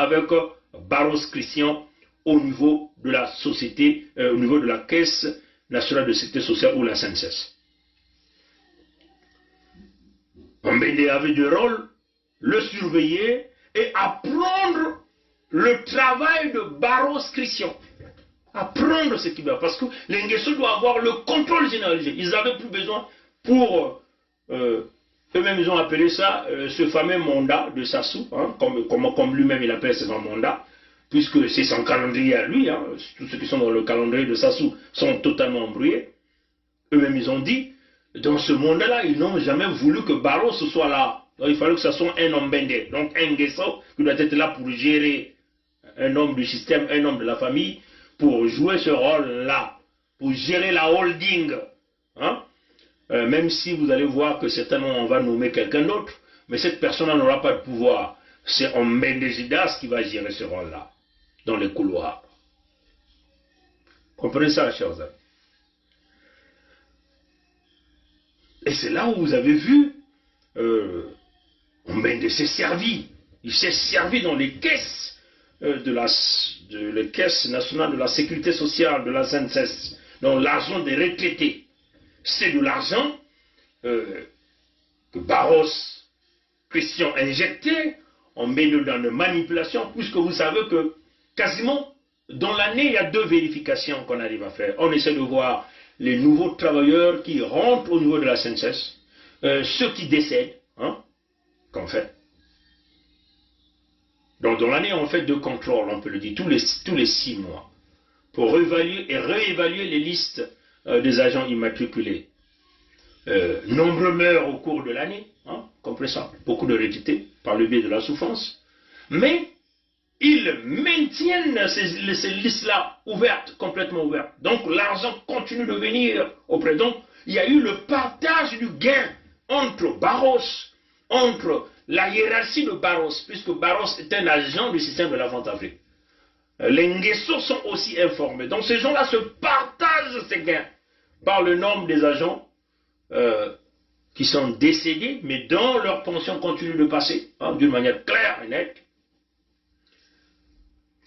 Barros Christian au niveau de la société, au niveau de la Caisse nationale de sécurité sociale ou la CNSS. Ombende avait du rôle, le surveiller et apprendre le travail de Barros Christian. Apprendre ce qu'il va. Parce que les Nguesso doivent avoir le contrôle généralisé. Ils n'avaient plus besoin pour... eux-mêmes, ils ont appelé ça ce fameux mandat de Sassou, hein, comme lui-même il appelle son mandat, puisque c'est son calendrier à lui. Hein, tous ceux qui sont dans le calendrier de Sassou sont totalement embrouillés. Eux-mêmes, ils ont dit, dans ce mandat-là, ils n'ont jamais voulu que Barros soit là. Donc, il fallait que ce soit un homme bendé, donc un Nguesso qui doit être là pour gérer, un homme du système, un homme de la famille, pour jouer ce rôle-là, pour gérer la holding. Hein? Même si vous allez voir que certainement on va nommer quelqu'un d'autre, mais cette personne n'aura pas de pouvoir. C'est Ombende Gildas qui va gérer ce rôle-là, dans les couloirs. Comprenez ça, chers amis. Et c'est là où vous avez vu, Ombende s'est servi. Il s'est servi dans les caisses les caisses nationales de la sécurité sociale, de la CNSS, dans l'argent des retraités. C'est de l'argent que Barros Christian injectait en mêlant dans une manipulation, puisque vous savez que quasiment dans l'année, il y a 2 vérifications qu'on arrive à faire. On essaie de voir les nouveaux travailleurs qui rentrent au niveau de la CNSS, ceux qui décèdent, hein, qu'on fait. Donc dans l'année, on fait 2 contrôles, on peut le dire, tous les 6 mois, pour évaluer et réévaluer les listes des agents immatriculés. Nombreux meurent au cours de l'année, hein, comprenez ça, beaucoup de retraités par le biais de la souffrance, mais ils maintiennent ces listes-là ouvertes, complètement ouvertes. Donc l'argent continue de venir auprès. Donc il y a eu le partage du gain entre Barros, entre la hiérarchie de Barros, puisque Barros est un agent du système de la France-Afrique. Les Nguesso sont aussi informés. Donc ces gens-là se partagent ces gains par le nombre des agents qui sont décédés, mais dont leur pension continue de passer, hein, d'une manière claire et nette.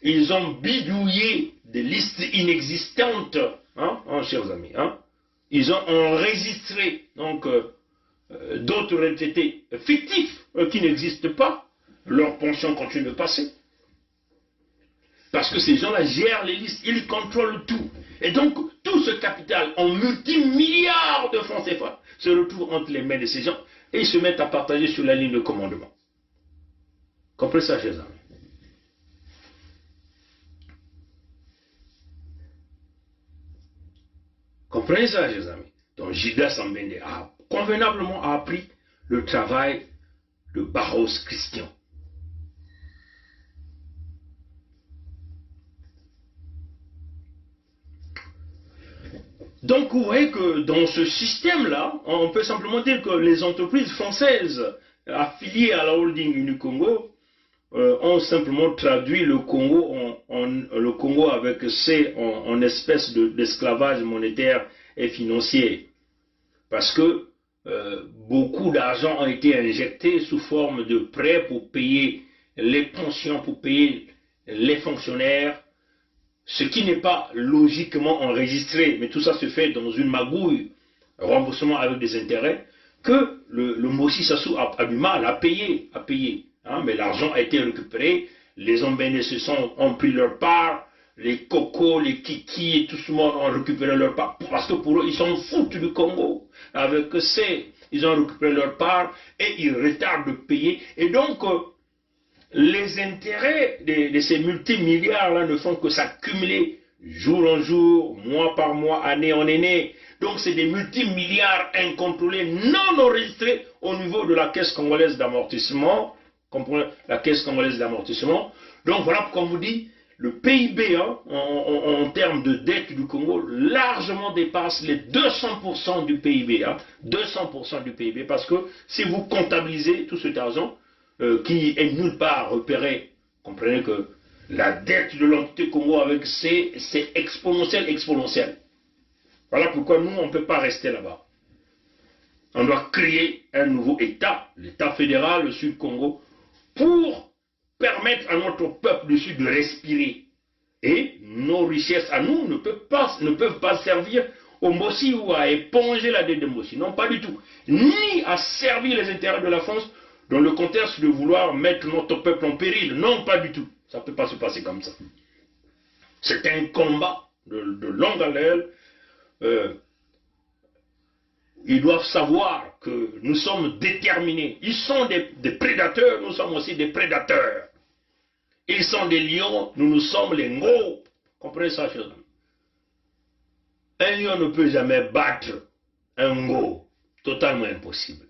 Ils ont bidouillé des listes inexistantes, hein, chers amis. Hein. Ils ont enregistré donc d'autres retraités fictifs qui n'existent pas. Leur pension continue de passer. Parce que ces gens-là gèrent les listes, ils contrôlent tout. Et donc, tout ce capital en multimilliards de francs CFA se retrouve entre les mains de ces gens et ils se mettent à partager sur la ligne de commandement. Comprenez ça, chers amis? Comprenez ça, chers amis? Donc, Gildas Sambende a convenablement appris le travail de Barros Christian. Donc, vous voyez que dans ce système-là, on peut simplement dire que les entreprises françaises affiliées à la holding du Congo ont simplement traduit le Congo avec en espèce d'esclavage monétaire et financier. Parce que beaucoup d'argent a été injecté sous forme de prêts pour payer les pensions, pour payer les fonctionnaires, ce qui n'est pas logiquement enregistré, mais tout ça se fait dans une magouille, remboursement avec des intérêts, que le Mossi Sassou a du mal à payer. Hein, mais l'argent a été récupéré, les Ombénés ont pris leur part, les Cocos, les Kiki et tout ce monde ont récupéré leur part, parce que pour eux, ils s'en foutent du Congo. Avec ils ont récupéré leur part et ils retardent de payer. Et donc, les intérêts de ces multimilliards-là ne font que s'accumuler jour en jour, mois par mois, année en année. Donc, c'est des multimilliards incontrôlés, non enregistrés au niveau de la Caisse congolaise d'amortissement. Comprenez, la Caisse congolaise d'amortissement. Donc, voilà pourquoi on vous dit, le PIB, hein, en termes de dette du Congo, largement dépasse les 200% du PIB. Hein, 200% du PIB, parce que si vous comptabilisez tout cet argent, qui est nulle part repéré, comprenez que la dette de l'entité Congo avec c'est exponentiel. Voilà pourquoi nous, on ne peut pas rester là-bas. On doit créer un nouveau État, l'État fédéral, le Sud Congo, pour permettre à notre peuple du Sud de respirer. Et nos richesses à nous ne peuvent pas servir au Mossi ou à éponger la dette de Mossi. Non, pas du tout. Ni à servir les intérêts de la France dans le contexte de vouloir mettre notre peuple en péril. Non, pas du tout. Ça ne peut pas se passer comme ça. C'est un combat de longue haleine. Ils doivent savoir que nous sommes déterminés. Ils sont des prédateurs, nous sommes aussi des prédateurs. Ils sont des lions, nous sommes les ngos. Comprenez ça, chers amis? Un lion ne peut jamais battre un ngo. Totalement impossible.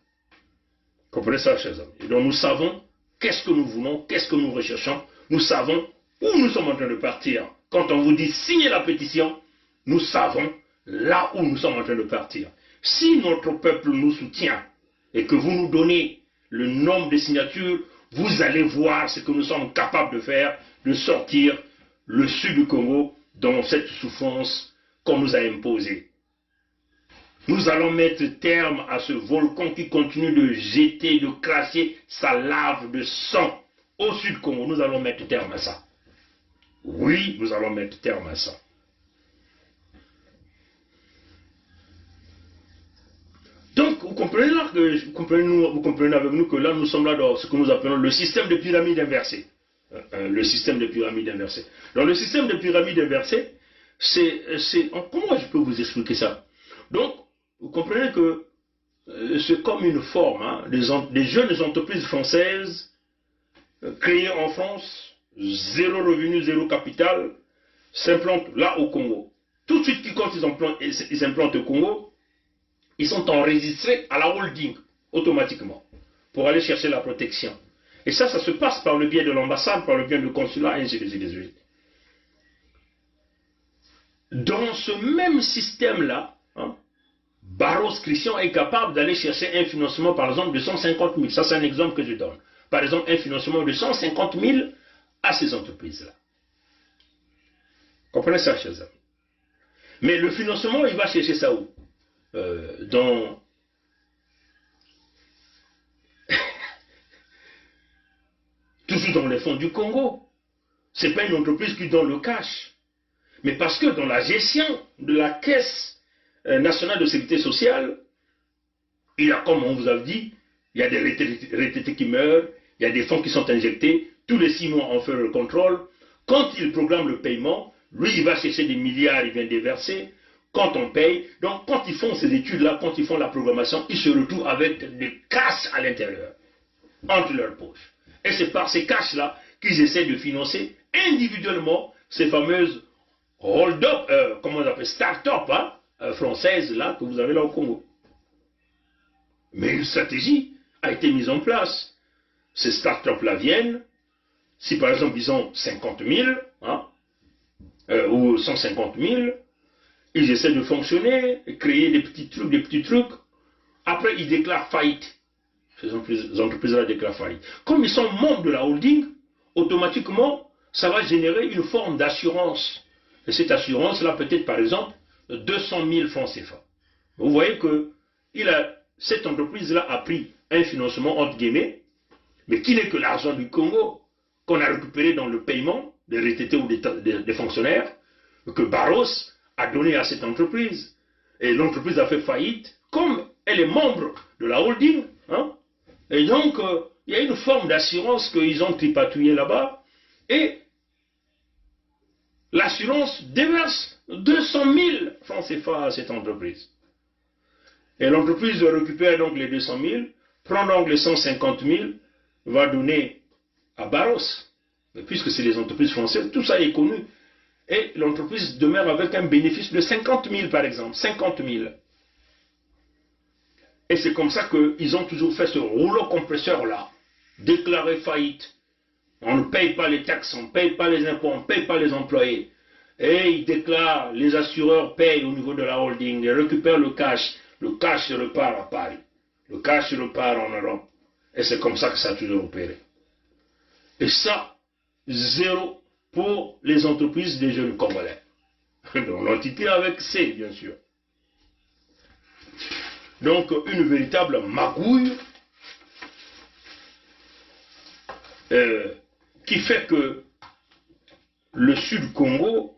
Comprenez ça, chers amis? Et donc nous savons qu'est-ce que nous voulons, qu'est-ce que nous recherchons. Nous savons où nous sommes en train de partir. Quand on vous dit signez la pétition, nous savons là où nous sommes en train de partir. Si notre peuple nous soutient et que vous nous donnez le nombre de signatures, vous allez voir ce que nous sommes capables de faire, de sortir le sud du Congo dans cette souffrance qu'on nous a imposée. Nous allons mettre terme à ce volcan qui continue de jeter, de cracher sa lave de sang au sud Congo. Nous allons mettre terme à ça. Oui, nous allons mettre terme à ça. Donc, vous comprenez là que, vous comprenez avec nous que là, nous sommes là dans ce que nous appelons le système de pyramide inversée. Le système de pyramide inversée. Dans le système de pyramide inversée, comment je peux vous expliquer ça? Donc, vous comprenez que c'est comme une forme, hein, des jeunes entreprises françaises créées en France, zéro revenu, zéro capital, s'implantent là au Congo. Tout de suite, quand ils s'implantent au Congo, ils sont enregistrés à la holding, automatiquement, pour aller chercher la protection. Et ça se passe par le biais de l'ambassade, par le biais du consulat, et ainsi de suite. Dans ce même système-là, hein, Barros Christian est capable d'aller chercher un financement, par exemple, de 150 000. Ça, c'est un exemple que je donne. Par exemple, un financement de 150 000 à ces entreprises-là. Comprenez ça, chers amis? Mais le financement, il va chercher ça où? Toujours dans les fonds du Congo. Ce n'est pas une entreprise qui donne le cash. Mais parce que dans la gestion de la Caisse nationale de sécurité sociale, il y a, comme on vous a dit, il y a des retraités qui meurent, il y a des fonds qui sont injectés, tous les 6 mois on fait le contrôle. Quand il programme le paiement, lui, il va chercher des milliards, il vient déverser. Quand on paye, donc quand ils font ces études-là, quand ils font la programmation, ils se retrouvent avec des cash à l'intérieur, entre leurs poches. Et c'est par ces cash-là qu'ils essaient de financer individuellement ces fameuses hold-up, comment on appelle, start-up françaises là, que vous avez là au Congo. Mais une stratégie a été mise en place. Ces start-up-là viennent, si par exemple ils ont 50 000, ou 150 000, ils essaient de fonctionner, créer des petits trucs. Après, ils déclarent faillite. Ces entreprises-là déclarent faillite. Comme ils sont membres de la holding, automatiquement, ça va générer une forme d'assurance. Et cette assurance-là peut être, par exemple, 200 000 francs CFA. Vous voyez que cette entreprise-là a pris un financement, entre guillemets, mais qui n'est que l'argent du Congo qu'on a récupéré dans le paiement des retraités ou des fonctionnaires, que Barros a donné à cette entreprise. Et l'entreprise a fait faillite, comme elle est membre de la holding. Et donc, il y a une forme d'assurance qu'ils ont tripatouillé là-bas. Et l'assurance déverse 200 000 francs CFA à cette entreprise. Et l'entreprise récupère donc les 200 000, prend donc les 150 000, va donner à Barros. Puisque c'est les entreprises françaises, tout ça est connu. Et l'entreprise demeure avec un bénéfice de 50 000 par exemple, 50 000. Et c'est comme ça qu'ils ont toujours fait ce rouleau compresseur-là, déclaré faillite. On ne paye pas les taxes, on ne paye pas les impôts, on ne paye pas les employés. Et ils déclarent, les assureurs payent au niveau de la holding, ils récupèrent le cash repart à Paris, le cash repart en Europe. Et c'est comme ça que ça a toujours opéré. Et ça, zéro pour les entreprises des jeunes Congolais. L'entité avec C, bien sûr. Donc, une véritable magouille qui fait que le Sud Congo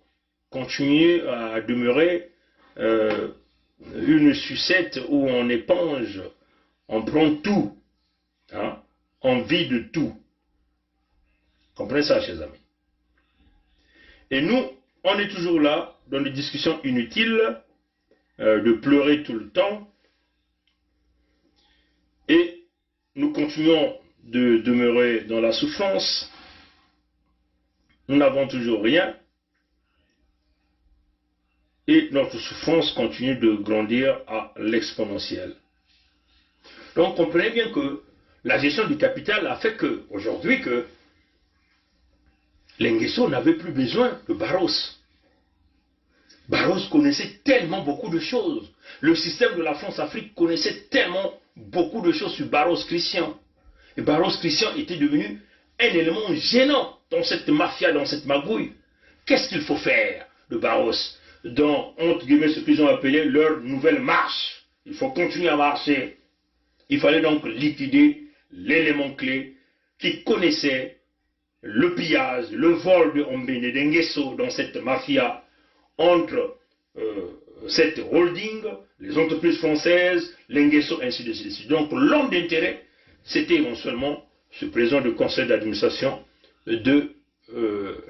continue à demeurer une sucette où on éponge, on prend tout, on vide tout. Comprenez ça, chers amis. Et nous, on est toujours là, dans des discussions inutiles, de pleurer tout le temps, et nous continuons de demeurer dans la souffrance. Nous n'avons toujours rien, et notre souffrance continue de grandir à l'exponentielle. Donc comprenez bien que la gestion du capital a fait que, aujourd'hui, que Lengeso n'avait plus besoin de Barros. Barros connaissait tellement beaucoup de choses. Le système de la France-Afrique connaissait tellement beaucoup de choses sur Barros Christian. Et Barros Christian était devenu un élément gênant dans cette mafia, dans cette magouille. Qu'est-ce qu'il faut faire de Barros dans, entre guillemets, ce qu'ils ont appelé leur nouvelle marche? Il faut continuer à marcher. Il fallait donc liquider l'élément clé qui connaissait le pillage, le vol de Ombene Dengeso dans cette mafia entre cette holding, les entreprises françaises, l'Engeso, ainsi de suite. Donc l'homme d'intérêt, c'était éventuellement ce président du conseil d'administration de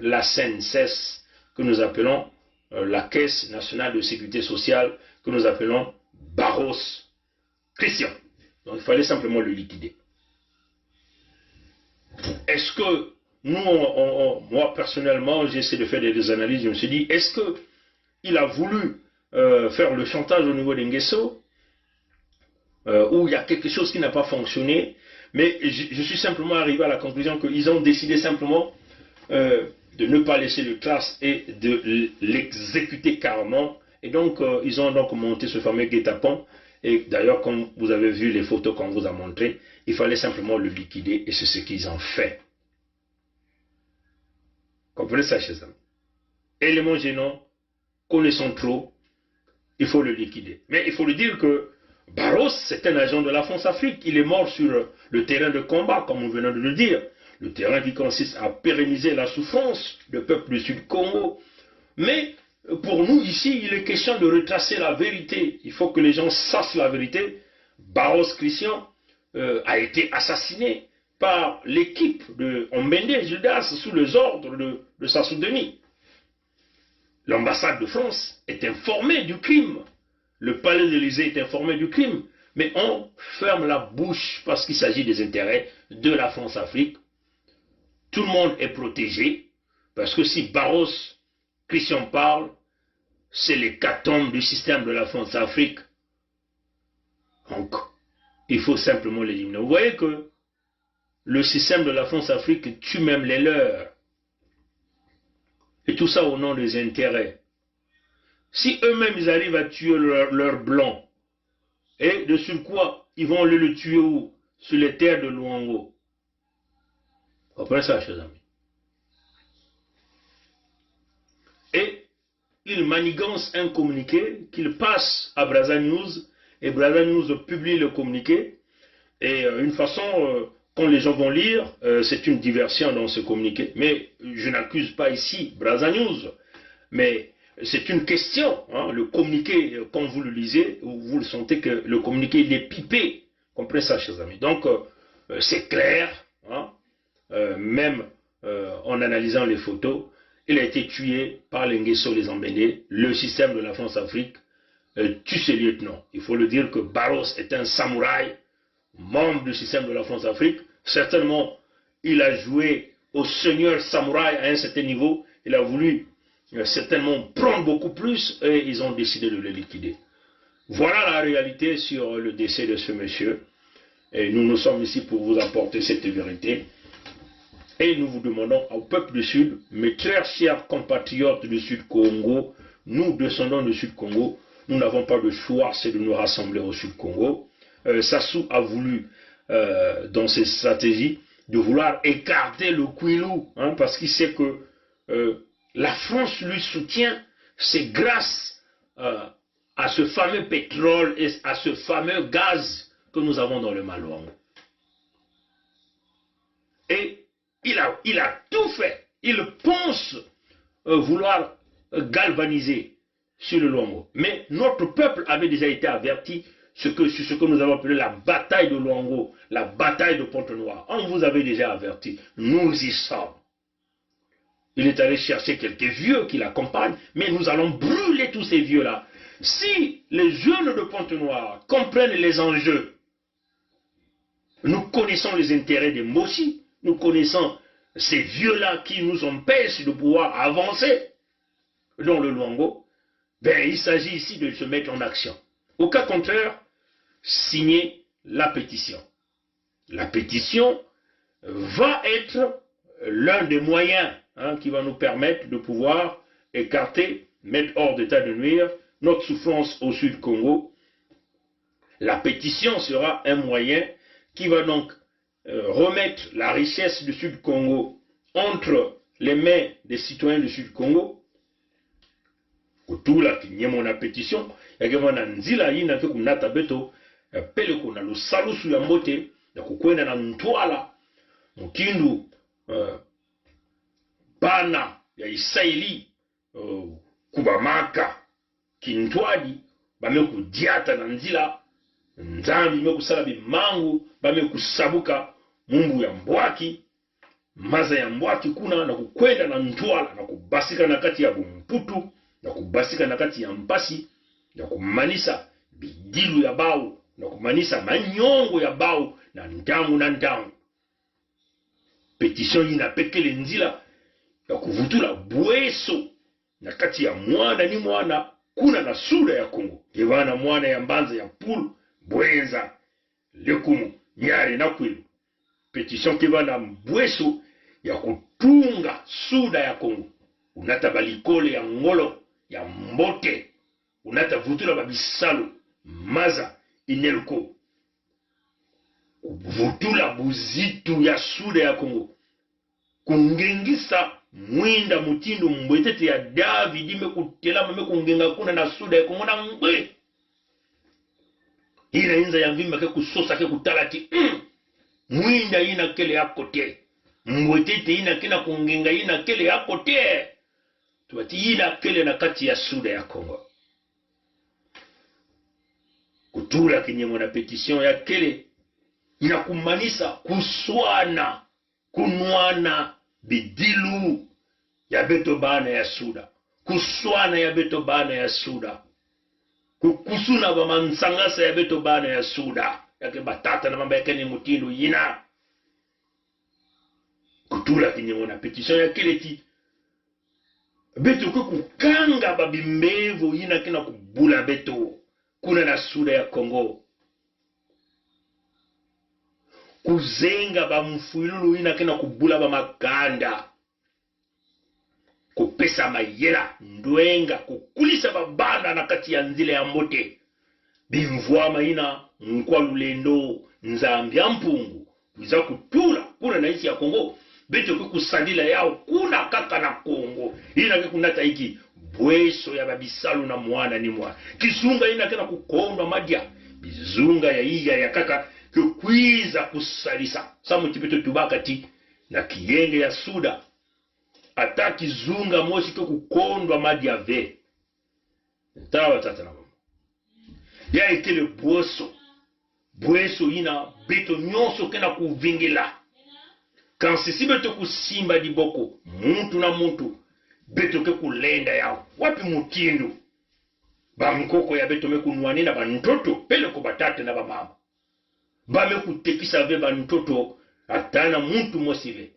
la CNSS, que nous appelons la Caisse nationale de sécurité sociale, que nous appelons Barros Christian. Donc il fallait simplement le liquider. Est-ce que nous, moi personnellement, j'essaie de faire des analyses, je me suis dit, est-ce qu'il a voulu faire le chantage au niveau d'Engeso, où il y a quelque chose qui n'a pas fonctionné, mais je suis simplement arrivé à la conclusion qu'ils ont décidé simplement de ne pas laisser de traces et de l'exécuter carrément, et donc ils ont donc monté ce fameux guet-apens, et d'ailleurs comme vous avez vu les photos qu'on vous a montrées, il fallait simplement le liquider, et c'est ce qu'ils ont fait. Comprenez ça, chers amis. Élément gênant, connaissons trop, il faut le liquider. Mais il faut le dire que Barros, c'est un agent de la France-Afrique. Il est mort sur le terrain de combat, comme nous venons de le dire. Le terrain qui consiste à pérenniser la souffrance du peuple du Sud-Congo. Mais pour nous, ici, il est question de retracer la vérité. Il faut que les gens sachent la vérité. Barros Christian a été assassiné par l'équipe de Ombende Gildas sous les ordres de Sassou Denis. L'ambassade de France est informée du crime. Le palais de l'Élysée est informé du crime. Mais on ferme la bouche parce qu'il s'agit des intérêts de la France-Afrique. Tout le monde est protégé. Parce que si Barros, Christian parle, c'est l'hécatombe du système de la France-Afrique. Donc, il faut simplement l'éliminer. Vous voyez que le système de la France-Afrique tue même les leurs. Et tout ça au nom des intérêts. Si eux-mêmes ils arrivent à tuer leurs blancs, et de surcroît, ils vont aller le tuer où? Sur les terres de Luango. Vous comprenez ça, chers amis? Et ils manigancent un communiqué qu'ils passent à Brazza News, et Brazza News publie le communiqué, et une façon, quand les gens vont lire, c'est une diversion dans ce communiqué. Mais je n'accuse pas ici Brazza News, mais c'est une question. Hein. Le communiqué, quand vous le lisez, vous le sentez que le communiqué il est pipé. Comprenez ça, chers amis. Donc, c'est clair, hein. Même en analysant les photos, il a été tué par les Nguesso, les Embénés. Le système de la France-Afrique tue ses lieutenants. Il faut le dire que Barros est un samouraï, membre du système de la France-Afrique. Certainement, il a joué au seigneur samouraï à un certain niveau. Il a voulu certainement prendre beaucoup plus et ils ont décidé de le liquider. Voilà la réalité sur le décès de ce monsieur. Et nous sommes ici pour vous apporter cette vérité. Et nous vous demandons au peuple du Sud, mes très chers compatriotes du Sud-Congo, nous descendants du Sud-Congo, nous n'avons pas de choix, c'est de nous rassembler au Sud-Congo. Sassou a voulu, dans ses stratégies, de vouloir écarter le Kwilu, hein, parce qu'il sait que la France lui soutient, c'est grâce à ce fameux pétrole et à ce fameux gaz que nous avons dans le Malouango. Et il a tout fait. Il pense vouloir galvaniser sur le Luango. Mais notre peuple avait déjà été averti sur ce que nous avons appelé la bataille de Luango, la bataille de Pointe-Noire. On vous avait déjà averti. Nous y sommes. Il est allé chercher quelques vieux qui l'accompagnent, mais nous allons brûler tous ces vieux-là. Si les jeunes de Pointe-Noire comprennent les enjeux, nous connaissons les intérêts des Mossi, nous connaissons ces vieux-là qui nous empêchent de pouvoir avancer dans le Luango, ben, il s'agit ici de se mettre en action. Au cas contraire, signer la pétition. La pétition va être l'un des moyens qui va nous permettre de pouvoir écarter, mettre hors d'état de nuire notre souffrance au Sud-Congo. La pétition sera un moyen qui va donc remettre la richesse du Sud-Congo entre les mains des citoyens du Sud-Congo. Tout là, qui n'y a mon pétition, il y a un nzila yina ke kunata beto, pele kuna lo salusu ya mote, ya kukwenda na ntwala, mkindu bana ya Isaili, kubamaka, kintwadi, bameku diata na nzila, nzambi meku salabi mangu, bameku sabuka, mumbu ya mbwaki, maza ya mbwaki kuna na kukwenda na ntwala, na kubasika na kati ya bumputu, na kubasika na kati ya mpasi, na kumanisa bidilu ya bau, na kumanisa manyongo ya bau, na ndangu na ndangu. Petition yina pekele nzila, ya kuvutula bweso, na kati ya mwana ni mwana, kuna na sura ya Kongo. Kivana mwana ya mbanza ya pulu, bwenza, lekumu, nyari na kwilu. Petition kivana bweso, ya kutunga suda ya Kongo. Unata balikole ya ngolo, ya mbote, unata vutula babisalo, maza, inelko. Vutula buzitu ya suda ya Kongo. Kungengisa mwinda mutindo mbwetete ya David ime kutelama me kungenga kuna na suda ya Kongo na mbwe. Ina inza ya mvimba ke kusosa ke kutalati. Mwinda ina kele ya kote. Mbwetete ina kena kungenga ina kele ya kote. Tuwati ina kele na kati ya suda ya Kongo. Kutula kenye mwana petition ya kele. inakumanisa kuswana kunwana bidilu ya beto bana ya suda kuswana ya beto bana ya suda kukusuna ba mansangasa ya beto bana ya suda yake batata na mamba yake ni mutindu yina kutula kinyona petition ya keleti beto kukanga babimbevo yina kina kubula beto kuna na suda ya Kongo kuzenga bamfuilulu yina kina kubula bamakanda kupesa mayela ndwenga kukulisa babanda na kati ya nzile ya mbote bimvwama ina nkwa lulendo nzambia mpungu wiza kutula kuna na isi ya Kongo beto kukusandila yao kuna kaka na Kongo ina kunata iki bweso ya babisalu na mwana ni mwana kisunga ina kena kukondwa madia bizunga ya iya ya kaka kukwiza kusalisa samu tipeto tubakati na kiyenge ya suda ataki zunga moshi ke kukondwa madia ve tawa tata na mama ya ikele bweso ina beto nyonso kena kuvingila kansisi beto kusimba diboko muntu na muntu beto ke kulenda yao wapi mutindu bamkoko ya beto mekunwani na bantoto pele ko batate na bamama bame kutekisa ve bantoto atana muntu mosive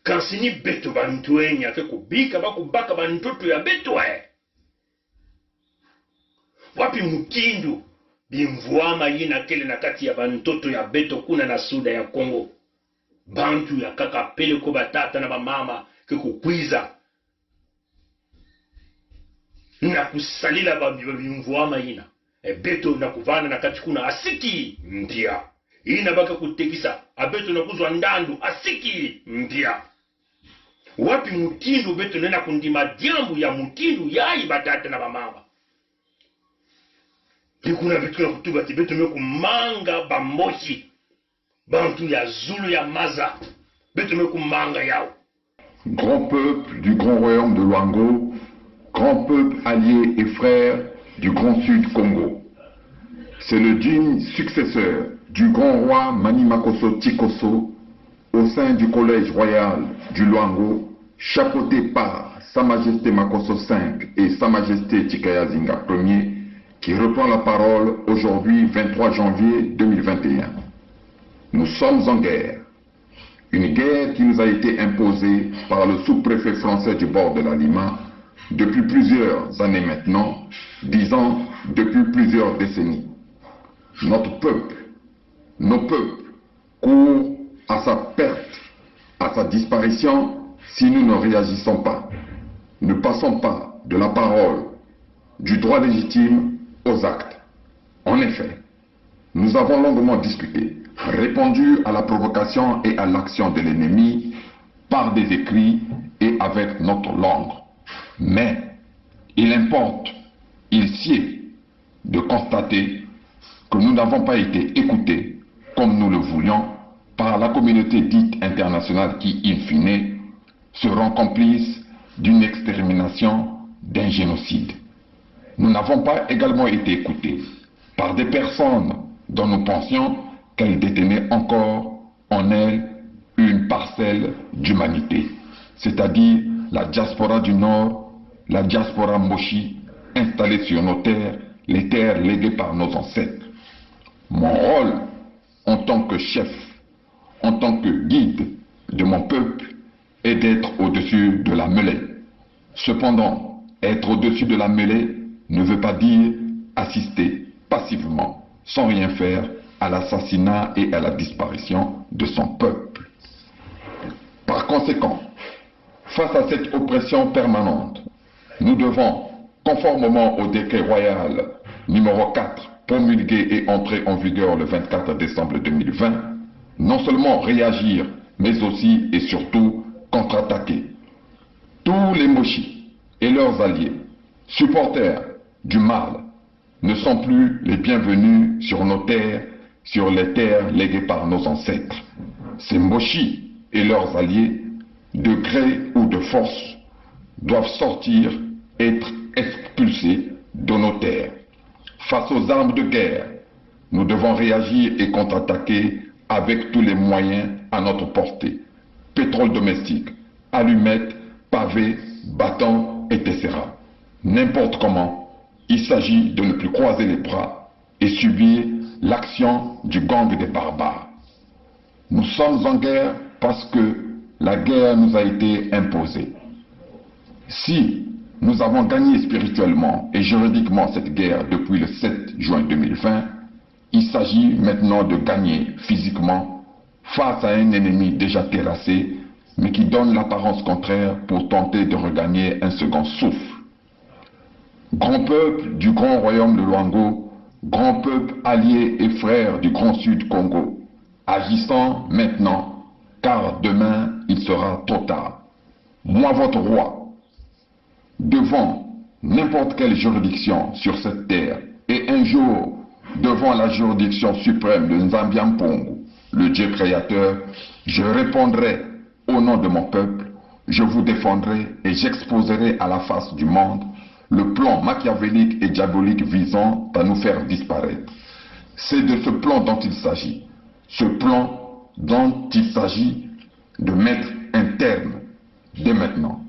kansini beto bantuenya ke kubika bakubaka bantoto ya beto wapi mutindu bimvwama yina kele na kati ya bantoto ya beto kuna na suda ya Kongo bantu ya kaka pele ko batata na bamama ke kukwiza na kusalila bimvwama yina beto na kuvana na kati kuna asiki mpia ina baka kutekisa abeto na kuzwa ndandu asiki mpia wapi mutindu beto nena kundima jambu ya mutindu yai batata na bamama ikuna beto na kutuba tibeto mekumanga bamboshi bantu ya zulu ya maza beto mekumanga yao. Grand peuple du grand royaume de Luango, grand peuple allié et frère du grand sud Congo. C'est le digne successeur du grand roi Mani Makosso Tikosso au sein du collège royal du Luango, chapeauté par Sa Majesté Makosso V et Sa Majesté Tikayazinga Ier, qui reprend la parole aujourd'hui 23 janvier 2021. Nous sommes en guerre. Une guerre qui nous a été imposée par le sous-préfet français du bord de la Lima depuis plusieurs années maintenant, disons depuis plusieurs décennies. Notre peuple, nos peuples courent à sa perte, à sa disparition si nous ne réagissons pas. Ne passons pas de la parole, du droit légitime aux actes. En effet, nous avons longuement discuté, répondu à la provocation et à l'action de l'ennemi par des écrits et avec notre langue. Mais il importe, il sied de constater que nous n'avons pas été écoutés comme nous le voulions par la communauté dite internationale qui, in fine, seront complices d'une extermination, d'un génocide. Nous n'avons pas également été écoutés par des personnes dont nous pensions qu'elles détenaient encore en elles une parcelle d'humanité, c'est-à-dire la diaspora du Nord, la diaspora Moshi, installée sur nos terres, les terres léguées par nos ancêtres. Mon rôle, en tant que chef, en tant que guide de mon peuple, est d'être au-dessus de la mêlée. Cependant, être au-dessus de la mêlée ne veut pas dire assister passivement, sans rien faire, à l'assassinat et à la disparition de son peuple. Par conséquent, face à cette oppression permanente, nous devons, conformément au décret royal numéro 4, promulgué et entré en vigueur le 24 décembre 2020, non seulement réagir, mais aussi et surtout contre-attaquer. Tous les Moshi et leurs alliés, supporters du mal, ne sont plus les bienvenus sur nos terres, sur les terres léguées par nos ancêtres. Ces Moshi et leurs alliés, de gré ou de force, doivent sortir, être expulsés de nos terres. Face aux armes de guerre, nous devons réagir et contre-attaquer avec tous les moyens à notre portée. Pétrole domestique, allumettes, pavés, bâtons, etc. N'importe comment, il s'agit de ne plus croiser les bras et subir l'action du gang des barbares. Nous sommes en guerre parce que la guerre nous a été imposée. Si nous avons gagné spirituellement et juridiquement cette guerre depuis le 7 juin 2020, il s'agit maintenant de gagner physiquement face à un ennemi déjà terrassé, mais qui donne l'apparence contraire pour tenter de regagner un second souffle. Grand peuple du grand royaume de Luango, grand peuple allié et frère du grand sud Congo, agissant maintenant, car demain il sera trop tard. Moi votre roi, devant n'importe quelle juridiction sur cette terre, et un jour devant la juridiction suprême de Nzambiampongo, le Dieu créateur, je répondrai au nom de mon peuple, je vous défendrai et j'exposerai à la face du monde le plan machiavélique et diabolique visant à nous faire disparaître. C'est de ce plan dont il s'agit. Ce plan dont il s'agit de mettre un terme dès maintenant.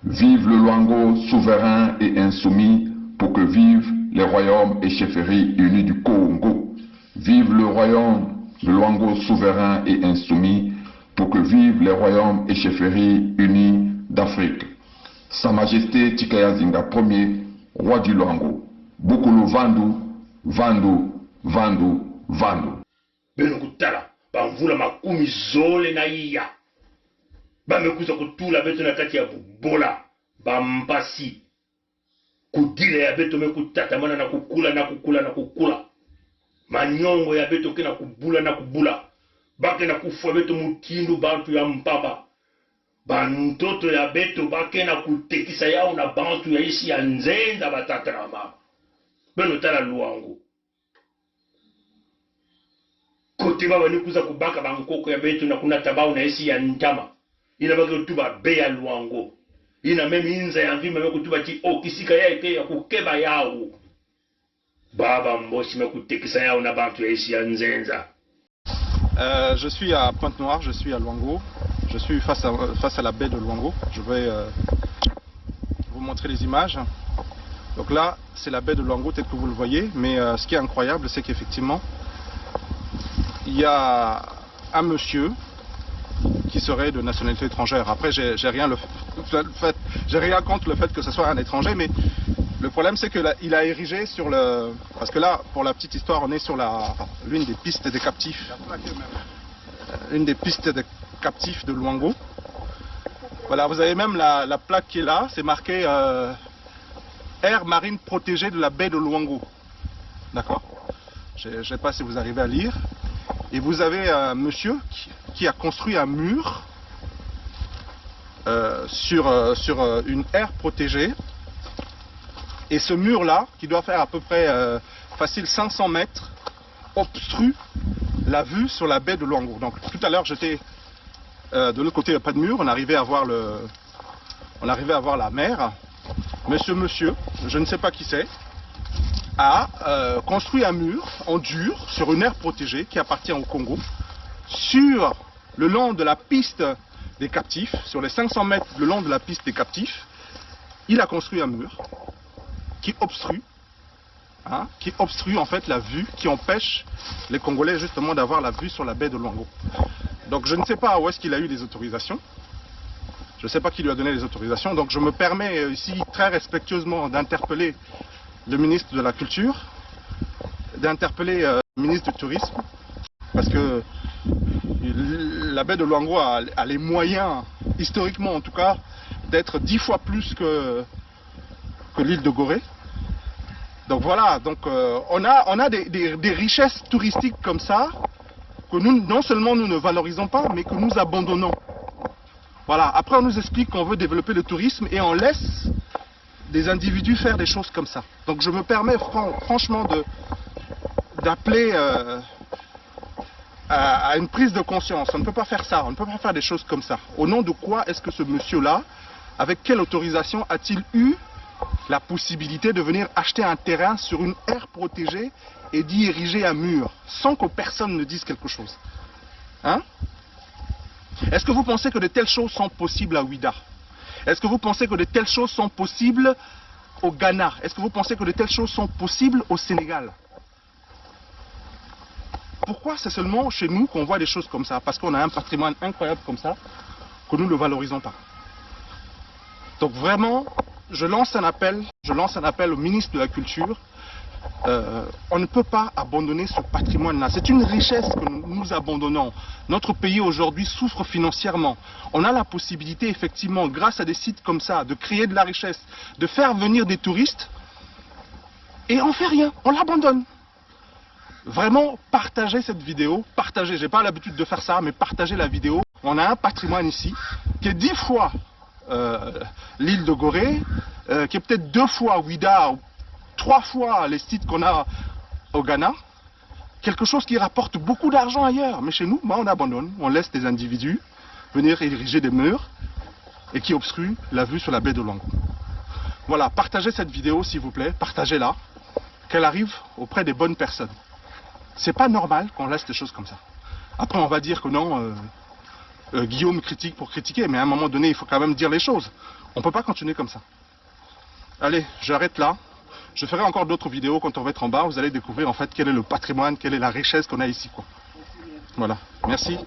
Vive le Luango souverain et insoumis pour que vivent les royaumes et chefferies unis du Congo. Vive le royaume de Luango souverain et insoumis pour que vivent les royaumes et chefferies unis d'Afrique. Sa Majesté Tikayazinga Ier, roi du Luango. Bukulu Vandu, Vandu, Vandu, Vandu. Benokutala, bamvula makumi zole na iya. Bamekuza kutula beto na kati ya bubola, bampasi. Kudile ya beto mekutata mana na kukula na kukula na kukula. Manyongo ya beto kena kubula na kubula. Bake na kufa beto mutindu bantu ya mpaba. Bantoto ya beto bake na kutekisa yao na bantu ya isi ya nzenza batata na mama. Beno tala Luango. Kote baba ni kuza kubaka bankoko ya beto na kuna tabao na isi ya njama. Ina bake utuba be ya Luango. Ina memi inza ya mvima me kutuba ti okisika ya eke ya kukeba yao. Baba mbosi me kutekisa yao na bantu ya isi ya nzenza. Je suis à Pointe-Noire, je suis à Luango. Je suis face à la baie de Luango. Je vais vous montrer les images. Donc là, c'est la baie de Luango, tel que vous le voyez. Mais ce qui est incroyable, c'est qu'effectivement, il y a un monsieur qui serait de nationalité étrangère. Après, j'ai rien contre le fait que ce soit un étranger, mais le problème, c'est qu'il a érigé sur le... Parce que là, pour la petite histoire, on est sur l'une des pistes des captifs. Une des pistes des captifs de Luango. Voilà, vous avez même la plaque qui est là, c'est marqué aire marine protégée de la baie de Luango. D'accord? Je ne sais pas si vous arrivez à lire. Et vous avez un monsieur qui a construit un mur sur une aire protégée. Et ce mur-là, qui doit faire à peu près facile 500 mètres, obstrue la vue sur la baie de Luango. Donc tout à l'heure, j'étais de l'autre côté, il n'y a pas de mur, on arrivait à voir la mer. Mais ce monsieur, je ne sais pas qui c'est, a construit un mur en dur sur une aire protégée qui appartient au Congo, sur le long de la piste des captifs, sur les 500 mètres le long de la piste des captifs. Il a construit un mur qui obstrue en fait la vue, qui empêche les Congolais justement d'avoir la vue sur la baie de Luango. Donc je ne sais pas où est-ce qu'il a eu les autorisations. Je ne sais pas qui lui a donné les autorisations. Donc je me permets ici très respectueusement d'interpeller le ministre de la Culture, d'interpeller le ministre du Tourisme, parce que la baie de Luango a les moyens, historiquement en tout cas, d'être 10 fois plus que l'île de Gorée. Donc voilà, donc, on a des richesses touristiques comme ça, que nous, non seulement nous ne valorisons pas, mais que nous abandonnons. Voilà, après on nous explique qu'on veut développer le tourisme et on laisse des individus faire des choses comme ça. Donc je me permets franchement d'appeler à une prise de conscience. On ne peut pas faire ça, on ne peut pas faire des choses comme ça. Au nom de quoi est-ce que ce monsieur-là, avec quelle autorisation a-t-il eu la possibilité de venir acheter un terrain sur une aire protégée et d'y ériger un mur, sans que personne ne dise quelque chose? Hein? Est-ce que vous pensez que de telles choses sont possibles à Ouida? Est-ce que vous pensez que de telles choses sont possibles au Ghana? Est-ce que vous pensez que de telles choses sont possibles au Sénégal? Pourquoi c'est seulement chez nous qu'on voit des choses comme ça? Parce qu'on a un patrimoine incroyable comme ça, que nous ne le valorisons pas. Donc vraiment, je lance un appel au ministre de la Culture. On ne peut pas abandonner ce patrimoine-là. C'est une richesse que nous abandonnons. Notre pays aujourd'hui souffre financièrement. On a la possibilité, effectivement, grâce à des sites comme ça, de créer de la richesse, de faire venir des touristes, et on ne fait rien, on l'abandonne. Vraiment, partagez cette vidéo, partagez, j'ai pas l'habitude de faire ça, mais partagez la vidéo. On a un patrimoine ici, qui est 10 fois l'île de Gorée, qui est peut-être 2 fois Ouida, 3 fois les sites qu'on a au Ghana, quelque chose qui rapporte beaucoup d'argent ailleurs. Mais chez nous, on abandonne, on laisse des individus venir ériger des murs et qui obstruent la vue sur la baie de Luango. Voilà, partagez cette vidéo s'il vous plaît, partagez-la, qu'elle arrive auprès des bonnes personnes. C'est pas normal qu'on laisse des choses comme ça. Après on va dire que non, Guillaume critique pour critiquer, mais à un moment donné il faut quand même dire les choses. On peut pas continuer comme ça. Allez, j'arrête là. Je ferai encore d'autres vidéos quand on va être en bas. Vous allez découvrir en fait quel est le patrimoine, quelle est la richesse qu'on a ici, quoi. Voilà, merci.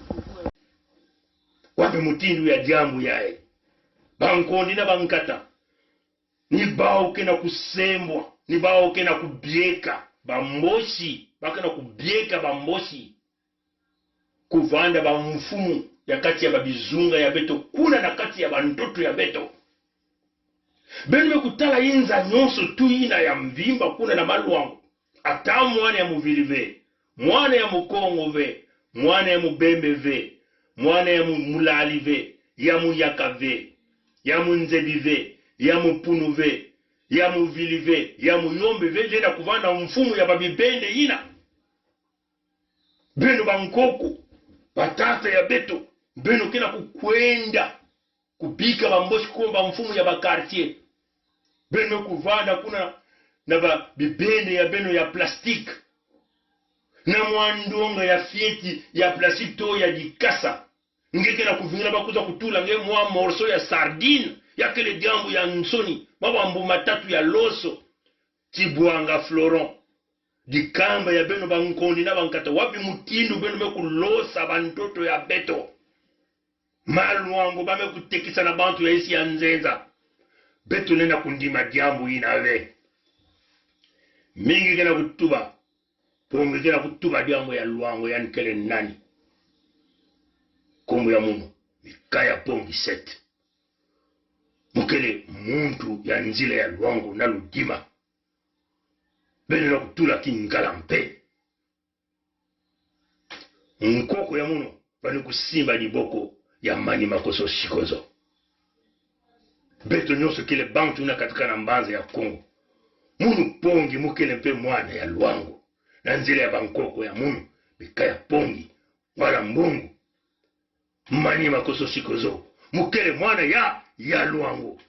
Wapi mutindu ya jambu yae bankondi na bankata ni bao kena kusembwa ni bao kena kubieka bamboshi bakena kubieka bamboshi kuvanda ba mfumu ya kati ya babizunga ya beto kuna na kati ya bantoto ya beto benwe kutala yinza nyonso tu ina ya mvimba kuna na Luango ata mwana ya muvilive mwana ya mukongo ve mwana ya mubembe ve mwana ya mulali ve ya muyaka ve ya munzebi ve ya mupunu ve ya muvili ve ya muyombe ve jenda kuvanda mfumu ya babibende ina beno bankoko batata ya beto beno kena kukwenda kubika bamboshi komba mfumu ya bakartier beno kuvanda kuna na babibende ya beno ya plastique na mwandonga ya fieti ya plastique to ya dikasa ngeke na kuvingira bakuza kutula nge mwa morso ya sardine ya kele diambu ya nsoni mabambu matatu ya loso tibwanga Florent dikamba ya beno bankondi na bankata wapi mutindu beno mekulosa bantoto ya beto Luango bame kutekisa na bantu ya isi ya nzenza beto nena kundima diambu inave mingi kena kutuba pongi kena kutuba diambu ya Luango ya nkele nani kombo ya muno mikaya pongi 7 mukele muntu ya nzile ya Luango na ludima bene na kutula kingala mpe nkoko ya muno bani kusimba liboko ya mani makoso shikozo beto nyonso kile bantu na katika na mbanza ya Kongo munu pongi mukele mpe mwana ya Luango na nzile ya bankoko ya muno mikaya pongi wala mbongo mani makoso shikozo mukele mwana ya Luango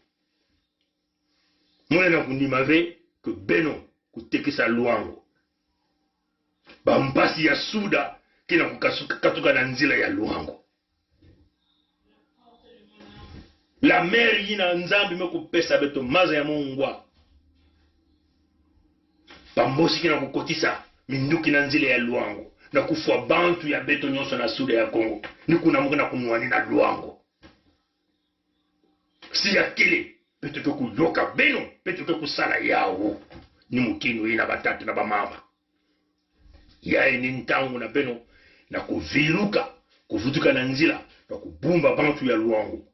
mwana na kundima ve ke beno kutekisa Luango bampasi ya suda kina kukatuka na nzila ya Luango la mer yina nzambi mekupesa beto maza ya mungwa bambosi kina kukotisa minduki na nzila ya Luango na kufwa bantu ya beto nyonso na suda ya Kongo ni kuna mukina kunwani na Luango si ya kile beto ke kuyoka beno beto ke kusala yao ni mukino ina batatu na bamama yae ni ntangu na beno na kuviruka kuvutuka na nzila na kubumba bantu ya Luango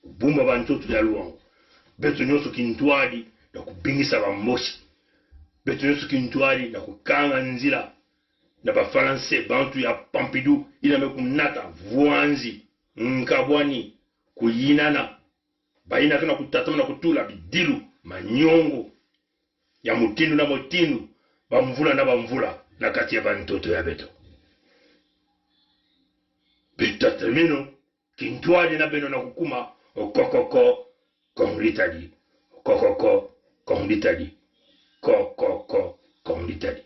kubumba bantoto ya Luango beto nyonso kintwadi na kubingisa bamboshi beto nyonso kintwadi na kukanga nzila na bafaranse bantu ya Pompidou ina mekunata vuanzi nkabwani kuyinana baina kana kutatama na kutula bidilu manyongo ya mutindu na mutindu bamvula na bamvula na kati ya bantoto ya beto bitatamino kintwadi na beno na kukuma okokoko konglitadi okokoko konglitadi kokoko konglitadi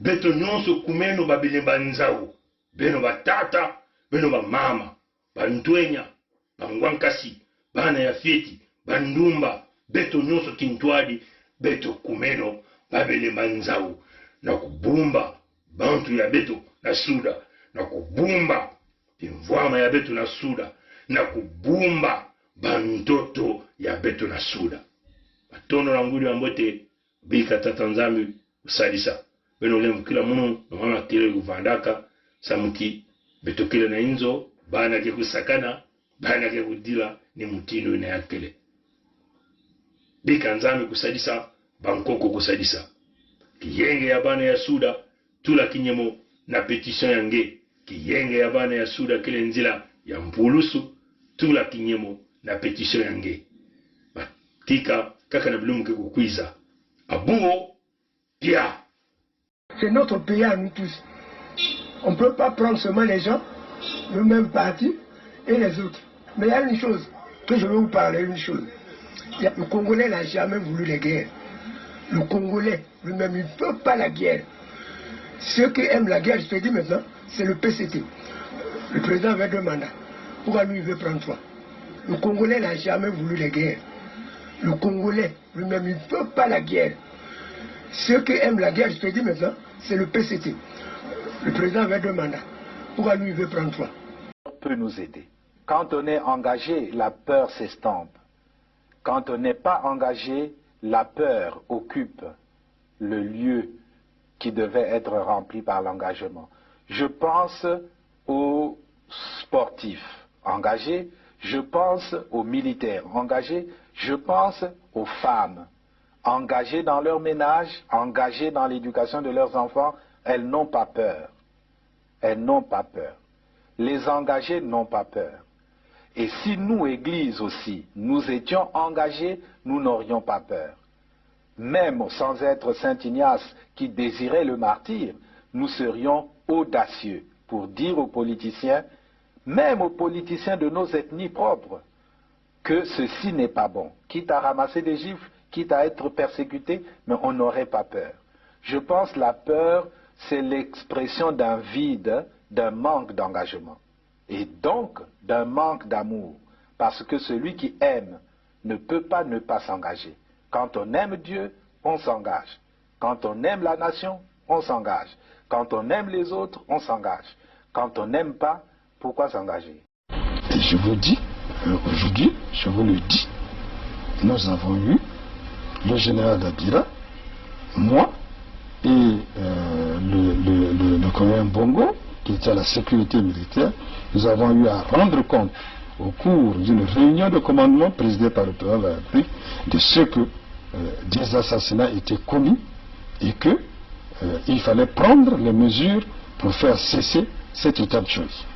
beto nyonso kumeno babilemba nzao beno batata beno bamama bantwenya bangwankasi bana ya fieti bandumba beto nyonso kintwadi beto kumeno babele manzau na kubumba bantu ya beto na suda na kubumba imvwama ya beto na suda na kubumba bantoto ya beto na suda batono na ngudi ambote bika tata nzambi usadisa beno lemu kila munu na mama kile kuvandaka samuti beto kile na inzo bana ke kusakana bana ke kudila ni mutino ina yakele bika nzambi kusadisa bankoko kusadisa kiyenge ya bana ya suda tula kinyemo na petition yange kiyenge ya bana ya suda kile nzila ya mpulusu tula kinyemo na petition yange batika kaka na bilumu ke kukwiza abuo pia. C'est notre pays à nous tous. On ne peut pas prendre seulement les gens, le même parti et les autres. Mais il y a une chose que je veux vous parler, une chose. Le Congolais n'a jamais voulu la guerre. Le Congolais lui-même, il ne peut pas la guerre. Ceux qui aiment la guerre, je te dis maintenant, c'est le PCT. Le président avait 2 mandats. Pourquoi lui, il veut prendre 3? Le Congolais n'a jamais voulu la guerre. Le Congolais lui-même, il ne peut pas la guerre. Ceux qui aiment la guerre, je te dis maintenant, c'est le PCT. Le président avait 2 mandats. Pourquoi lui, il veut prendre 3? Peut nous aider. Quand on est engagé, la peur s'estompe. Quand on n'est pas engagé, la peur occupe le lieu qui devait être rempli par l'engagement. Je pense aux sportifs engagés, je pense aux militaires engagés, je pense aux femmes engagées dans leur ménage, engagées dans l'éducation de leurs enfants. Elles n'ont pas peur. Elles n'ont pas peur. Les engagés n'ont pas peur. Et si nous, Église aussi, nous étions engagés, nous n'aurions pas peur. Même sans être Saint Ignace qui désirait le martyre, nous serions audacieux pour dire aux politiciens, même aux politiciens de nos ethnies propres, que ceci n'est pas bon. Quitte à ramasser des gifles, quitte à être persécuté, mais on n'aurait pas peur. Je pense que la peur, c'est l'expression d'un vide, d'un manque d'engagement. Et donc d'un manque d'amour. Parce que celui qui aime ne peut pas ne pas s'engager. Quand on aime Dieu, on s'engage. Quand on aime la nation, on s'engage. Quand on aime les autres, on s'engage. Quand on n'aime pas, pourquoi s'engager? Et je vous dis, aujourd'hui, je vous le dis, nous avons eu le général Dabira, moi et le colonel Bongo, qui était à la sécurité militaire. Nous avons eu à rendre compte au cours d'une réunion de commandement présidée par le président de la République de ce que des assassinats étaient commis et qu'il fallait prendre les mesures pour faire cesser cet état de choses.